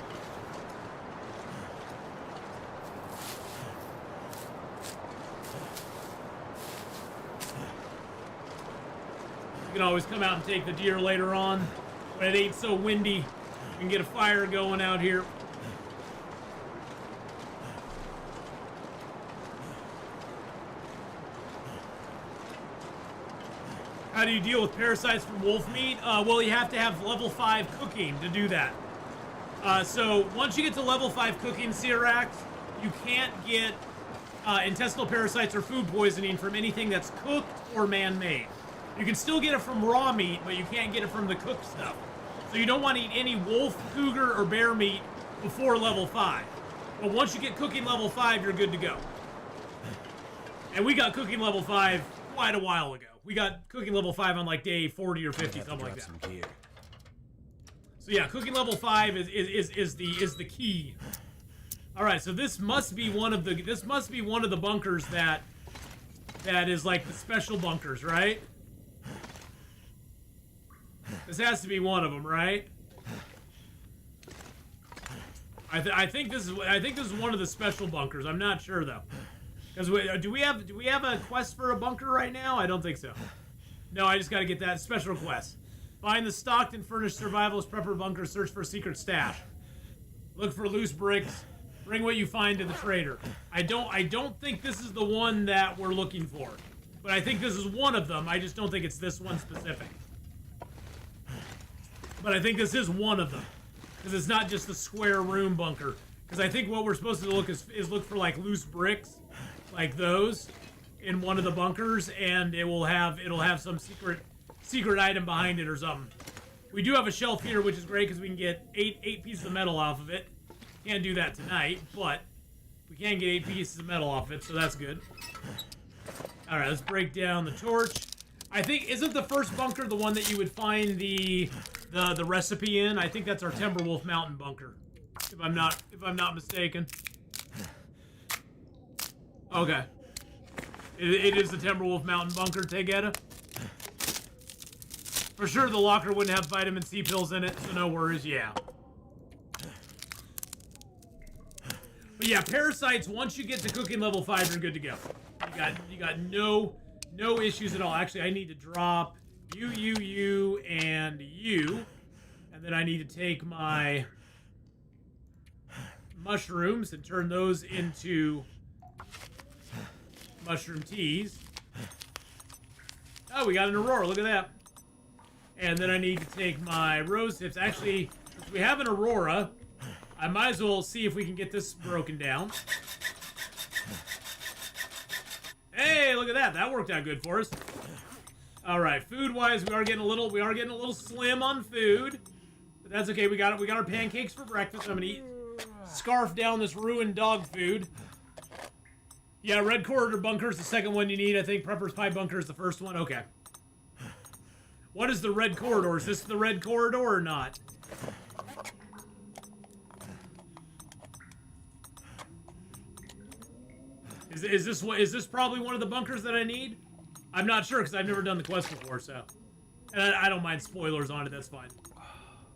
can always come out and take the deer later on. When it ain't so windy, we can get a fire going out here. How do you deal with parasites from wolf meat? Well, you have to have level 5 cooking to do that. So once you get to level 5 cooking, Cyrax, you can't get intestinal parasites or food poisoning from anything that's cooked or man-made. You can still get it from raw meat, but you can't get it from the cooked stuff. So you don't want to eat any wolf, cougar, or bear meat before level 5. But once you get cooking level 5, you're good to go. And we got cooking level 5 quite a while ago. We got cooking level 5 on like day 40 or 50, something like that. So yeah, cooking level 5 is the key. All right, so this must be one of the bunkers that is like the special bunkers, right? This has to be one of them, right? I think this is one of the special bunkers. I'm not sure though. Because do we have a quest for a bunker right now? I don't think so. No, I just got to get that special quest. Find the stocked and furnished survivalist prepper bunker. Search for a secret stash. Look for loose bricks. Bring what you find to the trader. I don't think this is the one that we're looking for, but I think this is one of them. I just don't think it's this one specific. But I think this is one of them because it's not just the square room bunker. Because I think what we're supposed to look is look for like loose bricks. Like those in one of the bunkers, and it'll have some secret item behind it or something. We do have a shelf here, which is great because we can get eight pieces of metal off of it. Can't do that tonight, but we can get 8 pieces of metal off it, so that's good. All right, let's break down the torch. I think isn't the first bunker the one that you would find the recipe in? I think that's our Timberwolf Mountain bunker, if I'm not mistaken. Okay. It is the Timberwolf Mountain bunker, Tegeta. For sure the locker wouldn't have vitamin C pills in it, so no worries, yeah. But yeah, parasites, once you get to cooking level 5, you're good to go. You got no issues at all. Actually, I need to drop you, and you. And then I need to take my mushrooms and turn those into mushroom teas. Oh, we got an Aurora. Look at that. And then I need to take my rose hips. Actually, if we have an Aurora, I might as well see if we can get this broken down. Hey, look at that. That worked out good for us. All right, food-wise, we are getting a little slim on food, but that's okay. We got our pancakes for breakfast. I'm gonna scarf down this ruined dog food. Yeah, Red Corridor Bunker is the second one you need. I think Prepper's Pie Bunker is the first one. Okay. What is the Red Corridor? Is this the Red Corridor or not? Is this probably one of the bunkers that I need? I'm not sure because I've never done the quest before, so. And I don't mind spoilers on it, that's fine.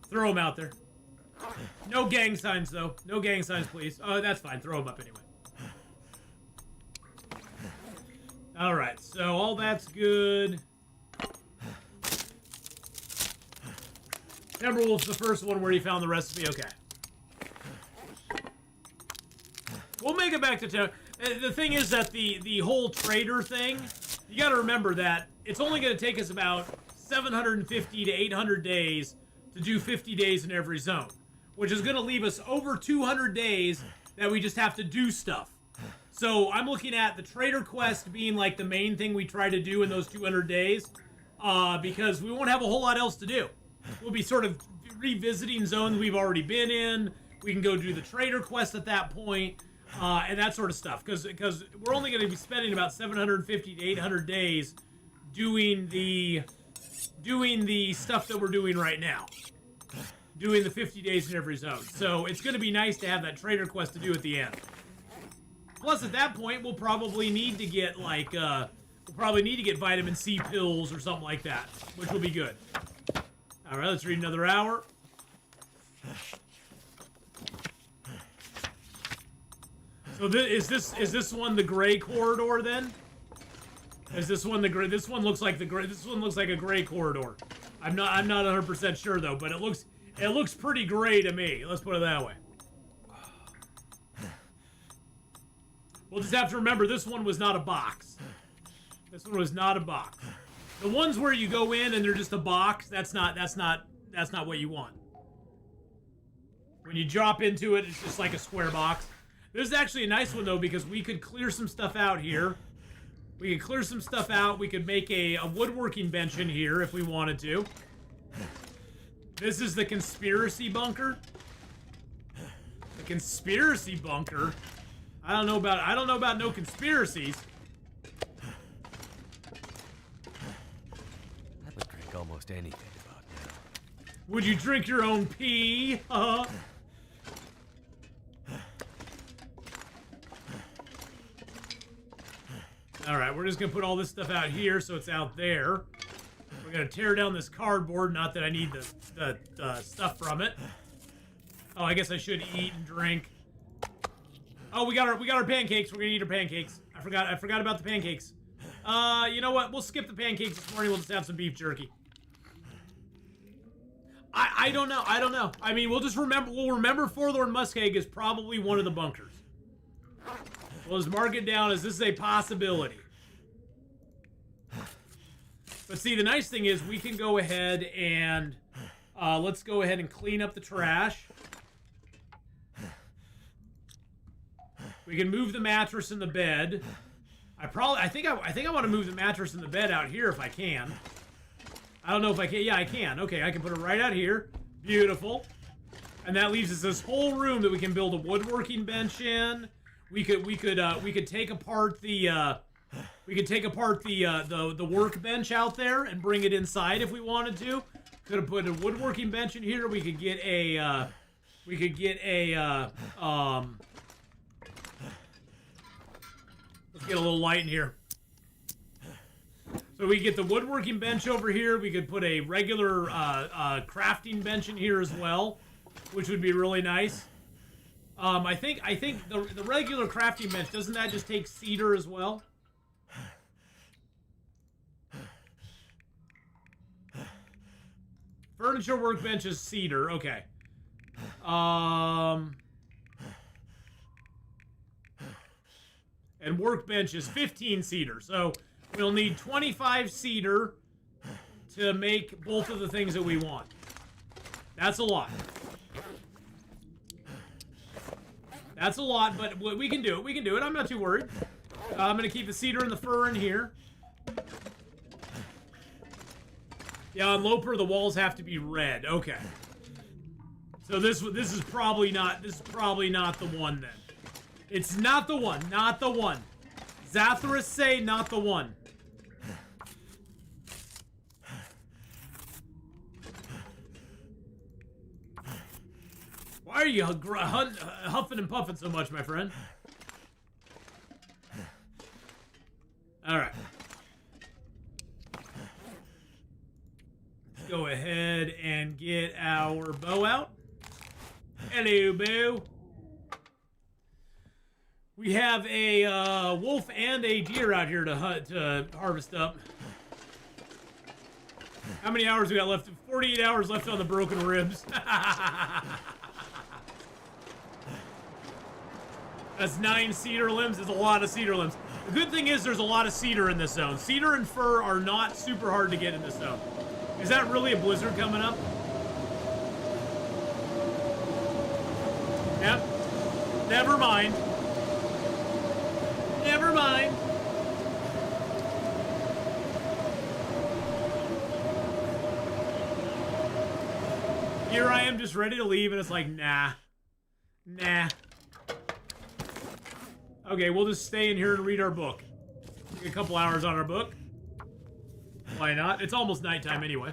Throw them out there. No gang signs, though. No gang signs, please. Oh, that's fine. Throw them up anyway. Alright, so all that's good. Timberwolf's the first one where he found the recipe. Okay. We'll make it back to town. The thing is that the whole trader thing, you gotta remember that it's only gonna take us about 750 to 800 days to do 50 days in every zone, which is gonna leave us over 200 days that we just have to do stuff. So I'm looking at the trader quest being like the main thing we try to do in those 200 days, because we won't have a whole lot else to do. We'll be sort of revisiting zones we've already been in. We can go do the trader quest at that point, and that sort of stuff. Because we're only going to be spending about 750 to 800 days doing the stuff that we're doing right now. Doing the 50 days in every zone. So it's going to be nice to have that trader quest to do at the end. Plus, at that point, we'll probably need to get, like, vitamin C pills or something like that, which will be good. All right, let's read another hour. So is this one the gray corridor then? Is this one this one looks like a gray corridor. I'm not 100% sure though, but it looks pretty gray to me. Let's put it that way. We'll just have to remember this one was not a box. This one was not a box. The ones where you go in and they're just a box, that's not what you want. When you drop into it, it's just like a square box. This is actually a nice one though, because we could clear some stuff out here. We could clear some stuff out. We could make a woodworking bench in here if we wanted to. This is the conspiracy bunker. The conspiracy bunker. I don't know about no conspiracies. I would drink almost anything about now. Would you drink your own pee? All right, we're just gonna put all this stuff out here so it's out there. We're gonna tear down this cardboard. Not that I need the stuff from it. Oh, I guess I should eat and drink. Oh, we got our pancakes. We're gonna eat our pancakes. I forgot about the pancakes. You know what? We'll skip the pancakes this morning. We'll just have some beef jerky. I don't know. I mean, we'll remember Forlorn Muskeg is probably one of the bunkers. We'll just mark it down as this is a possibility. But see, the nice thing is we can go ahead and let's go ahead and clean up the trash. We can move the mattress and the bed. I think I want to move the mattress and the bed out here if I can. I don't know if I can. Yeah, I can. Okay, I can put it right out here. Beautiful. And that leaves us this whole room that we can build a woodworking bench in. We could take apart the workbench out there and bring it inside if we wanted to. Could have put a woodworking bench in here. We could get a let's get a little light in here. So we get the woodworking bench over here. We could put a regular crafting bench in here as well, which would be really nice. I think the regular crafting bench, doesn't that just take cedar as well? Furniture workbench is cedar. Okay. And workbench is 15 cedar. So we'll need 25 cedar to make both of the things that we want. That's a lot. That's a lot, but we can do it. We can do it. I'm not too worried. I'm going to keep the cedar and the fir in here. Yeah, on Loper, the walls have to be red. Okay. So this is probably not the one then. It's not the one. Not the one. Zathras say not the one. Why are you huffing and puffing so much, my friend? Alright. Let's go ahead and get our bow out. Hello, bow. We have a wolf and a deer out here to harvest up. How many hours we got left? 48 hours left on the broken ribs. That's 9 cedar limbs. There's a lot of cedar limbs. The good thing is there's a lot of cedar in this zone. Cedar and fir are not super hard to get in this zone. Is that really a blizzard coming up? Yep. Never mind. Never mind. Here I am just ready to leave and it's like, nah. Nah. Okay, we'll just stay in here and read our book. Take a couple hours on our book. Why not? It's almost nighttime anyway.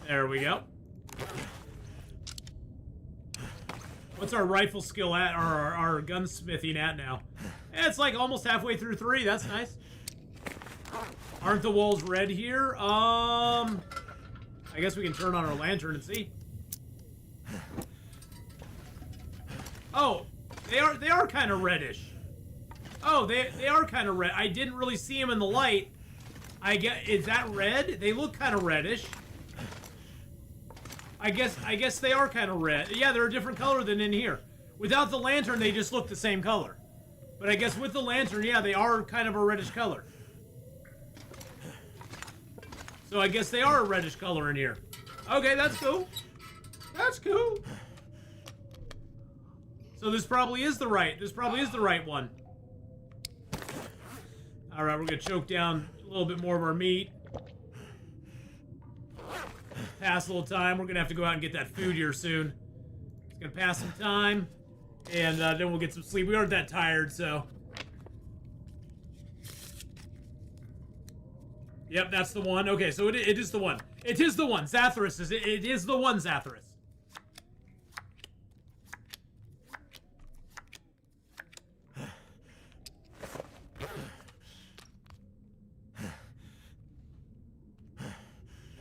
There we go. What's our rifle skill at, or our gunsmithing at now? It's like almost halfway through 3. That's nice. Aren't the walls red here? I guess we can turn on our lantern and see. Oh, they are kind of reddish. Oh, they are kind of red. I didn't really see them in the light. Is that red? They look kind of reddish. I guess they are kind of red. Yeah, they're a different color than in here. Without the lantern, they just look the same color. But I guess with the lantern, yeah, they are kind of a reddish color. So I guess they are a reddish color in here. Okay, that's cool. That's cool. So this probably is the right one. All right, we're gonna choke down a little bit more of our meat. Pass a little time. We're gonna have to go out and get that food here soon. It's gonna pass some time, and then we'll get some sleep. We aren't that tired, so. Yep, that's the one. Okay, so it is the one. It is the one. Zathras is it. It is the one, Zathras.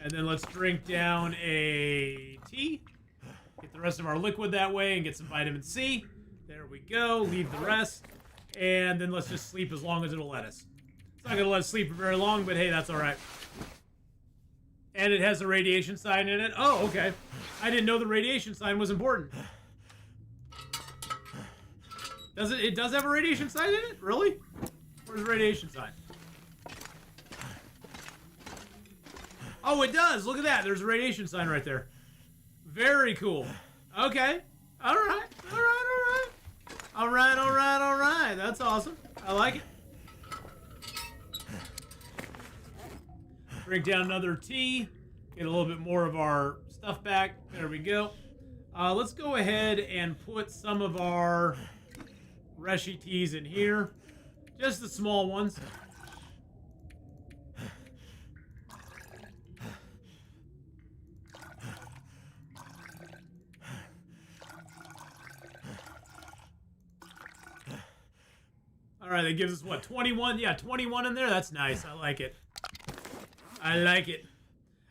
And then let's drink down a tea. Get the rest of our liquid that way and get some vitamin C. There we go. Leave the rest. And then let's just sleep as long as it'll let us. It's not going to let us sleep for very long, but hey, that's all right. And it has a radiation sign in it. Oh, okay. I didn't know the radiation sign was important. Does it? It does have a radiation sign in it? Really? Where's the radiation sign? Oh, it does. Look at that. There's a radiation sign right there. Very cool. Okay. All right. All right. All right. All right. All right. All right. That's awesome. I like it. Drink down another tea. Get a little bit more of our stuff back. There we go. Let's go ahead and put some of our Reshi teas in here. Just the small ones. All right, that gives us what, 21? Yeah, 21 in there. That's nice. I like it. I like it.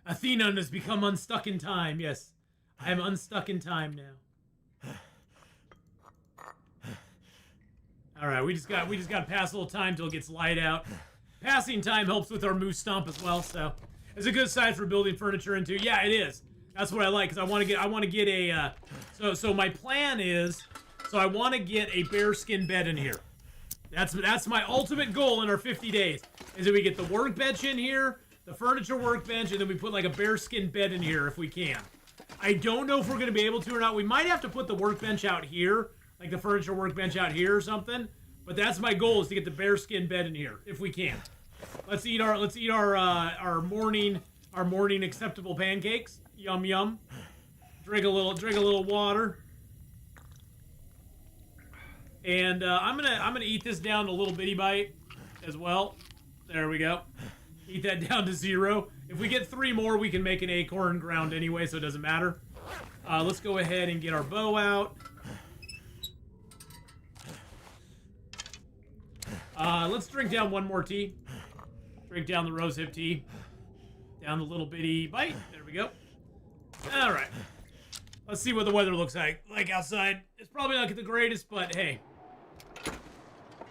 Atheenon has become unstuck in time. Yes, I am unstuck in time now. All right, we just got to pass a little time till it gets light out. Passing time helps with our moose stomp as well, so it's a good size for building furniture into. Yeah, it is. That's what I like, because I want to get a. So my plan is, I want to get a bearskin bed in here. That's my ultimate goal in our 50 days. Is that we get the workbench in here, the furniture workbench, and then we put like a bearskin bed in here if we can. I don't know if we're going to be able to or not. We might have to put the workbench out here, like the furniture workbench out here or something. But that's my goal, is to get the bearskin bed in here if we can. Let's eat our morning acceptable pancakes. Yum yum. Drink a little water. And I'm gonna eat this down to a little bitty bite as well. There we go. Eat that down to 0. If we get 3 more, we can make an acorn ground anyway, so it doesn't matter. Let's go ahead and get our bow out. Let's drink down one more tea. Drink down the rosehip tea. Down the little bitty bite. There we go. All right. Let's see what the weather looks like outside. It's probably not the greatest, but hey.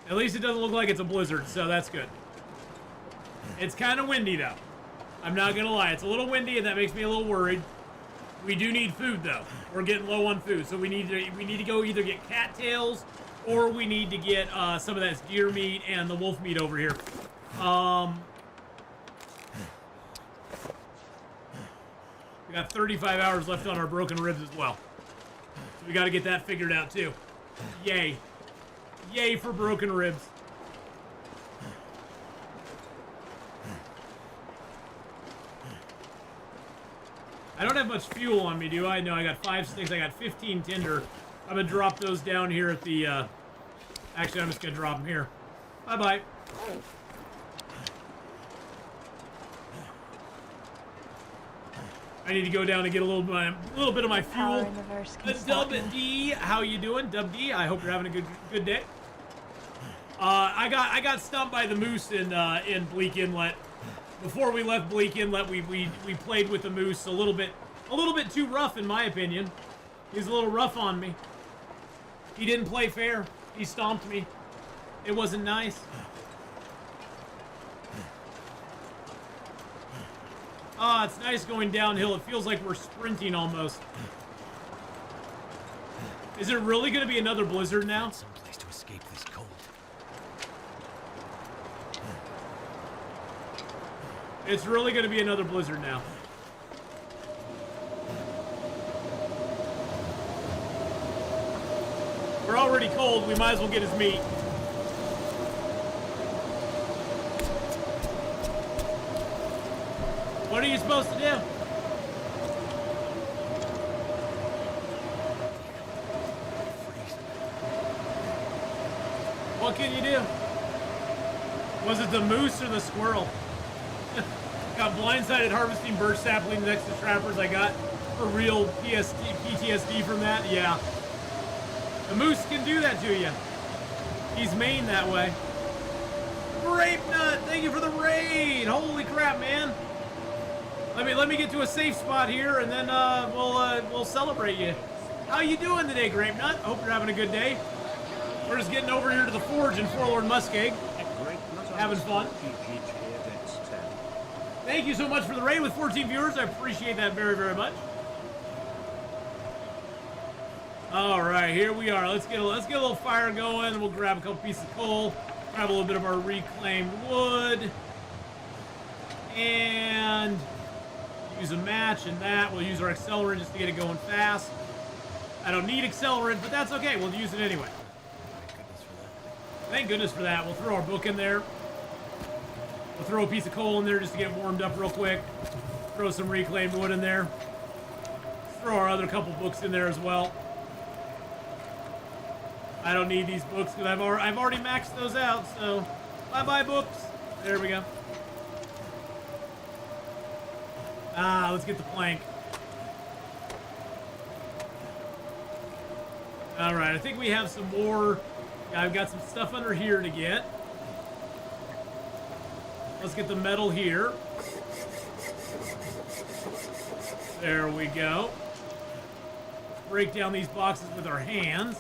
At least it doesn't look like it's a blizzard, so that's good. It's kind of windy, though. I'm not going to lie. It's a little windy, and that makes me a little worried. We do need food, though. We're getting low on food, so we need to go either get cattails or we need to get some of that deer meat and the wolf meat over here. We got 35 hours left on our broken ribs as well. So we got to get that figured out, too. Yay. Yay for broken ribs. I don't have much fuel on me, do I? No, I got 5 sticks. I got 15 tinder. I'm going to drop those down here at the... Actually, I'm just going to drop them here. Bye-bye. I need to go down and get a little bit of my fuel. Dub D, how you doing? Dub D, I hope you're having a good day. I got stumped by the moose in Bleak Inlet. Before we left Bleak Inlet, we played with the moose a little bit too rough in my opinion. He's a little rough on me. He didn't play fair. He stomped me. It wasn't nice. Ah, it's nice going downhill. It feels like we're sprinting almost. Is it really going to be another blizzard now? Someplace to escape this cold. It's really going to be another blizzard now. We're already cold. We might as well get his meat. What are you supposed to do? What can you do? Was it the moose or the squirrel? Got blindsided harvesting birch saplings next to trappers. I got a real PTSD from that. Yeah. The moose can do that to you. He's Maine that way. Grape Nut, thank you for the raid. Holy crap, man. Let me get to a safe spot here, and then we'll celebrate you. How you doing today, Grape Nut? Hope you're having a good day. We're just getting over here to the forge in Forlorn, Muskeg. Having fun. Thank you so much for the raid with 14 viewers. I appreciate that very, very much. All right, here we are. Let's get a little fire going. We'll grab a couple pieces of coal, grab a little bit of our reclaimed wood, and use a match and that. We'll use our accelerant just to get it going fast. I don't need accelerant, but that's okay. We'll use it anyway. Thank goodness for that. We'll throw our book in there. We'll throw a piece of coal in there just to get it warmed up real quick. Throw some reclaimed wood in there. Throw our other couple books in there as well. I don't need these books because I've already maxed those out, so bye-bye books. There we go. Ah, let's get the plank. All right, I think we have some more. I've got some stuff under here to get. Let's get the metal here. There we go. Break down these boxes with our hands.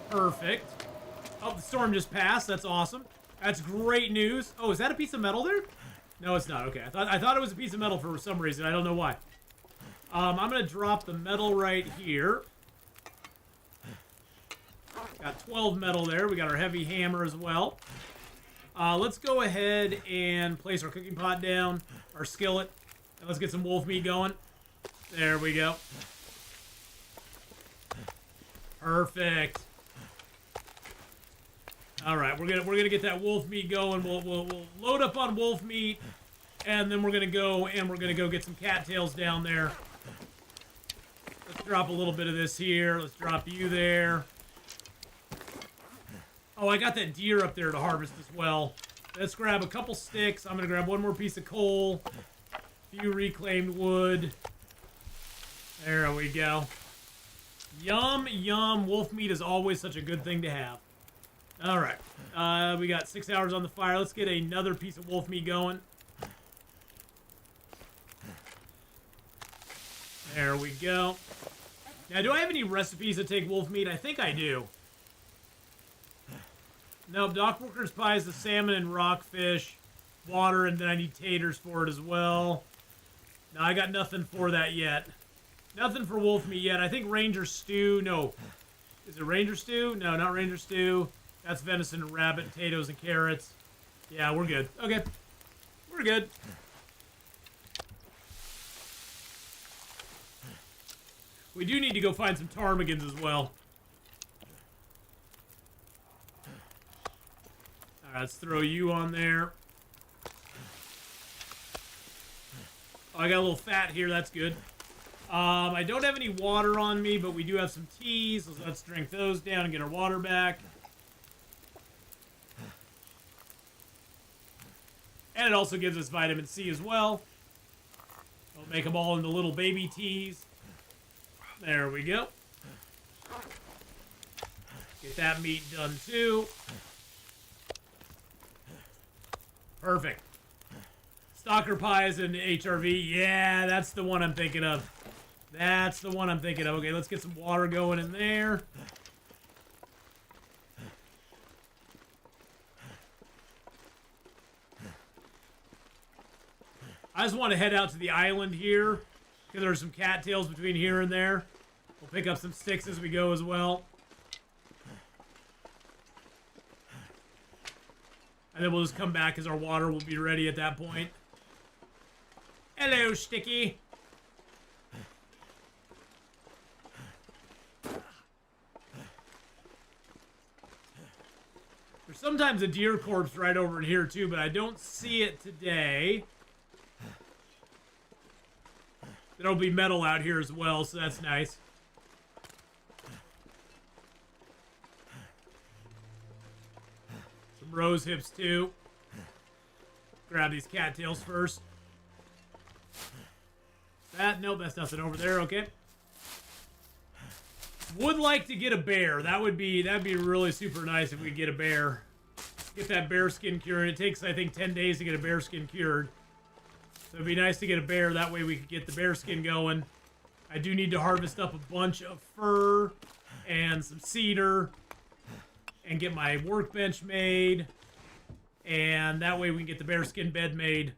Perfect. Oh, the storm just passed. That's awesome. That's great news. Oh, is that a piece of metal there? No, it's not. Okay, I thought it was a piece of metal for some reason. I don't know why. I'm gonna drop the metal right here. Got 12 metal there. We got our heavy hammer as well. Let's go ahead and place our cooking pot down, our skillet, and let's get some wolf meat going. There we go. Perfect. All right, we're gonna get that wolf meat going. We'll load up on wolf meat, and then we're gonna go get some cattails down there. Let's drop a little bit of this here. Let's drop you there. Oh, I got that deer up there to harvest as well. Let's grab a couple sticks. I'm gonna grab one more piece of coal, a few reclaimed wood. There we go. Yum, yum. Wolf meat is always such a good thing to have. All right. We got 6 hours on the fire. Let's get another piece of wolf meat going. There we go. Now, do I have any recipes that take wolf meat? I think I do. No, Dock Worker's pie is the salmon and rockfish, water, and then I need taters for it as well. No, I got nothing for that yet. Nothing for wolf meat yet. I think Ranger Stew. No. Is it Ranger Stew? No, not Ranger Stew. That's venison and rabbit, potatoes and carrots. Yeah, we're good. Okay. We're good. We do need to go find some ptarmigans as well. Alright, let's throw you on there. Oh, I got a little fat here. That's good. I don't have any water on me, but we do have some teas. So let's drink those down and get our water back. And it also gives us vitamin C as well. We'll make them all into little baby teas. There we go. Get that meat done too. Perfect. Stalker pies and HRV. Yeah, that's the one I'm thinking of. That's the one I'm thinking of. Okay, let's get some water going in there. I just want to head out to the island here, because there's some cattails between here and there. We'll pick up some sticks as we go as well. And then we'll just come back because our water will be ready at that point. Hello, Sticky. There's sometimes a deer corpse right over in here too, but I don't see it today. There'll be metal out here as well, so that's nice. Some rose hips too. Grab these cattails first. Nope, that's nothing over there, okay. Would like to get a bear. That'd be really super nice if we could get a bear. Get that bear skin cured. It takes, I think, 10 days to get a bear skin cured. So it'd be nice to get a bear. That way we could get the bear skin going. I do need to harvest up a bunch of fir and some cedar and get my workbench made. And that way we can get the bear skin bed made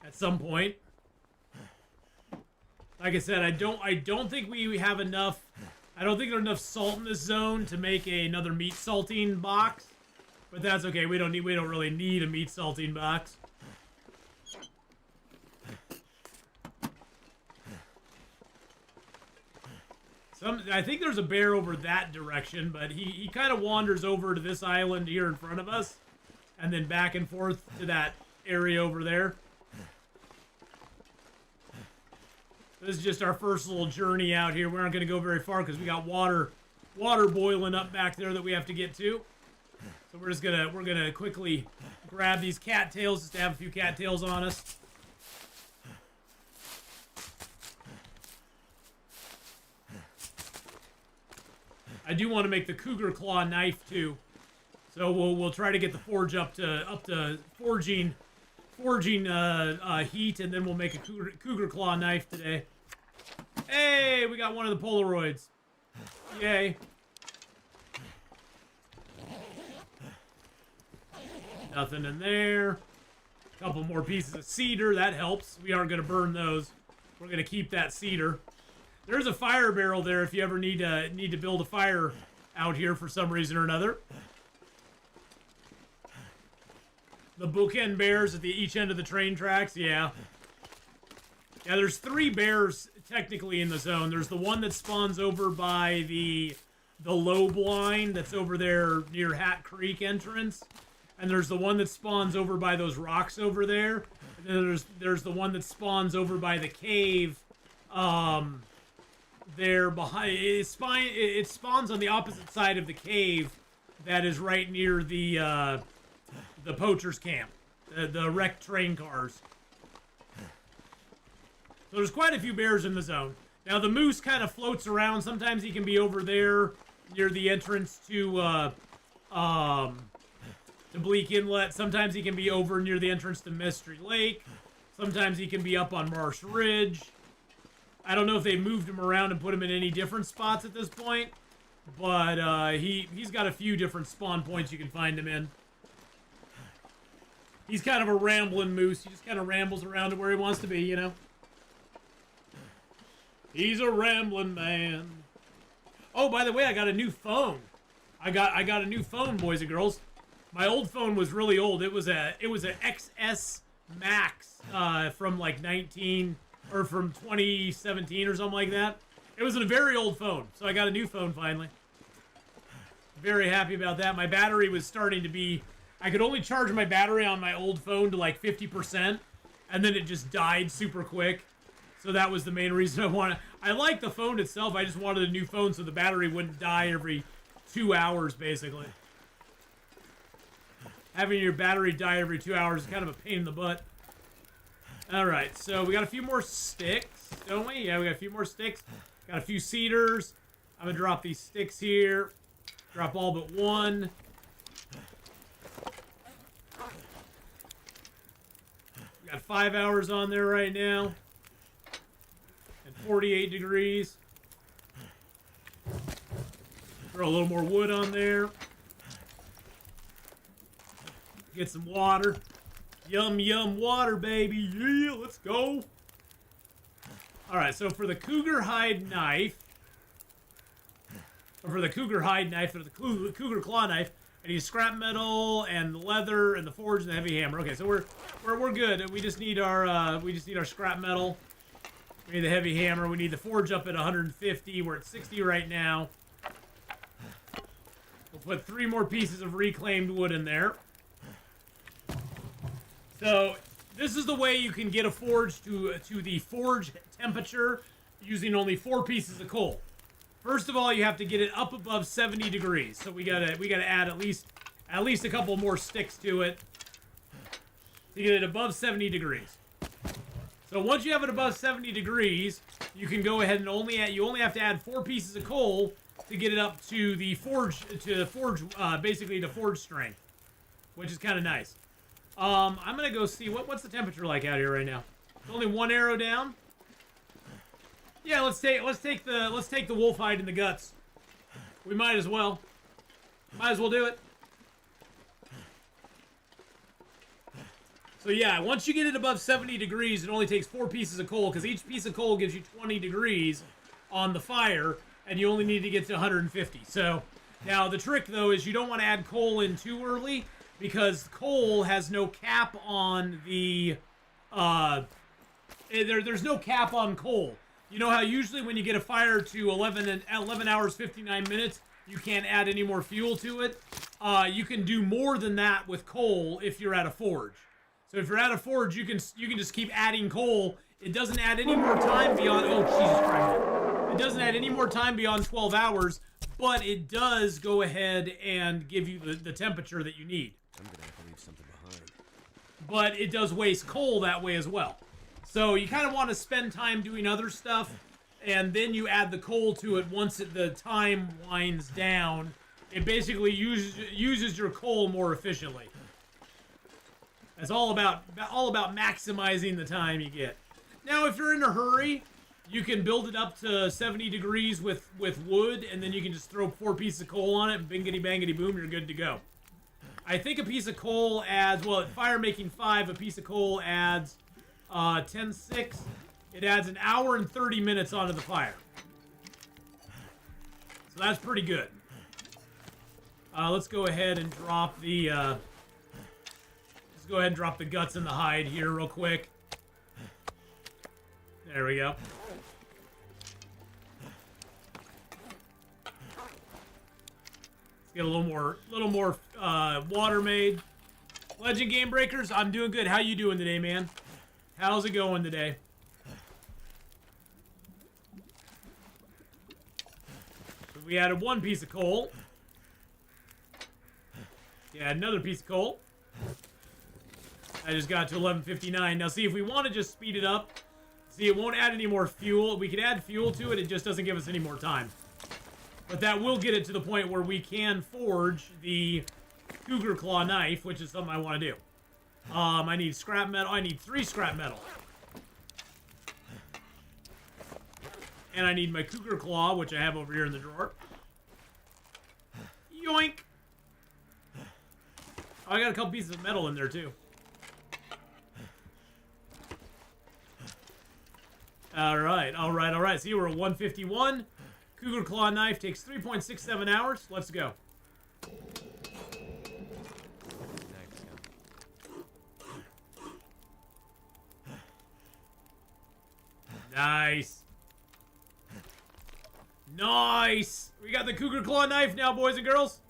at some point. Like I said, I don't think we have enough. I don't think there's enough salt in this zone to make another meat salting box, but that's okay. We don't really need a meat salting box. I think there's a bear over that direction, but he kind of wanders over to this island here in front of us, and then back and forth to that area over there. This is just our first little journey out here. We're not going to go very far because we got water boiling up back there that we have to get to. So we're gonna quickly grab these cattails just to have a few cattails on us. I do want to make the cougar claw knife too. So we'll try to get the forge up to forging heat, and then we'll make a cougar claw knife today. Hey, we got one of the Polaroids. Yay. Nothing in there. A couple more pieces of cedar. That helps. We aren't going to burn those. We're going to keep that cedar. There's a fire barrel there if you ever need to build a fire out here for some reason or another. The bookend bears at each end of the train tracks, yeah. Yeah, there's 3 bears technically in the zone. There's the one that spawns over by the low blind that's over there near Hat Creek entrance. And there's the one that spawns over by those rocks over there. And then there's the one that spawns over by the cave there behind. It spawns on the opposite side of the cave that is right near the poacher's camp. The wrecked train cars. So there's quite a few bears in the zone. Now the moose kind of floats around. Sometimes he can be over there near the entrance to Bleak Inlet. Sometimes he can be over near the entrance to Mystery Lake. Sometimes he can be up on Marsh Ridge. I don't know if they moved him around and put him in any different spots at this point, but he's got a few different spawn points you can find him in. He's kind of a rambling moose. He just kind of rambles around to where he wants to be, you know? He's a rambling man. Oh, by the way, I got a new phone. I got a new phone, boys and girls. My old phone was really old. It was a XS Max from like 2017 or something like that. It was a very old phone, so I got a new phone finally. Very happy about that. My battery was starting to be... I could only charge my battery on my old phone to like 50%, and then it just died super quick. So that was the main reason I wanted... I like the phone itself, I just wanted a new phone so the battery wouldn't die every 2 hours, basically. Having your battery die every 2 hours is kind of a pain in the butt. Alright, so we got a few more sticks, don't we? Yeah, we got a few more sticks. Got a few cedars. I'm going to drop these sticks here. Drop all but one. We got 5 hours on there right now. And 48 degrees. Throw a little more wood on there. Get some water. Yum, yum, water, baby. Yeah, let's go. All right, so for the cougar hide knife, or the cougar claw knife, I need scrap metal and leather and the forge and the heavy hammer. Okay, so we're good. We just need our scrap metal. We need the heavy hammer. We need the forge up at 150. We're at 60 right now. We'll put 3 more pieces of reclaimed wood in there. So this is the way you can get a forge to the forge temperature using only 4 pieces of coal. First of all, you have to get it up above 70 degrees. So we gotta add at least a couple more sticks to it to get it above 70 degrees. So once you have it above 70 degrees, you can go ahead and only have to add 4 pieces of coal to get it up to the forge basically to forge strength, which is kind of nice. I'm gonna go see what's the temperature like out here right now. There's only 1 arrow down. Yeah, let's take the wolf hide and the guts. We might as well. Might as well do it. So yeah, once you get it above 70 degrees, it only takes 4 pieces of coal, because each piece of coal gives you 20 degrees on the fire, and you only need to get to 150. So now the trick though is you don't want to add coal in too early, because coal has no cap on the there's no cap on coal. You know how usually when you get a fire to 11 hours 59 minutes, you can't add any more fuel to it. You can do more than that with coal if you're at a forge. So if you're at a forge, you can just keep adding coal. It doesn't add any more time beyond Jesus Christ. It doesn't add any more time beyond 12 hours, but it does go ahead and give you the temperature that you need. I'm gonna have to leave something behind. But it does waste coal that way as well. So you kind of want to spend time doing other stuff, and then you add the coal to it once the time winds down. It basically uses your coal more efficiently. It's all about maximizing the time you get. Now, if you're in a hurry, you can build it up to 70 degrees with wood, and then you can just throw 4 pieces of coal on it, and bingity bangity boom, you're good to go. I think a piece of coal adds, well, at fire making 5, a piece of coal adds 10-6. It adds an hour and 30 minutes onto the fire. So that's pretty good. Let's go ahead and drop the guts and the hide here real quick. There we go. Let's get a little more water made. Legend Game Breakers, I'm doing good. How you doing today, man? How's it going today? So we added 1 piece of coal. Yeah, another piece of coal. I just got to 11:59. Now see, if we want to just speed it up, see, it won't add any more fuel. We can add fuel to it, it just doesn't give us any more time. But that will get it to the point where we can forge the cougar claw knife, which is something I want to do. I need scrap metal. I need 3 scrap metal. And I need my cougar claw, which I have over here in the drawer. Yoink! Oh, I got a couple pieces of metal in there, too. Alright. See, we're at 151. Cougar claw knife takes 3.67 hours. Let's go. Nice. Nice. We got the cougar claw knife now, boys and girls.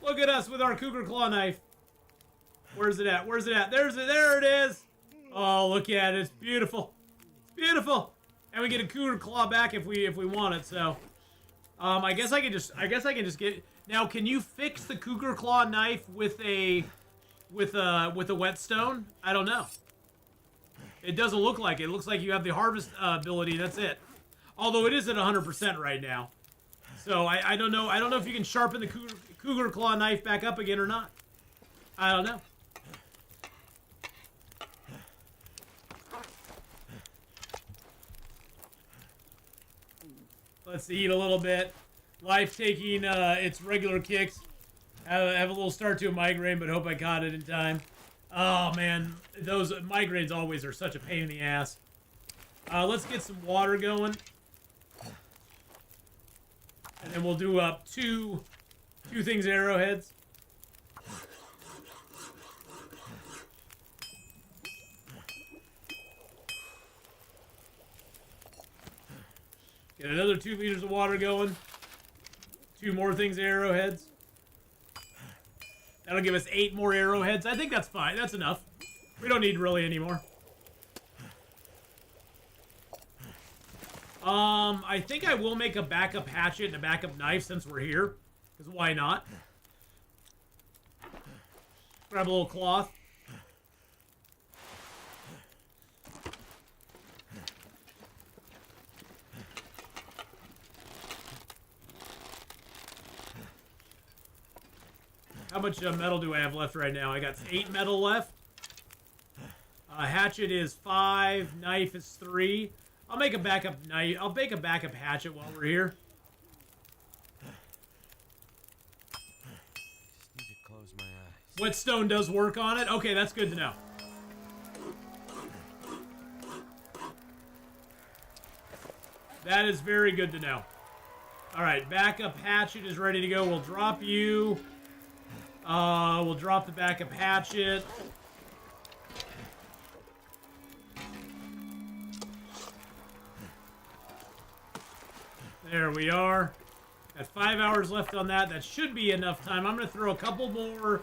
Look at us with our cougar claw knife. Where's it at? Where's it at? There it is. Oh, look at it. It's beautiful. It's beautiful. And we get a cougar claw back if we want it. So, I guess I can just get. Now, can you fix the cougar claw knife with a whetstone? I don't know. It doesn't look like it. It looks like you have the harvest ability. That's it. Although it is at 100% right now. So I don't know. I don't know if you can sharpen the cougar claw knife back up again or not. I don't know. Let's eat a little bit. Life taking its regular kicks. Have a little start to a migraine, but hope I caught it in time. Oh, man. Those migraines always are such a pain in the ass. Let's get some water going. And then we'll do up two things arrowheads. Get another 2 liters of water going. 2 more things arrowheads. That'll give us 8 more arrowheads. I think that's fine. That's enough. We don't need really any more. I think I will make a backup hatchet and a backup knife since we're here. Because why not? Grab a little cloth. How much metal do I have left right now? I got 8 metal left. Hatchet is 5. Knife is 3. I'll make a backup knife. I'll make a backup hatchet while we're here. Just need to close my eyes. Whetstone does work on it. Okay, that's good to know. That is very good to know. All right, backup hatchet is ready to go. We'll drop you. We'll drop the backup hatchet. There we are. Got 5 hours left on that. That should be enough time. I'm gonna throw a couple more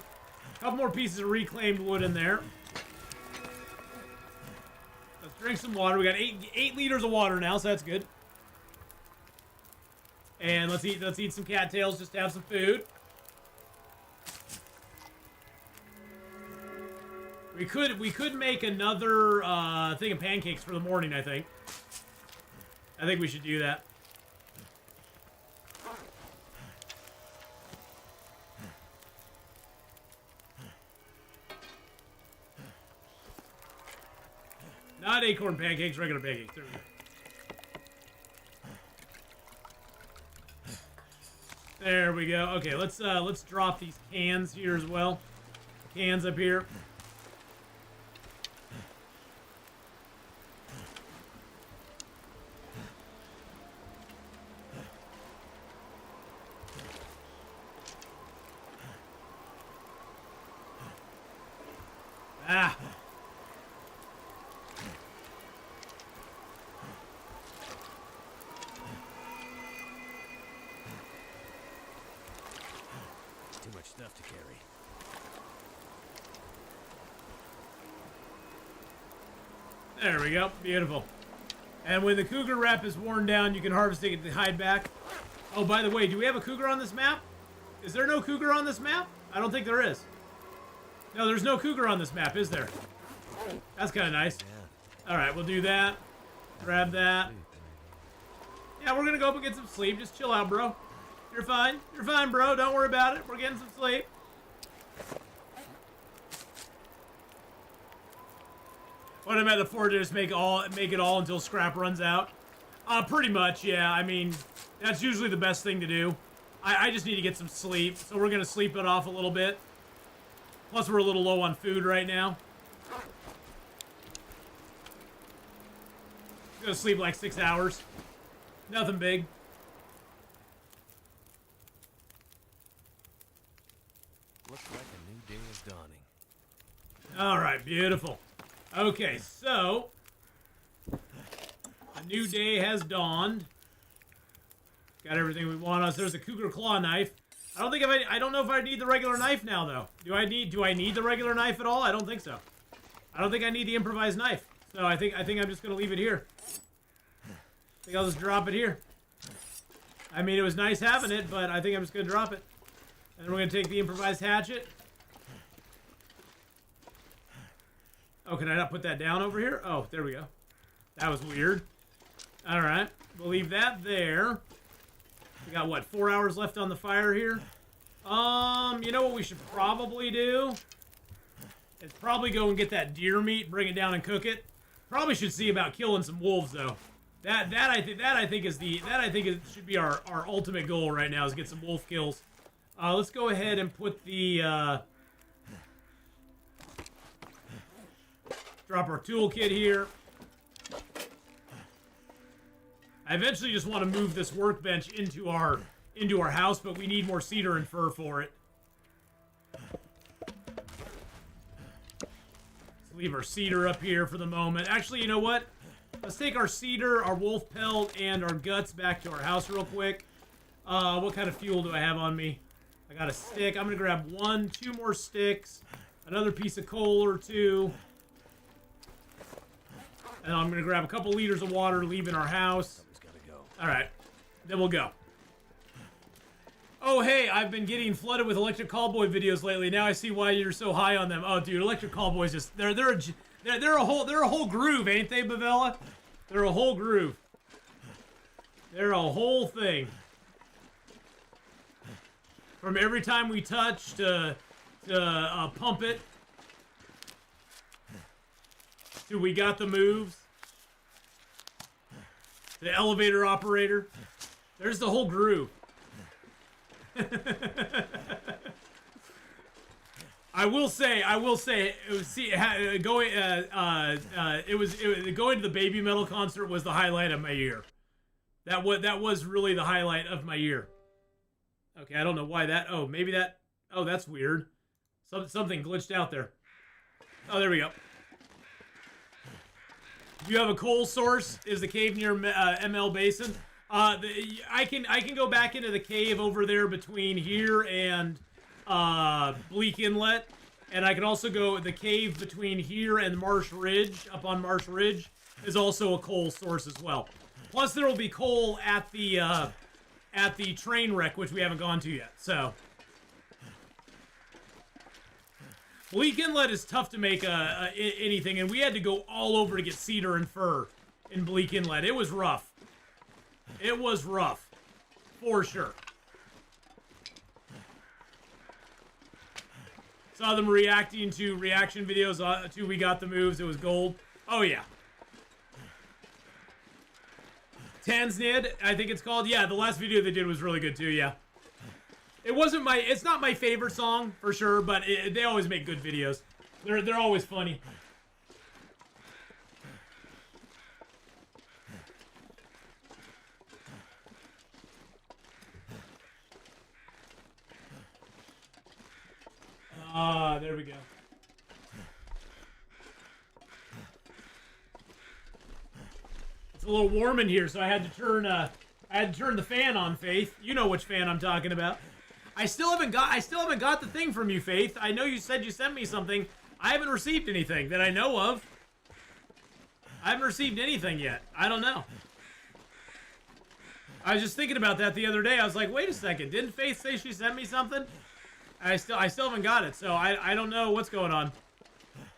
pieces of reclaimed wood in there. Let's drink some water. We got 8 liters of water now, so that's good. And let's eat some cattails just to have some food. We could make another thing of pancakes for the morning, I think. I think we should do that. Not acorn pancakes, regular pancakes. There we go. There we go. Okay, let's drop these cans here as well. Cans up here. Ah. Too much stuff to carry. There we go. Beautiful. And when the cougar wrap is worn down, you can harvest it and hide back. Oh, by the way, do we have a cougar on this map? Is there no cougar on this map? I don't think there is. No, there's no cougar on this map, is there? That's kind of nice. All right, we'll do that. Grab that. Yeah, we're going to go up and get some sleep. Just chill out, bro. You're fine. You're fine, bro. Don't worry about it. We're getting some sleep. What I meant before to just make it all until scrap runs out. Pretty much, yeah. I mean, that's usually the best thing to do. I just need to get some sleep, so we're gonna sleep it off a little bit. Plus, we're a little low on food right now. Gonna sleep like 6 hours. Nothing big. Looks like a new day is dawning. All right, beautiful. Okay, so a new day has dawned. Got everything we want. Us. There's a cougar claw knife. I don't know if I need the regular knife now, though. Do I need the regular knife at all? I don't think so. I don't think I need the improvised knife. So I think I'm just gonna leave it here. I think I'll just drop it here. I mean, it was nice having it, but I think I'm just gonna drop it. And then we're gonna take the improvised hatchet. Oh, can I not put that down over here? Oh, there we go. That was weird. All right, we'll leave that there. We got, what, 4 hours left on the fire here? You know what we should probably do? Is probably go and get that deer meat, bring it down and cook it. Probably should see about killing some wolves, though. That I think should be our ultimate goal right now, is get some wolf kills. Let's go ahead and put the Drop our toolkit here. I eventually just want to move this workbench into our house, but we need more cedar and fir for it. Let's leave our cedar up here for the moment. Actually, you know what? Let's take our cedar, our wolf pelt, and our guts back to our house real quick. What kind of fuel do I have on me? I got a stick. I'm gonna grab 2 more sticks, another piece of coal or 2. And I'm gonna grab a couple liters of water, leave in our house. Alright, then we'll go. Oh, hey, I've been getting flooded with Electric Callboy videos lately. Now I see why you're so high on them. Oh, dude, Electric Callboys just they're a whole groove, ain't they, Bavella? They're a whole groove. They're a whole thing. From every time we touch to pump it to we got the moves. The elevator operator. There's the whole groove. I will say, going to the Baby Metal concert was the highlight of my year. That was really the highlight of my year. Okay, I don't know why that. Oh, maybe that. Oh, that's weird. Something glitched out there. Oh, there we go. Do you have a coal source? Is the cave near ML Basin? I can go back into the cave over there between here and Bleak Inlet, and I can also go the cave between here and Marsh Ridge. Up on Marsh Ridge is also a coal source as well. Plus, there will be coal at the train wreck, which we haven't gone to yet. So, Bleak Inlet is tough to make anything, and we had to go all over to get cedar and fir in Bleak Inlet. It was rough. It was rough, for sure. Saw them reacting to reaction videos to We Got the Moves. It was gold. Oh, yeah. Tansnid, I think it's called. Yeah, the last video they did was really good, too, yeah. It's not my favorite song, for sure, but they always make good videos. They're always funny. There we go. It's a little warm in here, so I had to turn the fan on, Faith. You know which fan I'm talking about. I still haven't got the thing from you, Faith. I know you said you sent me something. I haven't received anything that I know of. I haven't received anything yet. I don't know. I was just thinking about that the other day. I was like, wait a second. Didn't Faith say she sent me something? I still haven't got it, so I don't know what's going on.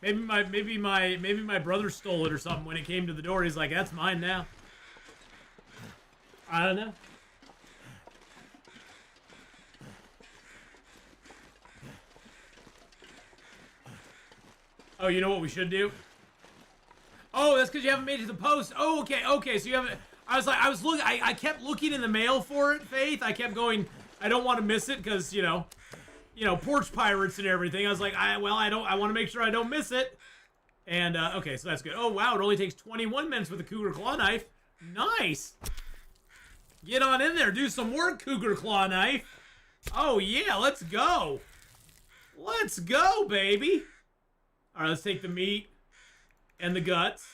Maybe my brother stole it or something when it came to the door. He's like, that's mine now. I don't know. Oh, you know what we should do? Oh, that's because you haven't made it to the post. Oh, okay. So you haven't. I kept looking in the mail for it, Faith. I kept going. I don't want to miss it because you know, porch pirates and everything. I was like, I want to make sure I don't miss it. And, okay, so that's good. Oh, wow, it only takes 21 minutes with a Cougar Claw Knife. Nice. Get on in there. Do some work, Cougar Claw Knife. Oh, yeah, let's go. Let's go, baby. All right, let's take the meat and the guts.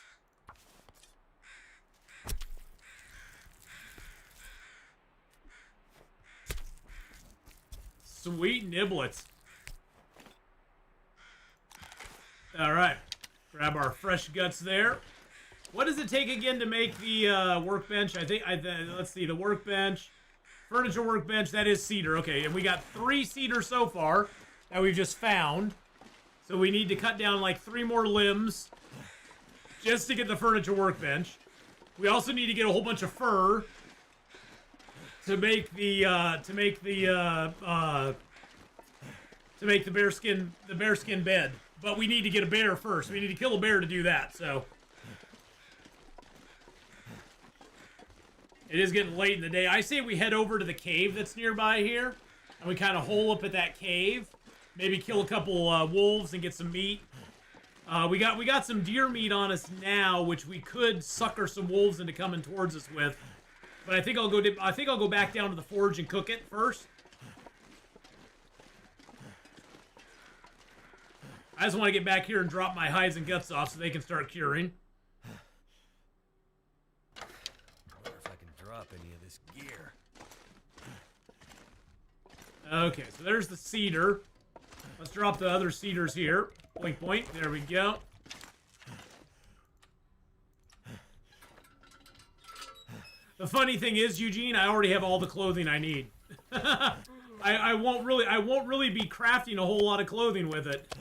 Sweet niblets. All right. Grab our fresh guts there. What does it take again to make the workbench? Let's see, the workbench. Furniture workbench, that is cedar. Okay, and we got 3 cedar so far that we've just found. So we need to cut down like 3 more limbs just to get the furniture workbench. We also need to get a whole bunch of fur to make the bearskin bed. But we need to get a bear first. We need to kill a bear to do that, so. It is getting late in the day. I say we head over to the cave that's nearby here. And we kind of hole up at that cave. Maybe kill a couple wolves and get some meat. We got some deer meat on us now, which we could sucker some wolves into coming towards us with. But I think I'll go back down to the forge and cook it first. I just want to get back here and drop my hides and guts off so they can start curing. I wonder if I can drop any of this gear. Okay, so there's the cedar. Let's drop the other cedars here. Blink point. There we go. The funny thing is, Eugene, I already have all the clothing I need. I won't really be crafting a whole lot of clothing with it.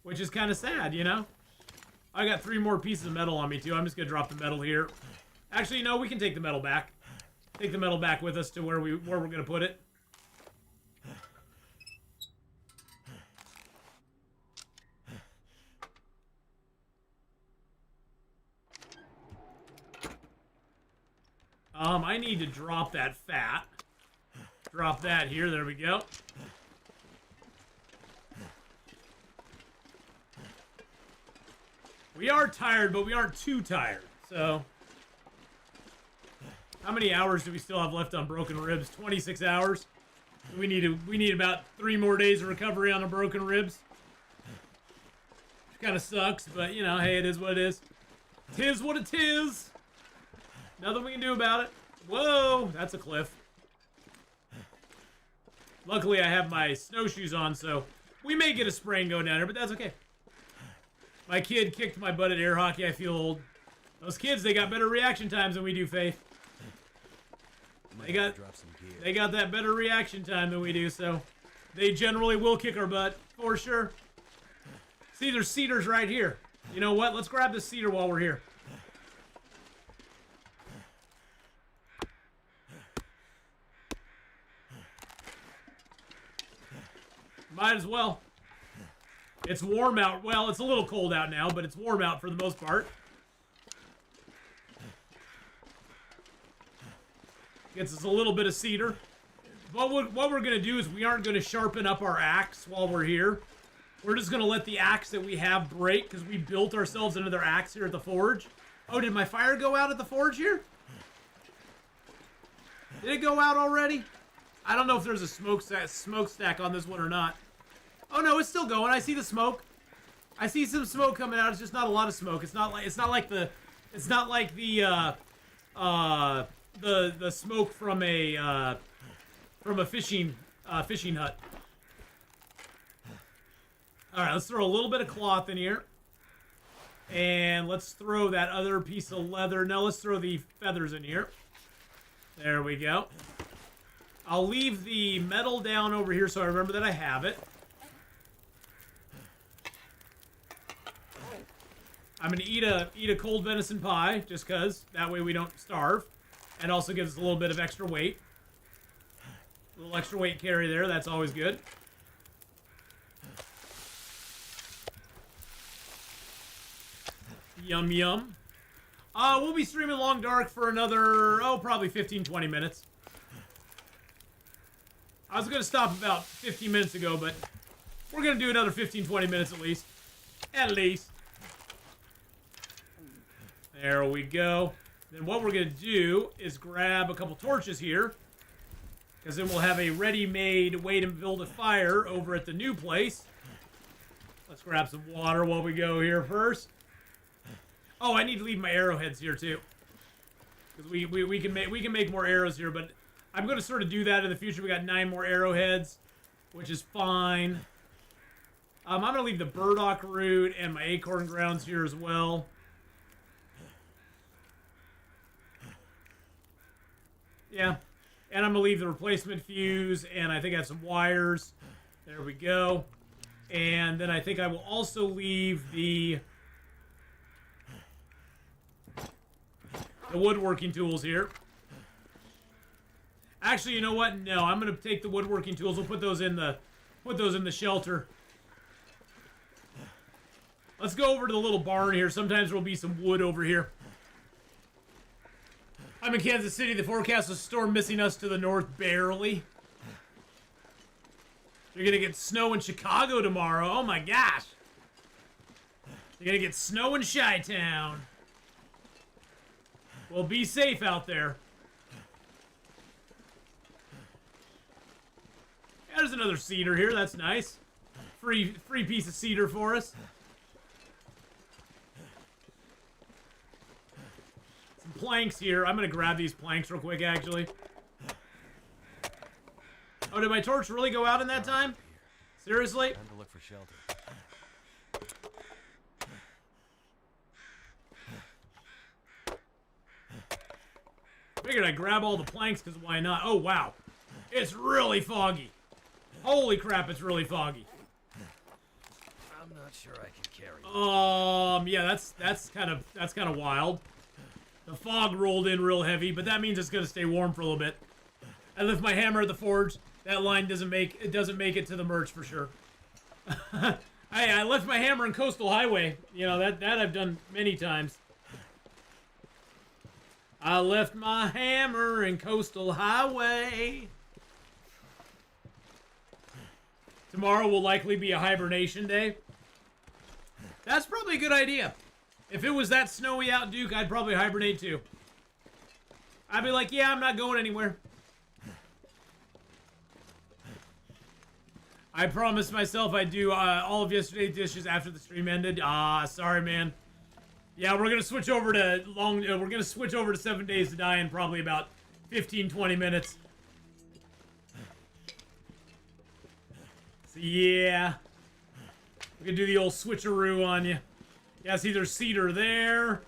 Which is kind of sad, you know? I got 3 more pieces of metal on me, too. I'm just going to drop the metal here. Actually, no, we can take the metal back. Take the metal back with us to where we're going to put it. I need to drop that fat. Drop that here. There we go. We are tired, but we aren't too tired. So, how many hours do we still have left on broken ribs? 26 hours. We need about 3 more days of recovery on the broken ribs. Kind of sucks, but you know, hey, it is what it is. Tis what it is. Nothing we can do about it. Whoa, that's a cliff. Luckily, I have my snowshoes on, so we may get a sprain going down there, but that's okay. My kid kicked my butt at air hockey. I feel old. Those kids, they got better reaction times than we do, Faith. They got that better reaction time than we do, so they generally will kick our butt, for sure. See, there's cedars right here. You know what? Let's grab this cedar while we're here. Might as well. It's warm out. Well, it's a little cold out now, but it's warm out for the most part. Gets us a little bit of cedar. But what we're going to do is we aren't going to sharpen up our axe while we're here. We're just going to let the axe that we have break because we built ourselves another axe here at the forge. Oh, did my fire go out at the forge here? Did it go out already? I don't know if there's a smokestack on this one or not. Oh no, it's still going. I see the smoke. I see some smoke coming out. It's just not a lot of smoke. It's not like the smoke from a fishing hut. All right, let's throw a little bit of cloth in here. And let's throw that other piece of leather. No, let's throw the feathers in here. There we go. I'll leave the metal down over here so I remember that I have it. I'm going to eat a cold venison pie, just because. That way we don't starve. And also gives us a little bit of extra weight. A little extra weight carry there. That's always good. Yum, yum. We'll be streaming Long Dark for another, probably 15-20 minutes. I was going to stop about 15 minutes ago, but we're going to do another 15-20 minutes at least. At least. There we go. Then what we're going to do is grab a couple torches here. Because then we'll have a ready-made way to build a fire over at the new place. Let's grab some water while we go here first. Oh, I need to leave my arrowheads here too. Because we can make more arrows here, but I'm going to sort of do that in the future. We got 9 more arrowheads, which is fine. I'm going to leave the burdock root and my acorn grounds here as well. Yeah. And I'm going to leave the replacement fuse, and I think I have some wires. There we go. And then I think I will also leave the woodworking tools here. Actually, you know what? No, I'm going to take the woodworking tools. We'll put those in the shelter. Let's go over to the little barn here. Sometimes there'll be some wood over here. I'm in Kansas City. The forecast is storm missing us to the north barely. You're going to get snow in Chicago tomorrow. Oh my gosh. You're gonna get snow in Chi-Town. Well, be safe out there. Yeah, there's another cedar here. That's nice. Free piece of cedar for us. Some planks here. I'm gonna grab these planks real quick, actually. Oh, did my torch really go out in that time? Seriously? Time to look for shelter. Figured I'd grab all the planks, because why not? Oh, wow. It's really foggy. Holy crap, it's really foggy. I'm not sure I can carry it. Yeah, that's kind of wild. The fog rolled in real heavy, but that means it's gonna stay warm for a little bit. I left my hammer at the forge. That line doesn't make it to the merch for sure. I left my hammer in Coastal Highway. You know, that I've done many times. I left my hammer in Coastal Highway. Tomorrow will likely be a hibernation day. That's probably a good idea. If it was that snowy out, Duke, I'd probably hibernate too. I'd be like, yeah, I'm not going anywhere. I promised myself I'd do all of yesterday's dishes after the stream ended. Sorry, man. Yeah, we're gonna switch over to we're gonna switch over to 7 Days to Die in probably about 15-20 minutes. So yeah, we can do the old switcheroo on you. Yeah, see, there's cedar there.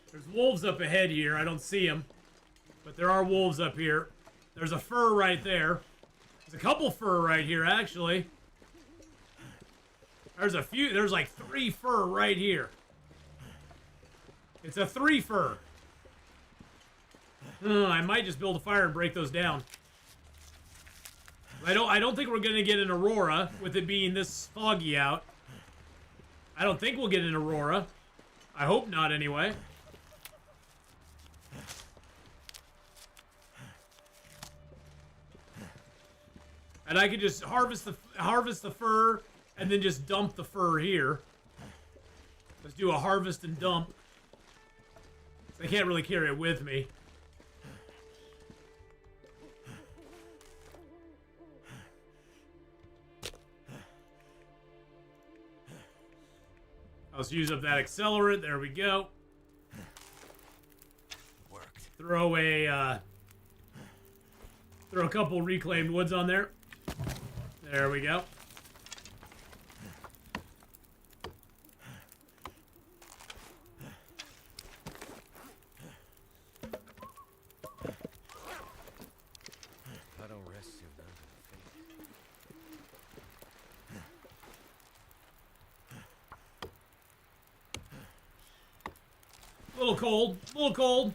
There's wolves up ahead here. I don't see them, but there are wolves up here. There's a fur right there. There's a couple fur right here, actually. There's like 3 fur right here. It's a 3 fur. I might just build a fire and break those down. I don't think we're gonna get an aurora with it being this foggy out. I don't think we'll get an aurora. I hope not, anyway. And I could just harvest the fur and then just dump the fur here. Let's do a harvest and dump. I can't really carry it with me. Let's use up that accelerant. There we go. Worked. Throw a couple reclaimed woods on there. There we go. I don't rest soon under the fate. A little cold. A little cold.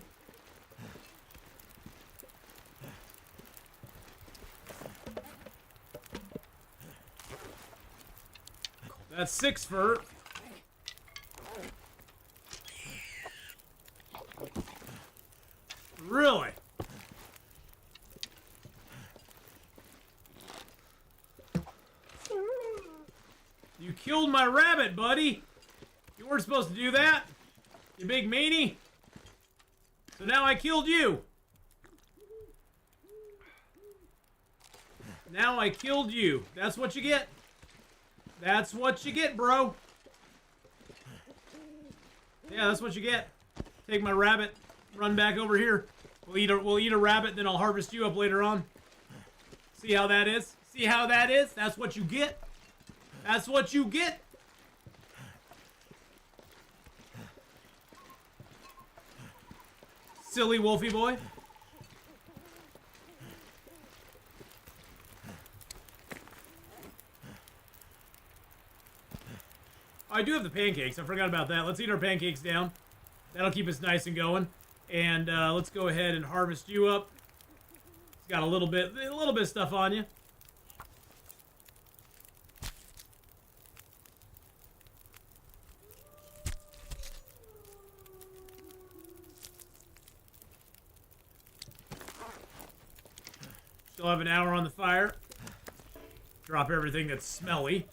That's 6 fur. Really? You killed my rabbit, buddy. You weren't supposed to do that. You big meanie. So now I killed you. Now I killed you. That's what you get. That's what you get, bro. Yeah, that's what you get. Take my rabbit, run back over here. We'll eat a rabbit, then I'll harvest you up later on. See how that is? See how that is? That's what you get. That's what you get. Silly Wolfie boy. Oh, I do have the pancakes. I forgot about that. Let's eat our pancakes down. That'll keep us nice and going. And let's go ahead and harvest you up. It's got a little bit of stuff on you. Still have an hour on the fire. Drop everything that's smelly.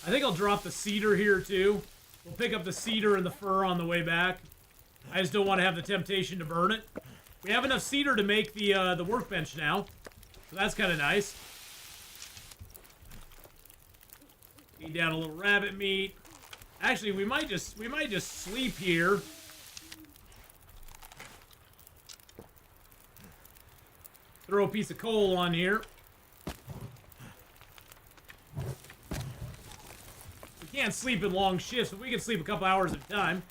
I think I'll drop the cedar here too. We'll pick up the cedar and the fir on the way back. I just don't want to have the temptation to burn it. We have enough cedar to make the workbench now, so that's kind of nice. Eat down a little rabbit meat. Actually, we might just sleep here. Throw a piece of coal on here. We can't sleep in long shifts, but we can sleep a couple hours at a time.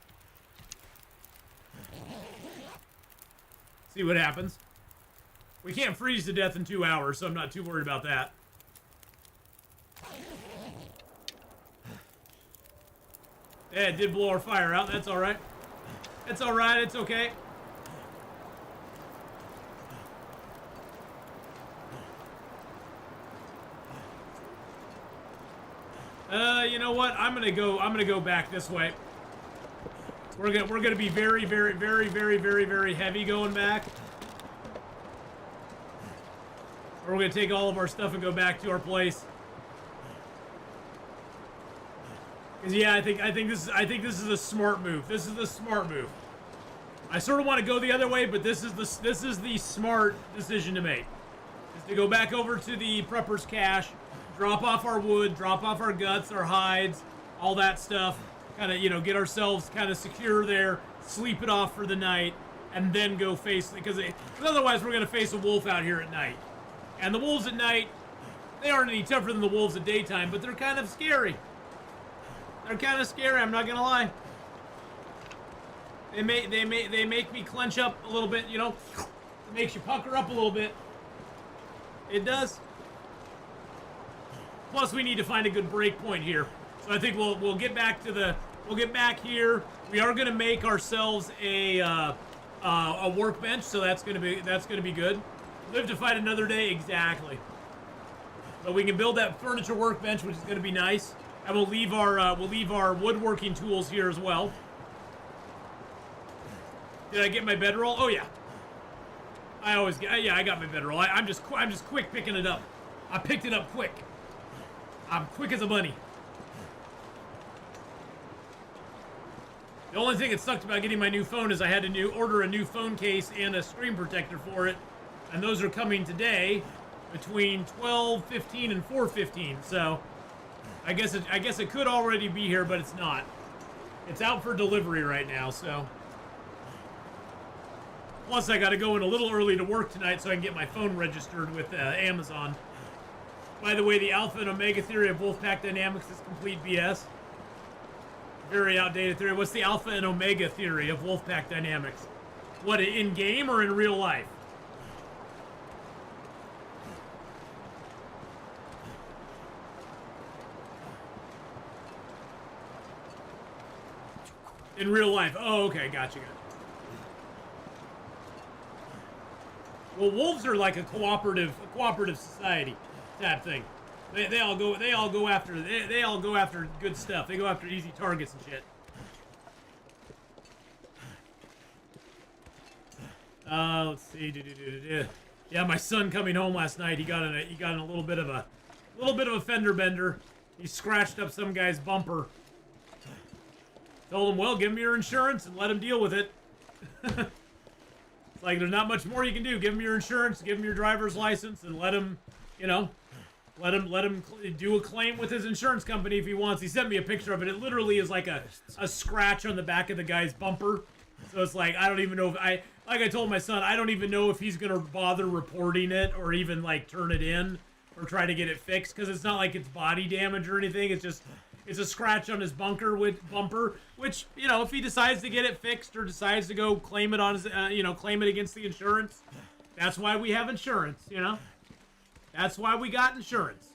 See what happens. We can't freeze to death in 2 hours, so I'm not too worried about that. Yeah, it did blow our fire out. That's alright. It's alright. It's okay. You know what? I'm gonna go back this way. We're gonna be very, very, very, very, very, very heavy going back. Or we're gonna take all of our stuff and go back to our place. Cause yeah, I think this is a smart move. This is the smart move. I sort of want to go the other way, but this is the smart decision to make. Is to go back over to the prepper's cache, drop off our wood, drop off our guts, our hides, all that stuff. Kind of, you know, get ourselves kind of secure there, sleep it off for the night, and then go face, because otherwise we're gonna face a wolf out here at night. And the wolves at night, they aren't any tougher than the wolves at daytime, but they're kind of scary. They're kind of scary, I'm not gonna lie. They make me clench up a little bit, you know. It makes you pucker up a little bit. It does. Plus, we need to find a good break point here. So I think we'll get back here. We are gonna make ourselves a workbench, so that's gonna be good. Live to fight another day, exactly. But we can build that furniture workbench, which is gonna be nice. And we'll leave our woodworking tools here as well. Did I get my bedroll? Oh yeah. I got my bedroll. I'm just quick picking it up. I picked it up quick. I'm quick as a bunny. The only thing that sucked about getting my new phone is I had to order a new phone case and a screen protector for it, and those are coming today between 12:15 and 4:15. So. I guess it could already be here, but it's not. It's out for delivery right now, so. Plus, I gotta go in a little early to work tonight so I can get my phone registered with Amazon. By the way, the alpha and omega theory of Wolfpack dynamics is complete BS. Very outdated theory. What's the alpha and omega theory of Wolfpack dynamics? What, in game or in real life? In real life. Oh, okay, gotcha. Well, wolves are like a cooperative society type thing. They all go after good stuff. They go after easy targets and shit. Let's see. Yeah, my son coming home last night, he got in a little bit of a fender bender. He scratched up some guy's bumper. Told him, well, give him your insurance and let him deal with it. It's like, there's not much more you can do. Give him your insurance, give him your driver's license, and let him, you know, let him do a claim with his insurance company if he wants. He sent me a picture of it. It literally is like a scratch on the back of the guy's bumper. So it's like, I don't even know if like I told my son, I don't even know if he's going to bother reporting it or even, like, turn it in or try to get it fixed, because it's not like it's body damage or anything. It's just... It's a scratch on his bumper, which, you know, if he decides to get it fixed or decides to go claim it on his, claim it against the insurance, that's why we have insurance, you know? That's why we got insurance.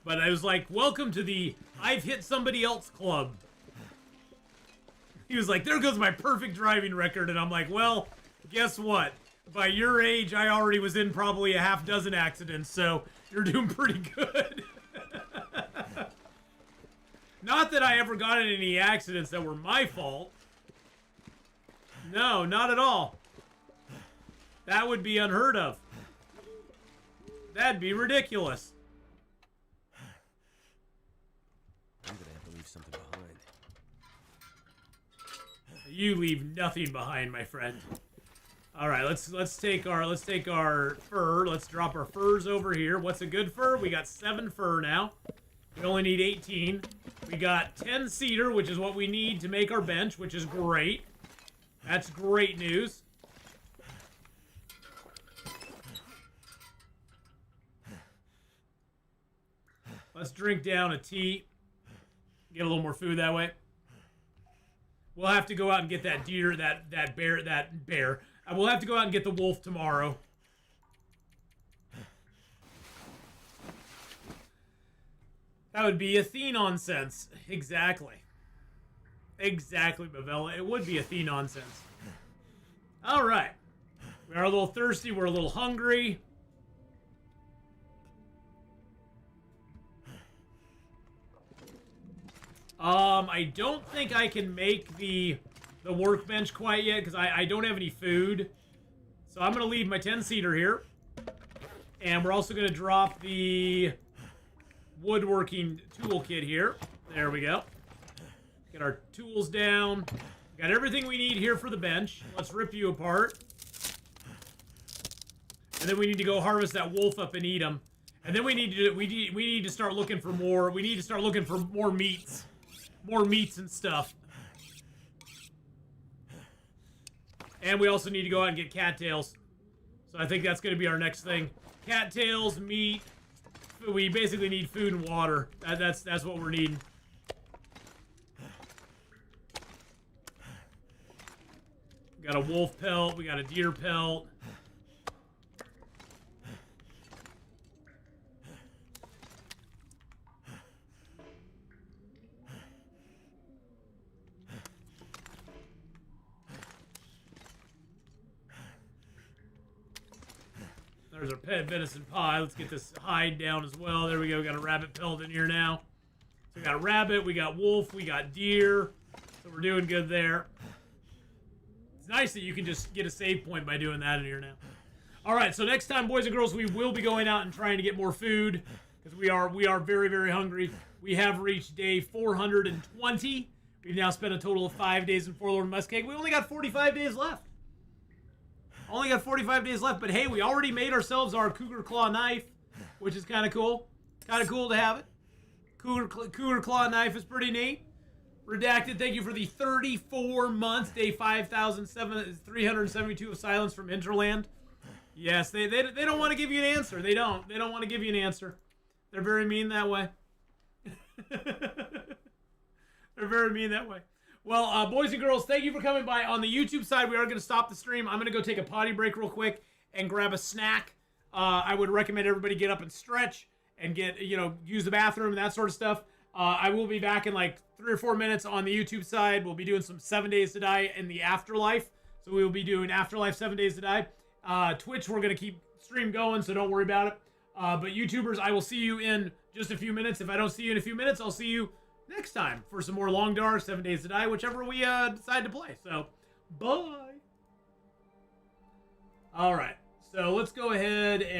But I was like, welcome to the I've hit somebody else club. He was like, there goes my perfect driving record. And I'm like, well, guess what? By your age, I already was in probably a half dozen accidents, so you're doing pretty good. Not that I ever got in any accidents that were my fault. No, not at all. That would be unheard of. That'd be ridiculous. I'm gonna have to leave something behind. You leave nothing behind, my friend. All right, let's take our fur. Let's drop our furs over here. What's a good fur? We got 7 fur now. We only need 18. We got 10 cedar, which is what we need to make our bench, which is great. That's great news. Let's drink down a tea. Get a little more food that way. We'll have to go out and get that deer, that bear. We'll have to go out and get the wolf tomorrow. That would be Atheenon sense. Exactly. Exactly, Bavella. It would be Atheenon sense. All right. We are a little thirsty. We're a little hungry. I don't think I can make the workbench quite yet because I don't have any food. So I'm going to leave my 10 cedar here. And we're also going to drop the woodworking toolkit here. There we go. Get our tools down. Got everything we need here for the bench. Let's rip you apart. And then we need to go harvest that wolf up and eat him. And then we need to start looking for more. We need to start looking for more meats. More meats and stuff. And we also need to go out and get cattails. So I think that's going to be our next thing. Cattails, meat. We basically need food and water. That's what we're needing. We got a wolf pelt. We got a deer pelt. There's our pet venison pie. Let's get this hide down as well. There we go. We got a rabbit pelt in here now. So we got a rabbit, we got wolf, we got deer. So we're doing good there. It's nice that you can just get a save point by doing that in here now. All right, so next time, boys and girls, we will be going out and trying to get more food because we are very, very hungry. We have reached day 420. We've now spent a total of 5 days in Forlorn, Muskeg. We only got 45 days left. Only got 45 days left, but hey, we already made ourselves our cougar claw knife, which is kind of cool. Kind of cool to have it. Cougar claw knife is pretty neat. Redacted, thank you for the 34 months, day 5,372 of silence from Hinterland. Yes, they don't want to give you an answer. They don't want to give you an answer. They're very mean that way. They're very mean that way. Well, boys and girls, thank you for coming by. On the YouTube side, we are going to stop the stream. I'm going to go take a potty break real quick and grab a snack. I would recommend everybody get up and stretch and get, use the bathroom and that sort of stuff. I will be back in like 3 or 4 minutes on the YouTube side. We'll be doing some 7 Days to Die in the Afterlife. So we will be doing Afterlife 7 Days to Die. Twitch, we're going to keep stream going, so don't worry about it. But YouTubers, I will see you in just a few minutes. If I don't see you in a few minutes, I'll see you next time for some more Long Dark, 7 Days to Die, whichever we decide to play. So, bye. All right. So let's go ahead and